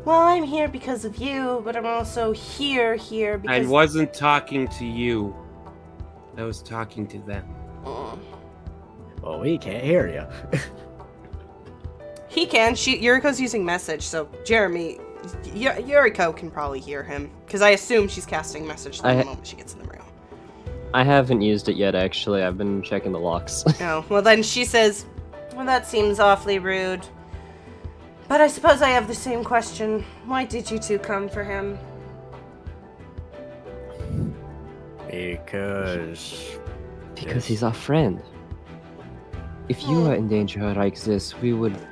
Speaker 1: "Well, I'm here because of you, but I'm also here
Speaker 4: I
Speaker 1: because."
Speaker 4: wasn't talking to you. I was talking to them.
Speaker 1: Mm.
Speaker 6: Well, we can't hear you.
Speaker 1: He can. Yuriko's using message, so Jeremy, Yuriko can probably hear him because I assume she's casting message the moment she gets in the room.
Speaker 5: I haven't used it yet, actually. I've been checking the locks.
Speaker 1: Oh, well then she says, "Well, that seems awfully rude. But I suppose I have the same question. Why did you two come for him?"
Speaker 5: Because he's our friend. If you were in danger like this, we wouldn't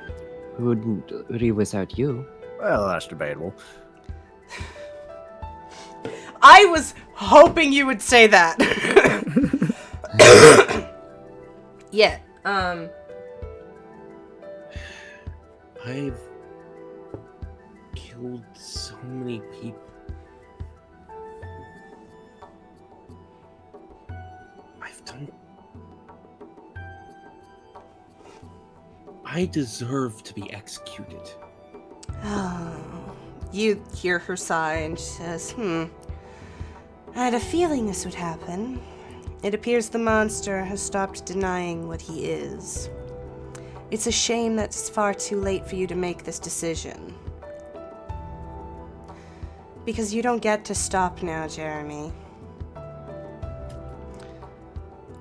Speaker 5: leave without you.
Speaker 6: Well, that's debatable.
Speaker 1: I was hoping you would say that. Yeah.
Speaker 4: I've killed so many people. I deserve to be executed.
Speaker 1: Oh. You hear her sigh and she says, I had a feeling this would happen. It appears the monster has stopped denying what he is. It's a shame that it's far too late for you to make this decision. Because you don't get to stop now, Jeremy.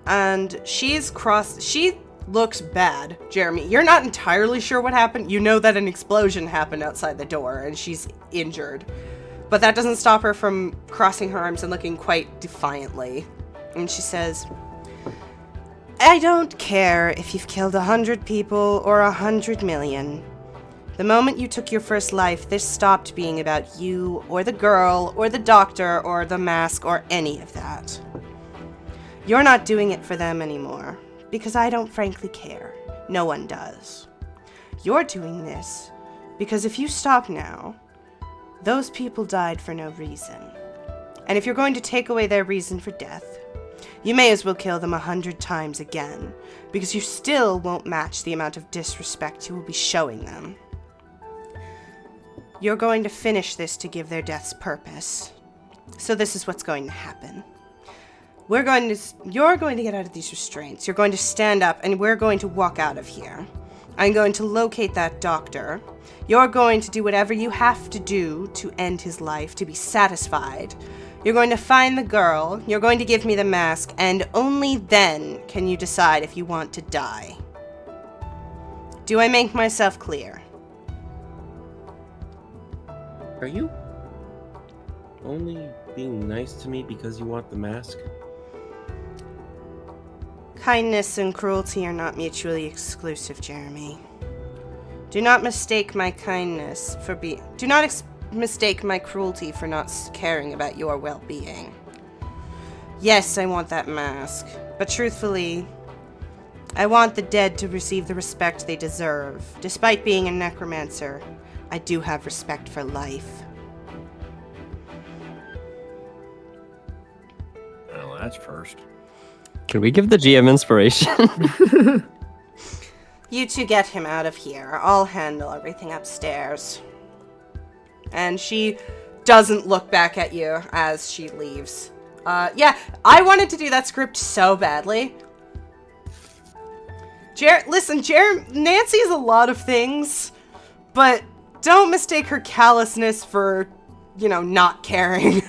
Speaker 1: And she looks bad, Jeremy. You're not entirely sure what happened. You know that an explosion happened outside the door and she's injured. But that doesn't stop her from crossing her arms and looking quite defiantly. And she says, "I don't care if you've killed 100 people or 100 million. The moment you took your first life, this stopped being about you or the girl or the doctor or the mask or any of that. You're not doing it for them anymore, because I don't frankly care. No one does. You're doing this because if you stop now, those people died for no reason. And if you're going to take away their reason for death, you may as well kill them 100 times again, because you still won't match the amount of disrespect you will be showing them. You're going to finish this to give their deaths purpose. So this is what's going to happen. You're going to get out of these restraints. You're going to stand up and we're going to walk out of here. I'm going to locate that doctor. You're going to do whatever you have to do to end his life, to be satisfied. You're going to find the girl, you're going to give me the mask, and only then can you decide if you want to die. Do I make myself clear?
Speaker 4: Are you only being nice to me because you want the mask?
Speaker 1: Kindness and cruelty are not mutually exclusive, Jeremy. Do not mistake my kindness for mistake my cruelty for not caring about your well-being. Yes, I want that mask, but truthfully, I want the dead to receive the respect they deserve. Despite being a necromancer, I do have respect for life.
Speaker 6: Well, that's first.
Speaker 5: Can we give the GM inspiration?
Speaker 1: You two get him out of here. I'll handle everything upstairs. And she doesn't look back at you as she leaves. Yeah, I wanted to do that script so badly. Listen, Nancy is a lot of things, but don't mistake her callousness for, not caring.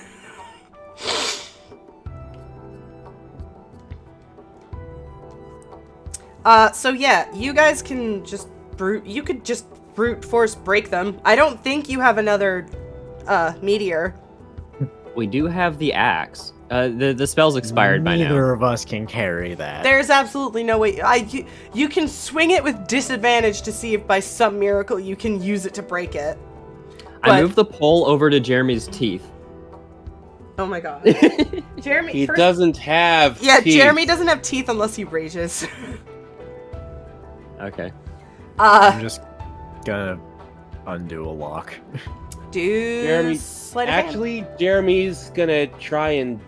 Speaker 1: So yeah, you guys can just brute force break them. I don't think you have another, meteor.
Speaker 5: We do have the axe. The spell's expired by now.
Speaker 6: Neither of us can carry that.
Speaker 1: There's absolutely no way. You can swing it with disadvantage to see if by some miracle you can use it to break it.
Speaker 5: I moved the pole over to Jeremy's teeth.
Speaker 1: Oh my god. Jeremy,
Speaker 4: He doesn't have teeth.
Speaker 1: Jeremy doesn't have teeth unless he rages.
Speaker 5: Okay.
Speaker 6: I'm just gonna undo a lock.
Speaker 1: Dude,
Speaker 4: Actually, Jeremy's gonna try and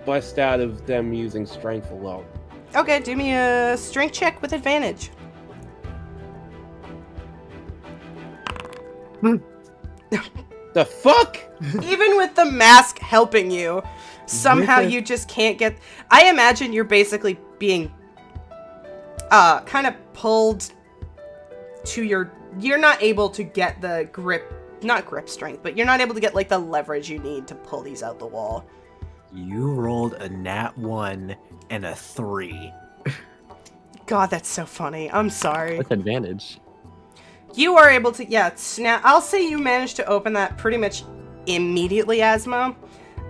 Speaker 4: bust out of them using strength alone.
Speaker 1: Okay, do me a strength check with advantage.
Speaker 4: The fuck?
Speaker 1: Even with the mask helping you, somehow you just can't get... I imagine you're basically being kind of pulled to your... You're not able to get the not grip strength, but you're not able to get, like, the leverage you need to pull these out the wall.
Speaker 6: You rolled a nat 1 and a 3.
Speaker 1: God, that's so funny. I'm sorry.
Speaker 5: With advantage.
Speaker 1: You are able to, snap. I'll say you managed to open that pretty much immediately, Asmo.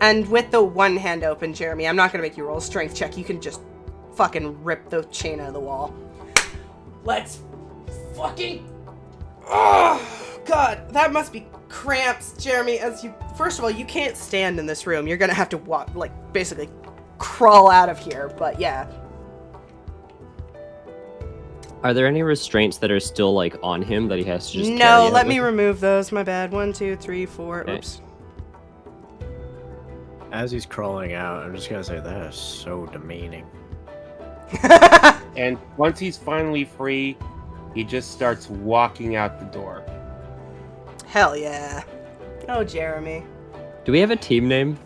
Speaker 1: And with the one hand open, Jeremy, I'm not going to make you roll a strength check. You can just fucking rip the chain out of the wall. Let's fucking... Oh, God, that must be cramps, Jeremy, as you... First of all, you can't stand in this room. You're going to have to walk, like, basically crawl out of here, but yeah.
Speaker 5: Are there any restraints that are still, like, on him that he has to just
Speaker 1: No,
Speaker 5: carry out
Speaker 1: let
Speaker 5: with
Speaker 1: me
Speaker 5: him?
Speaker 1: remove those. My bad. 1, 2, 3, 4.
Speaker 5: Okay.
Speaker 1: Oops.
Speaker 6: As he's crawling out, I'm just gonna say that is so demeaning.
Speaker 4: And once he's finally free, he just starts walking out the door.
Speaker 1: Hell yeah. Oh, Jeremy.
Speaker 5: Do we have a team name?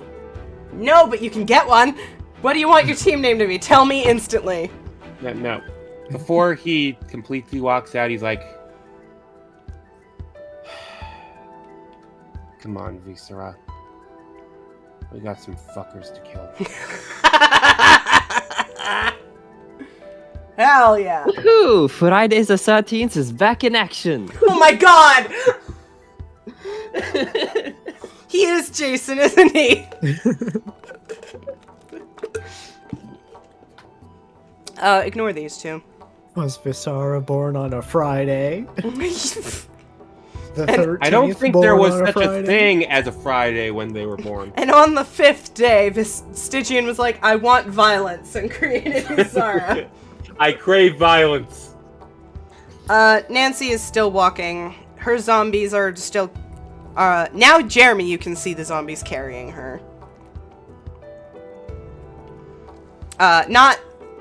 Speaker 1: No, but you can get one. What do you want your team name to be? Tell me instantly.
Speaker 4: No. Before he completely walks out, he's like, "Come on, Viscera. We got some fuckers to kill."
Speaker 1: Hell yeah.
Speaker 5: Woohoo! Friday the 13th is back in action!
Speaker 1: Oh my god! He is Jason, isn't he? Ignore these two.
Speaker 6: Was Visara born on a Friday? The
Speaker 1: And
Speaker 6: 13th
Speaker 4: I don't think there
Speaker 6: born
Speaker 4: was
Speaker 6: on a
Speaker 4: such a
Speaker 6: Friday?
Speaker 4: thing as a Friday when they were born.
Speaker 1: And on the 5th day, Stygian was like, I want violence, and created Visara.
Speaker 4: I crave violence.
Speaker 1: Nancy is still walking. Her zombies are still... now, Jeremy, you can see the zombies carrying her. Not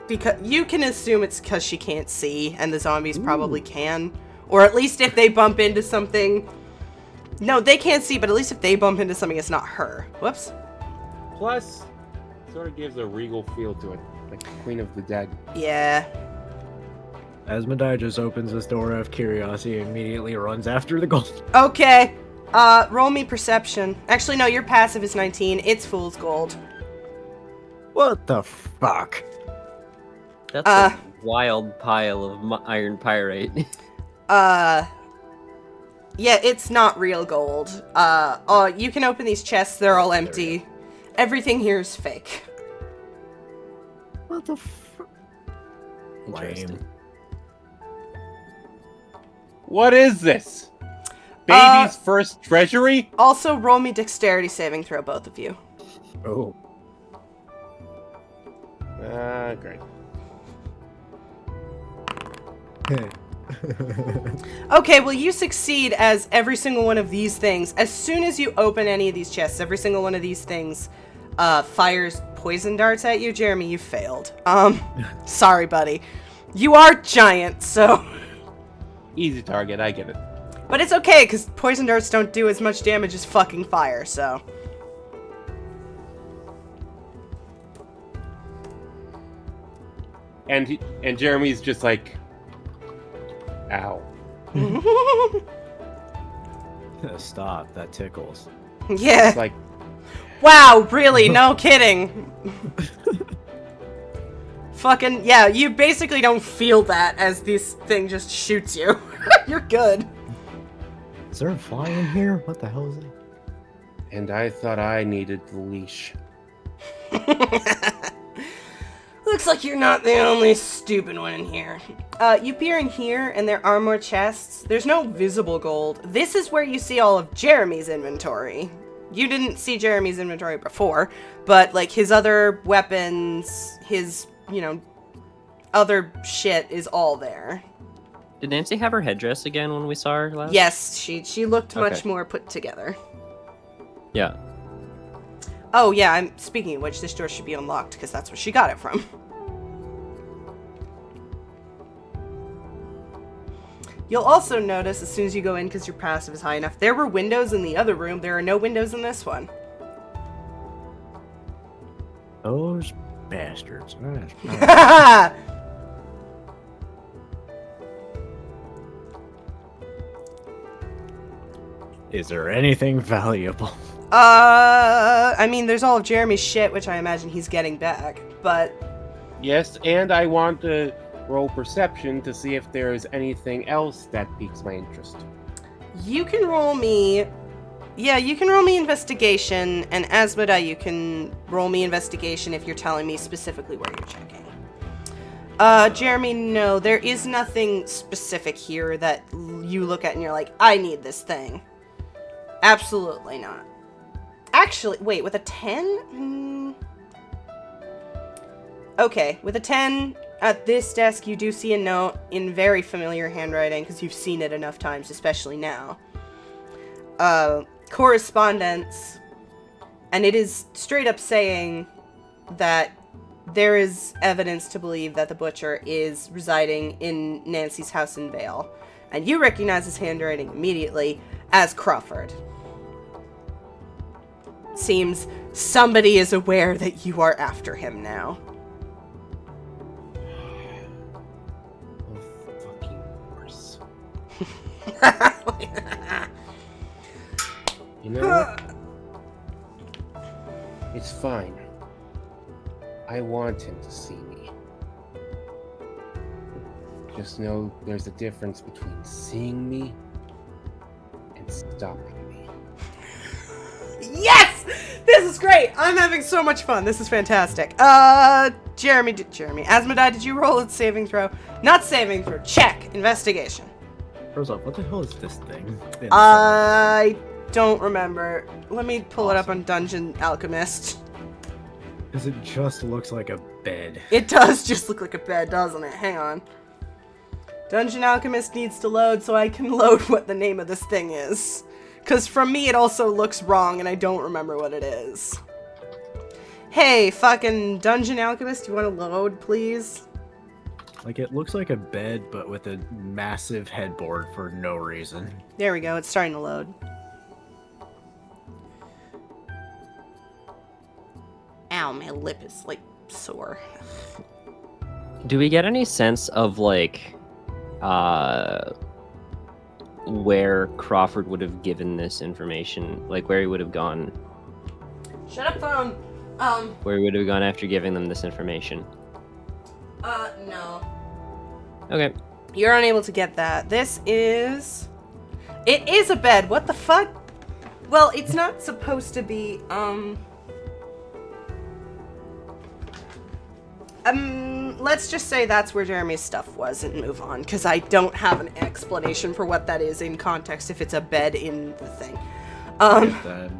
Speaker 1: because... You can assume it's because she can't see, and the zombies probably can. Or at least if they bump into something... No, they can't see, but at least if they bump into something, it's not her. Whoops.
Speaker 4: Plus, sort of gives a regal feel to it, like Queen of the Dead.
Speaker 1: Yeah.
Speaker 6: Asmodai just opens this door out of curiosity and immediately runs after the gold.
Speaker 1: Okay. Roll me perception. Actually, no, your passive is 19. It's fool's gold.
Speaker 6: What the fuck?
Speaker 5: That's a wild pile of iron pyrite.
Speaker 1: Yeah, it's not real gold. You can open these chests, they're all empty. Everything here is fake.
Speaker 6: What the fuck?
Speaker 5: Interesting.
Speaker 4: What is this? Baby's first treasury?
Speaker 1: Also, roll me dexterity saving throw, both of you.
Speaker 6: Oh.
Speaker 4: Great.
Speaker 1: Okay, well, you succeed as every single one of these things. As soon as you open any of these chests, every single one of these things fires poison darts at you. Jeremy, you failed. Sorry, buddy. You are giant, so...
Speaker 4: Easy target, I get it.
Speaker 1: But it's okay, because poison darts don't do as much damage as fucking fire, so...
Speaker 4: And Jeremy's just like, ow.
Speaker 6: Stop, that tickles.
Speaker 1: Yeah.
Speaker 4: It's like,
Speaker 1: Wow, really? No kidding. Fucking, yeah, you basically don't feel that as this thing just shoots you. You're good.
Speaker 6: Is there a fly in here? What the hell is it?
Speaker 4: and I thought I needed the leash.
Speaker 1: Looks like you're not the only stupid one in here. You peer in here, and there are more chests. There's no visible gold. This is where you see all of Jeremy's inventory. You didn't see Jeremy's inventory before, but, like, his other weapons, his, you know, other shit is all there.
Speaker 5: Did Nancy have her headdress again when we saw her last?
Speaker 1: Yes, she looked much
Speaker 5: Okay.
Speaker 1: more put together.
Speaker 5: Yeah.
Speaker 1: Oh, yeah, speaking of which, this door should be unlocked, because that's where she got it from. You'll also notice, as soon as you go in, because your passive is high enough, there were windows in the other room. There are no windows in this one.
Speaker 6: Those bastards. Is there anything valuable?
Speaker 1: I mean, there's all of Jeremy's shit, which I imagine he's getting back, but...
Speaker 4: Yes, and I want to roll perception to see if there's anything else that piques my interest.
Speaker 1: You can roll me... Yeah, you can roll me investigation, and Asmodee, you can roll me investigation if you're telling me specifically where you're checking. Jeremy, no, there is nothing specific here that you look at and you're like, I need this thing. Absolutely not. Actually, wait, with a 10? Okay, with a 10, at this desk you do see a note in very familiar handwriting, because you've seen it enough times, especially now. Correspondence, and it is straight up saying that there is evidence to believe that the butcher is residing in Nancy's house in Vale, and you recognize his handwriting immediately as Crawford. Seems somebody is aware that you are after him now.
Speaker 4: Of fucking course. You know what? It's fine. I want him to see me. Just know there's a difference between seeing me and stopping me.
Speaker 1: Yes! This is great! I'm having so much fun. This is fantastic. Jeremy, Asmodee, did you roll a saving throw? Not saving throw. Check. Investigation.
Speaker 6: First off, what the hell is this thing?
Speaker 1: I don't remember. Let me pull it up on Dungeon Alchemist.
Speaker 6: Because it just looks like a bed.
Speaker 1: It does just look like a bed, doesn't it? Hang on. Dungeon Alchemist needs to load so I can load what the name of this thing is. Because from me it also looks wrong and I don't remember what it is. Hey, fucking Dungeon Alchemist, you want to load, please?
Speaker 6: Like, it looks like a bed, but with a massive headboard for no reason.
Speaker 1: There we go, it's starting to load. Ow, my lip is, like, sore.
Speaker 5: Do we get any sense of, like, where Crawford would have given this information, like where he would have gone,
Speaker 1: Shut up, phone.
Speaker 5: where he would have gone after giving them this information.
Speaker 1: No.
Speaker 5: Okay.
Speaker 1: You're unable to get that. It is a bed. What the fuck? Well, it's not supposed to be, let's just say that's where Jeremy's stuff was and move on, because I don't have an explanation for what that is in context if it's a bed in the thing.
Speaker 2: Then,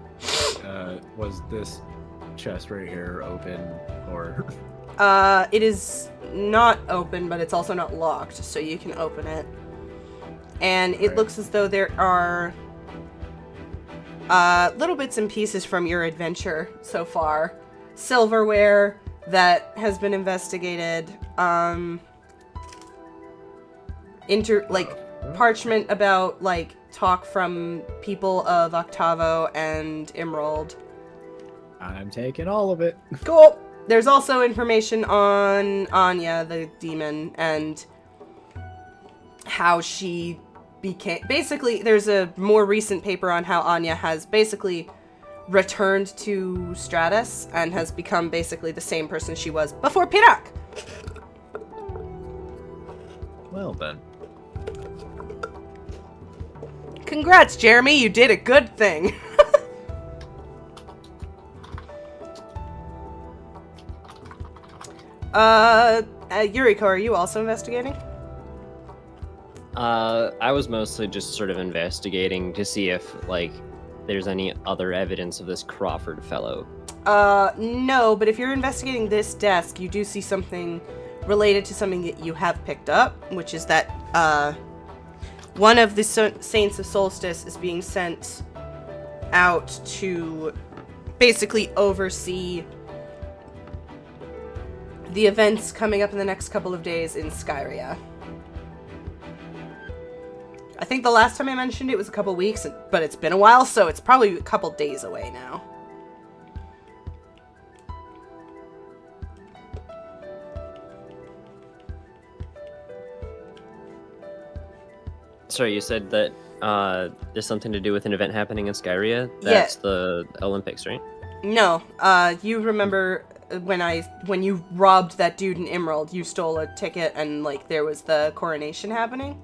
Speaker 2: was this chest right here open, or?
Speaker 1: It is not open, but it's also not locked, so you can open it. And it
Speaker 2: Right.
Speaker 1: looks as though there are little bits and pieces from your adventure so far. Silverware that has been investigated, parchment about, like, talk from people of Octavo and Emerald.
Speaker 2: I'm taking all of it.
Speaker 1: Cool. There's also information on Anya, the demon, and how she became... Basically, there's a more recent paper on how Anya has basically returned to Stratus and has become basically the same person she was before Pirak.
Speaker 2: Well then.
Speaker 1: Congrats, Jeremy. You did a good thing. Yuriko, are you also investigating?
Speaker 5: I was mostly just sort of investigating to see if, like, there's any other evidence of this Crawford fellow.
Speaker 1: No, but if you're investigating this desk, you do see something related to something that you have picked up, which is that, one of the Saints of Solstice is being sent out to basically oversee the events coming up in the next couple of days in Skyria. I think the last time I mentioned it was a couple weeks, but it's been a while, so it's probably a couple days away now.
Speaker 5: Sorry, you said that there's something to do with an event happening in Skyria? That's the Olympics, right?
Speaker 1: No, you remember when you robbed that dude in Emerald, you stole a ticket and, like, there was the coronation happening?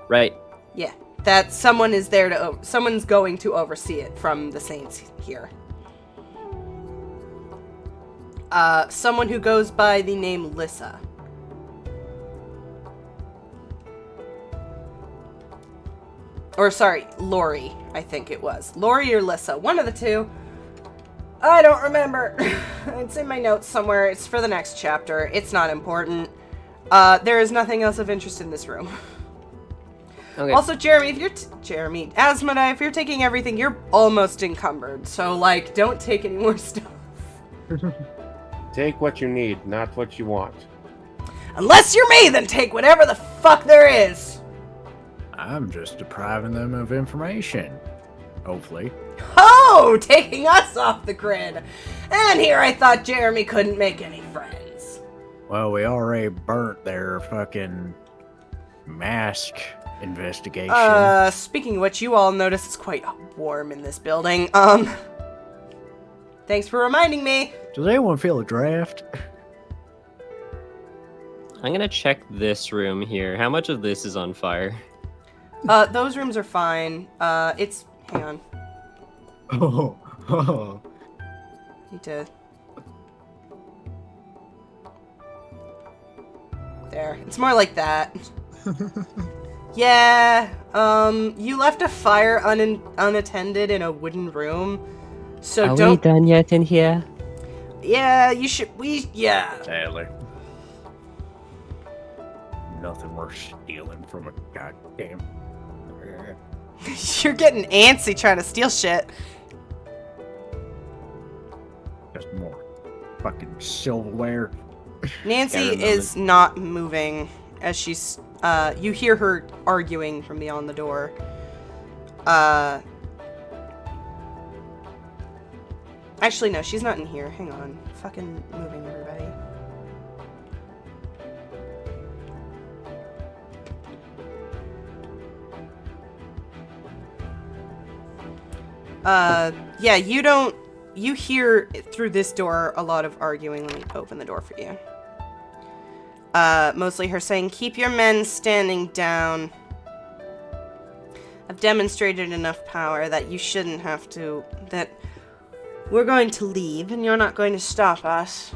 Speaker 5: Right.
Speaker 1: Yeah. That someone is there to, someone's going to oversee it from the Saints here. Someone who goes by the name Lissa. Or, sorry, Lori, I think it was. Lori or Lissa, one of the two. I don't remember. It's in my notes somewhere. It's for the next chapter. It's not important. There is nothing else of interest in this room.
Speaker 5: Okay.
Speaker 1: Also, Jeremy, if you're Asmodai, if you're taking everything, you're almost encumbered. So, like, don't take any more stuff.
Speaker 4: Take what you need, not what you want.
Speaker 1: Unless you're me, then take whatever the fuck there is.
Speaker 6: I'm just depriving them of information. Hopefully.
Speaker 1: Oh, taking us off the grid. And here I thought Jeremy couldn't make any friends.
Speaker 6: Well, we already burnt their fucking mask investigation.
Speaker 1: Speaking of which, you all notice it's quite warm in this building. Thanks for reminding me.
Speaker 6: Does anyone feel a draft?
Speaker 5: I'm gonna check this room here. How much of this is on fire?
Speaker 1: Those rooms are fine. Hang on.
Speaker 2: Oh.
Speaker 1: Need to... There. It's more like that. Yeah, you left a fire unattended in a wooden room. So
Speaker 5: Are
Speaker 1: don't...
Speaker 5: we done yet in here?
Speaker 1: Yeah, you should... Yeah.
Speaker 6: Sadly. Nothing worth stealing from a goddamn...
Speaker 1: You're getting antsy trying to steal shit.
Speaker 6: Just more fucking silverware.
Speaker 1: Nancy
Speaker 5: Yeah, I remember.
Speaker 1: is not moving as she's... you hear her arguing from beyond the door. Actually, no, she's not in here. Hang on. Fucking moving, everybody. Yeah, you hear through this door a lot of arguing. Let me open the door for you. Mostly her saying, keep your men standing down. I've demonstrated enough power that you shouldn't have to, that we're going to leave and you're not going to stop us.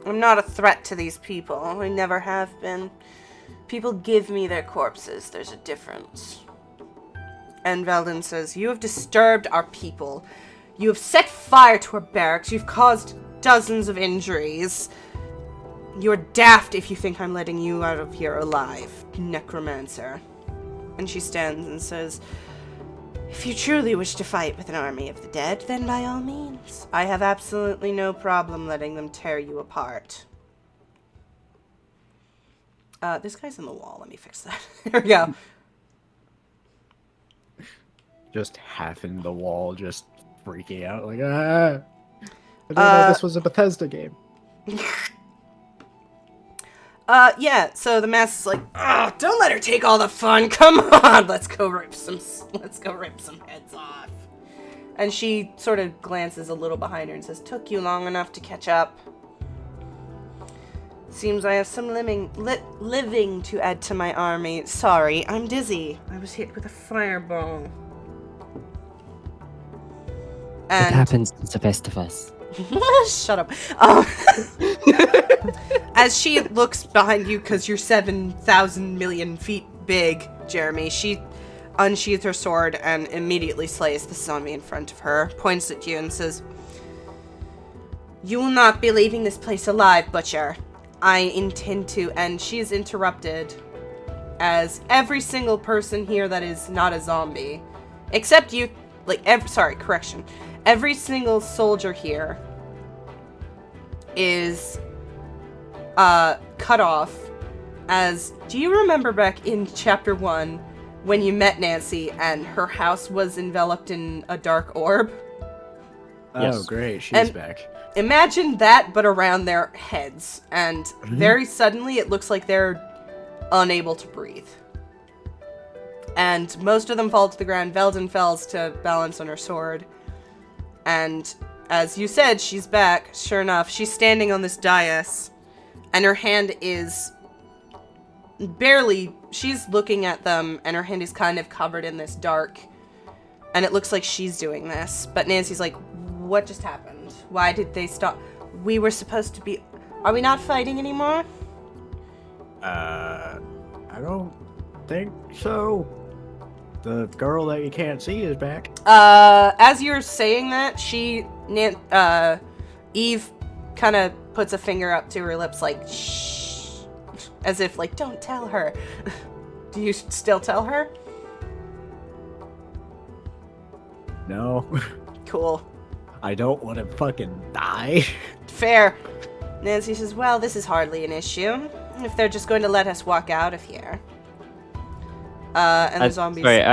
Speaker 1: I'm not a threat to these people. I never have been. People give me their corpses. There's a difference. And Veldin says, you have disturbed our people. You have set fire to our barracks. You've caused dozens of injuries. You're daft if you think I'm letting you out of here alive, necromancer. And she stands and says, if you truly wish to fight with an army of the dead, then by all means. I have absolutely no problem letting them tear you apart. This guy's on the wall. Let me fix that. There we go.
Speaker 2: Just half in the wall, just freaking out, like, ah! I didn't know this was a Bethesda game.
Speaker 1: Yeah, so the mask is like, oh, don't let her take all the fun. Come on, let's go rip some heads off. And she sort of glances a little behind her and says, took you long enough to catch up. Seems I have some living to add to my army. Sorry, I'm dizzy. I was hit with a fireball. And
Speaker 5: It happens to the best of us.
Speaker 1: shut up. As she looks behind you, because you're 7,000 million feet big, Jeremy, she unsheathes her sword and immediately slays the zombie in front of her, points at you and says, you will not be leaving this place alive, Butcher. I intend to, and she is interrupted as every single person here that is not a zombie, except you, every single soldier here is cut off. As, do you remember back in chapter 1 when you met Nancy and her house was enveloped in a dark orb?
Speaker 2: Oh,
Speaker 3: Yes.
Speaker 2: great, she's back.
Speaker 1: Imagine that, but around their heads, and very suddenly it looks like they're unable to breathe. And most of them fall to the ground. Veldin falls to balance on her sword. And as you said, she's back. Sure enough, she's standing on this dais, and her hand is barely, she's looking at them, and her hand is kind of covered in this dark, and it looks like she's doing this. But Nancy's like, what just happened? Why did they stop? We were supposed to be, are we not fighting anymore?
Speaker 2: I don't think so. The girl that you can't see is back.
Speaker 1: As you're saying that, Eve kind of puts a finger up to her lips like, shh, as if like, don't tell her. Do you still tell her?
Speaker 2: No.
Speaker 1: Cool.
Speaker 2: I don't want to fucking die.
Speaker 1: Fair. Nancy says, well, this is hardly an issue. If they're just going to let us walk out of here. And the zombies...
Speaker 5: Sorry,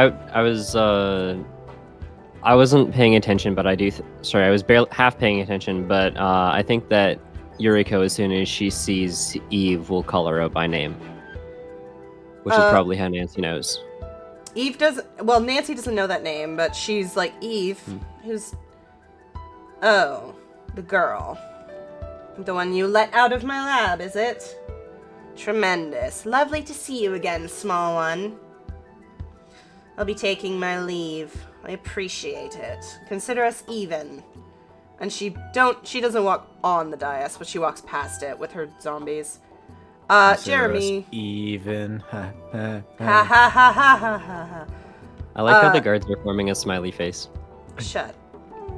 Speaker 5: I wasn't paying attention, but I do... sorry, I was barely half paying attention, but I think that Yuriko, as soon as she sees Eve, will call her out by name. Which is probably how Nancy knows.
Speaker 1: Eve doesn't... well, Nancy doesn't know that name, but she's like, Eve, who's... oh, the girl. The one you let out of my lab, is it? Tremendous. Lovely to see you again, small one. I'll be taking my leave. I appreciate it. Consider us even. And she doesn't walk on the dais, but she walks past it with her zombies. Jeremy.
Speaker 2: Even.
Speaker 1: Ha ha ha ha ha ha.
Speaker 5: I like how the guards are forming a smiley face.
Speaker 1: Shut.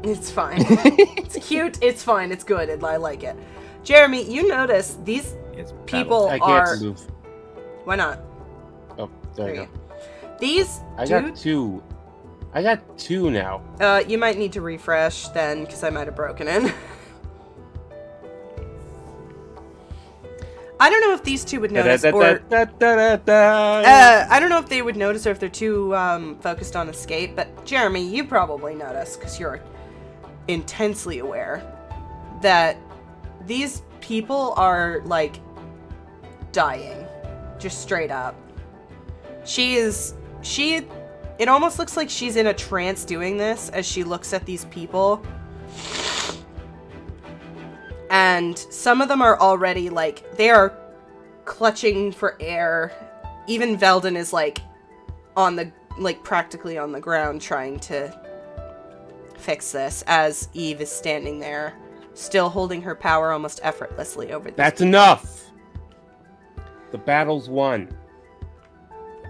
Speaker 1: It's fine. It's cute. It's fine. It's good. I like it. Jeremy, you notice these
Speaker 2: It's
Speaker 1: people
Speaker 4: I
Speaker 1: are...
Speaker 4: can't move.
Speaker 1: Why not?
Speaker 4: Oh, there you go.
Speaker 1: These
Speaker 4: I
Speaker 1: dudes...
Speaker 4: got two. I got two now.
Speaker 1: You might need to refresh then, because I might have broken it. I don't know if these two would notice, or... I don't know if they would notice, or if they're too focused on escape, but Jeremy, you probably notice, because you're intensely aware, that these people are, like, dying. Just straight up. She it almost looks like she's in a trance doing this as she looks at these people. And some of them are already, like, they are clutching for air. Even Veldin is, like, practically on the ground trying to fix this as Eve is standing there, still holding her power almost effortlessly over these
Speaker 4: That's
Speaker 1: people.
Speaker 4: enough! The battle's won.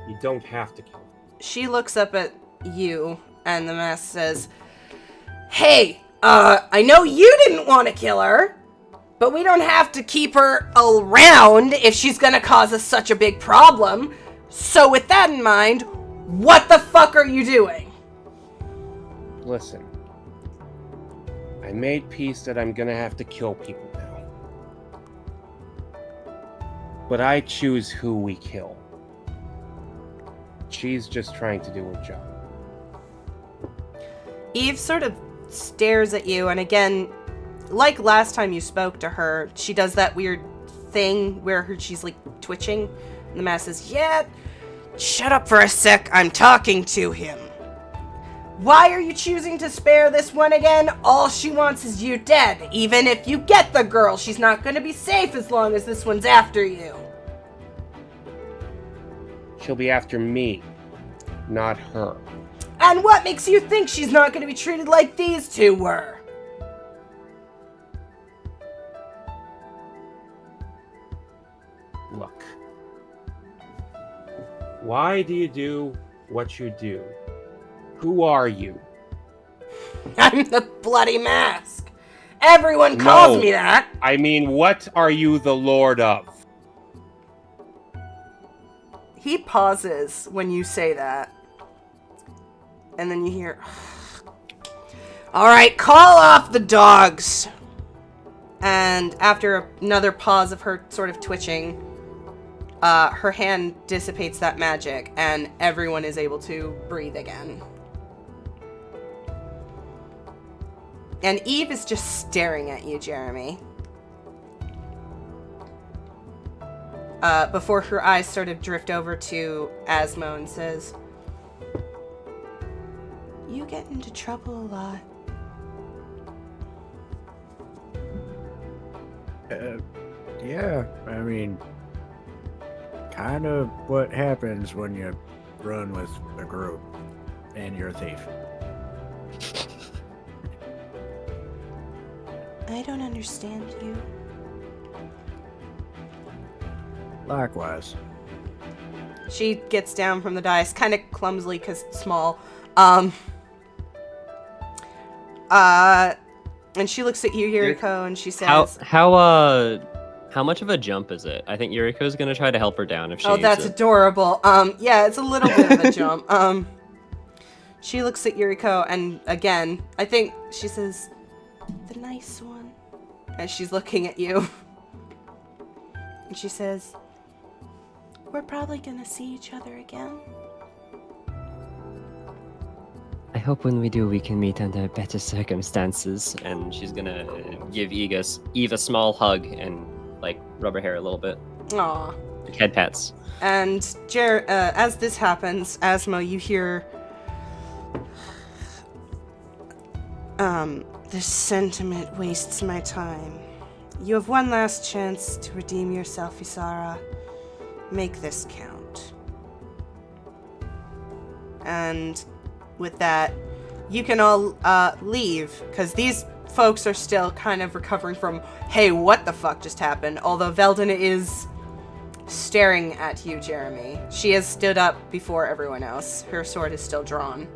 Speaker 4: You don't have to kill.
Speaker 1: She looks up at you, and the mask says, "Hey, I know you didn't want to kill her, but we don't have to keep her around if she's gonna cause us such a big problem. So with that in mind, what the fuck are you doing?"
Speaker 4: Listen. I made peace that I'm gonna have to kill people now. But I choose who we kill. She's just trying to do her job.
Speaker 1: Eve sort of stares at you, and again, like last time you spoke to her, she does that weird thing where she's like twitching, and the mask says, "Yeah, shut up for a sec, I'm talking to him. Why are you choosing to spare this one again? All she wants is you dead. Even if you get the girl, she's not gonna be safe as long as this one's after you."
Speaker 4: She'll be after me, not her.
Speaker 1: "And what makes you think she's not gonna be treated like these two were?"
Speaker 4: Look. Why do you do what you do? Who are you?
Speaker 1: "I'm the bloody mask. Everyone calls
Speaker 4: No.
Speaker 1: me that."
Speaker 4: I mean, what are you the lord of?
Speaker 1: He pauses when you say that. And then you hear, "Alright, call off the dogs." And after another pause of her sort of twitching, her hand dissipates that magic, and everyone is able to breathe again. And Eve is just staring at you, Jeremy. Before her eyes sort of drift over to Asmo and says, "You get into trouble a lot."
Speaker 6: Yeah, I mean, kind of what happens when you run with a group and you're a thief.
Speaker 1: I don't understand you.
Speaker 6: Likewise.
Speaker 1: She gets down from the dais, kind of clumsily because it's small. And she looks at you, Yuriko, and she says,
Speaker 5: How much of a jump is it? I think Yuriko's gonna try to help her down if she
Speaker 1: "Oh,
Speaker 5: needs
Speaker 1: that's
Speaker 5: it.
Speaker 1: adorable. Yeah, it's a little bit of a jump." She looks at Yuriko, and again, I think she says, "The nice one," as she's looking at you. And she says, "We're probably gonna see each other again."
Speaker 5: I hope when we do, we can meet under better circumstances. And she's gonna give Eve a small hug and like rub her hair a little bit,
Speaker 1: Aw.
Speaker 5: like head pats.
Speaker 1: And as this happens, Asmo, you hear, "This sentiment wastes my time. You have one last chance to redeem yourself, Isara. Make this count." And with that, you can all leave, because these folks are still kind of recovering from, "Hey, what the fuck just happened?" Although Veldin is staring at you, Jeremy. She has stood up before everyone else. Her sword is still drawn.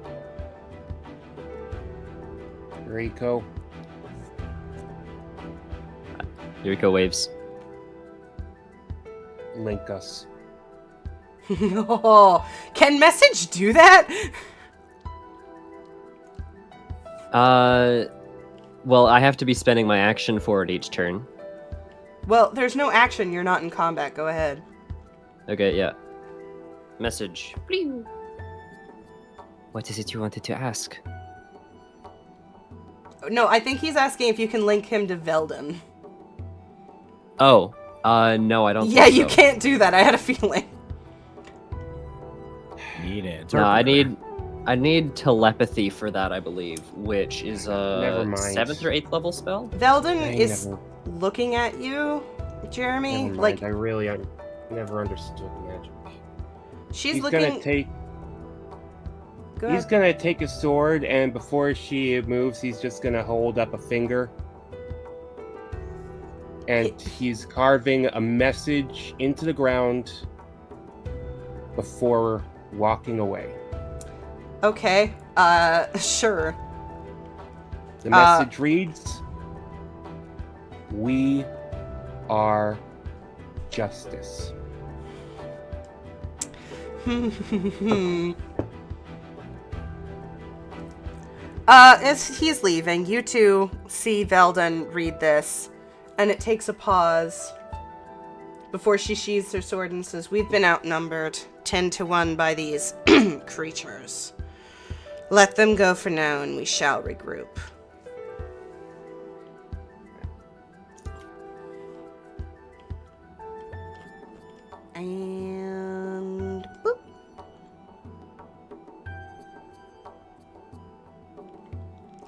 Speaker 4: Rico,
Speaker 5: Yuriko waves.
Speaker 4: link us.
Speaker 1: Oh, can message do that?
Speaker 5: Well, I have to be spending my action for it each turn.
Speaker 1: Well, there's no action. You're not in combat. Go ahead.
Speaker 5: Okay, yeah. Message. What is it you wanted to ask?
Speaker 1: No, I think he's asking if you can link him to Veldin.
Speaker 5: Oh, no, I don't
Speaker 1: Yeah,
Speaker 5: think
Speaker 1: you
Speaker 5: so.
Speaker 1: can't do that. I had a feeling.
Speaker 6: Need it.
Speaker 5: No, I need I need telepathy for that, I believe, which is
Speaker 4: Never
Speaker 5: a
Speaker 4: mind.
Speaker 5: 7th or 8th level spell.
Speaker 1: Veldon is looking at you, Jeremy.
Speaker 4: Never mind.
Speaker 1: Like
Speaker 4: I really never understood magic.
Speaker 1: she's
Speaker 4: He's
Speaker 1: looking.
Speaker 4: gonna take.
Speaker 1: Go
Speaker 4: He's
Speaker 1: ahead.
Speaker 4: gonna take his sword, and before she moves, he's just gonna hold up a finger. And he's carving a message into the ground before walking away.
Speaker 1: Okay. Sure.
Speaker 4: The message reads, "We are justice."
Speaker 1: As he's leaving, you two see Veldon read this, and it takes a pause before she sheathes her sword and says, "We've been outnumbered 10-1 by these creatures. Let them go for now, and we shall regroup." And boop.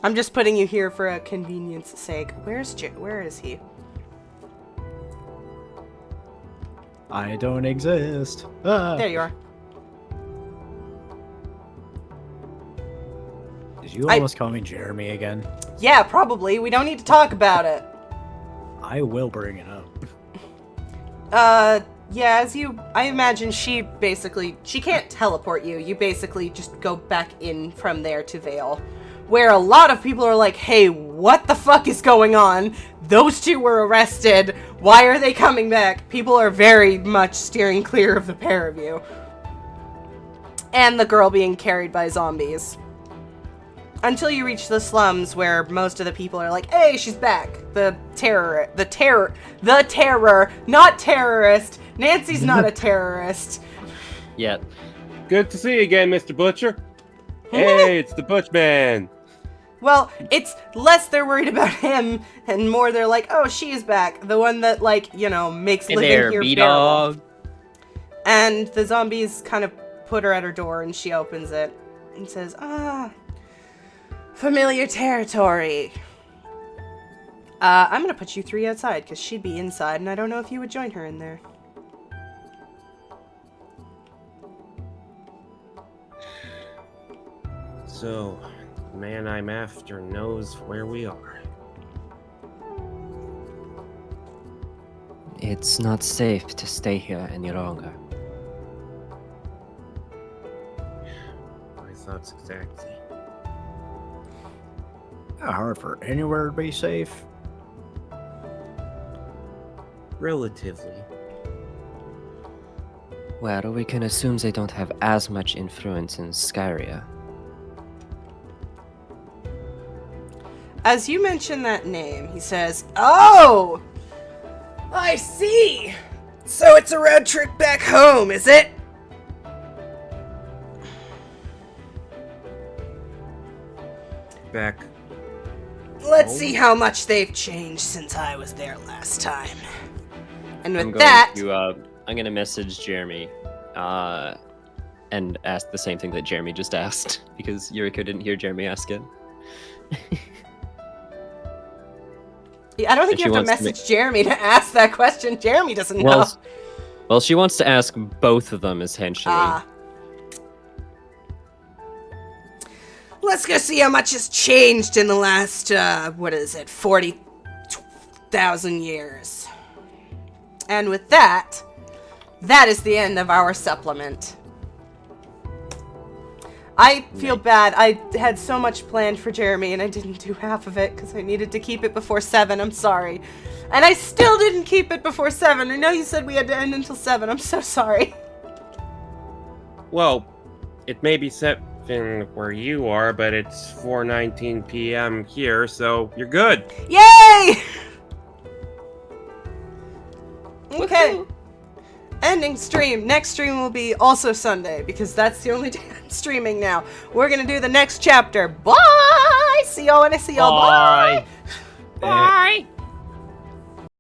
Speaker 1: I'm just putting you here for a convenience sake. Where is he?
Speaker 6: I don't exist. Ah.
Speaker 1: There you are.
Speaker 6: Did you almost call me Jeremy again?
Speaker 1: Yeah, probably. We don't need to talk about it.
Speaker 6: I will bring it up.
Speaker 1: Yeah, I imagine she can't teleport you. You basically just go back in from there to Vale. Where a lot of people are like, hey, what the fuck is going on? Those two were arrested. Why are they coming back? People are very much steering clear of the pair of you. And the girl being carried by zombies. Until you reach the slums where most of the people are like, hey, she's back. The terror, not terrorist. Nancy's not a terrorist.
Speaker 5: Yet.
Speaker 4: Good to see you again, Mr. Butcher. Hey, it's the Butchman.
Speaker 1: Well, it's less they're worried about him, and more they're like, oh, she is back. The one that, like, makes
Speaker 5: Hey
Speaker 1: living
Speaker 5: there,
Speaker 1: here
Speaker 5: B-Dog.
Speaker 1: bearable. And the zombies kind of put her at her door, and she opens it and says, familiar territory. I'm gonna put you 3 outside, because she'd be inside, and I don't know if you would join her in there.
Speaker 4: So, the man I'm after knows where we are.
Speaker 5: It's not safe to stay here any longer.
Speaker 4: My thoughts exactly.
Speaker 6: Not hard for anywhere to be safe.
Speaker 4: Relatively.
Speaker 5: Well, we can assume they don't have as much influence in Skyria.
Speaker 1: As you mention that name, he says, oh! I see! So it's a road trip back home, is it?
Speaker 4: Back.
Speaker 1: Let's see how much they've changed since I was there last time. And with
Speaker 5: I'm
Speaker 1: that...
Speaker 5: gonna message Jeremy, and ask the same thing that Jeremy just asked, because Yuriko didn't hear Jeremy ask it.
Speaker 1: I don't think
Speaker 5: If
Speaker 1: you
Speaker 5: she
Speaker 1: have to
Speaker 5: wants to
Speaker 1: message Jeremy to ask that question. Jeremy doesn't know.
Speaker 5: Well, she wants to ask both of them, essentially.
Speaker 1: Let's go see how much has changed in the last, 40,000 years. And with that, that is the end of our supplement. I feel bad. I had so much planned for Jeremy, and I didn't do half of it because I needed to keep it before 7. I'm sorry. And I still didn't keep it before 7. I know you said we had to end until 7. I'm so sorry.
Speaker 4: Well, it may be 7 where you are, but it's 4:19 p.m. here, so you're good.
Speaker 1: Yay! Okay. Ending stream. Next stream will be also Sunday, because that's the only day I'm streaming now. We're gonna do the next chapter. Bye! See y'all when I see y'all. Bye!
Speaker 5: Bye!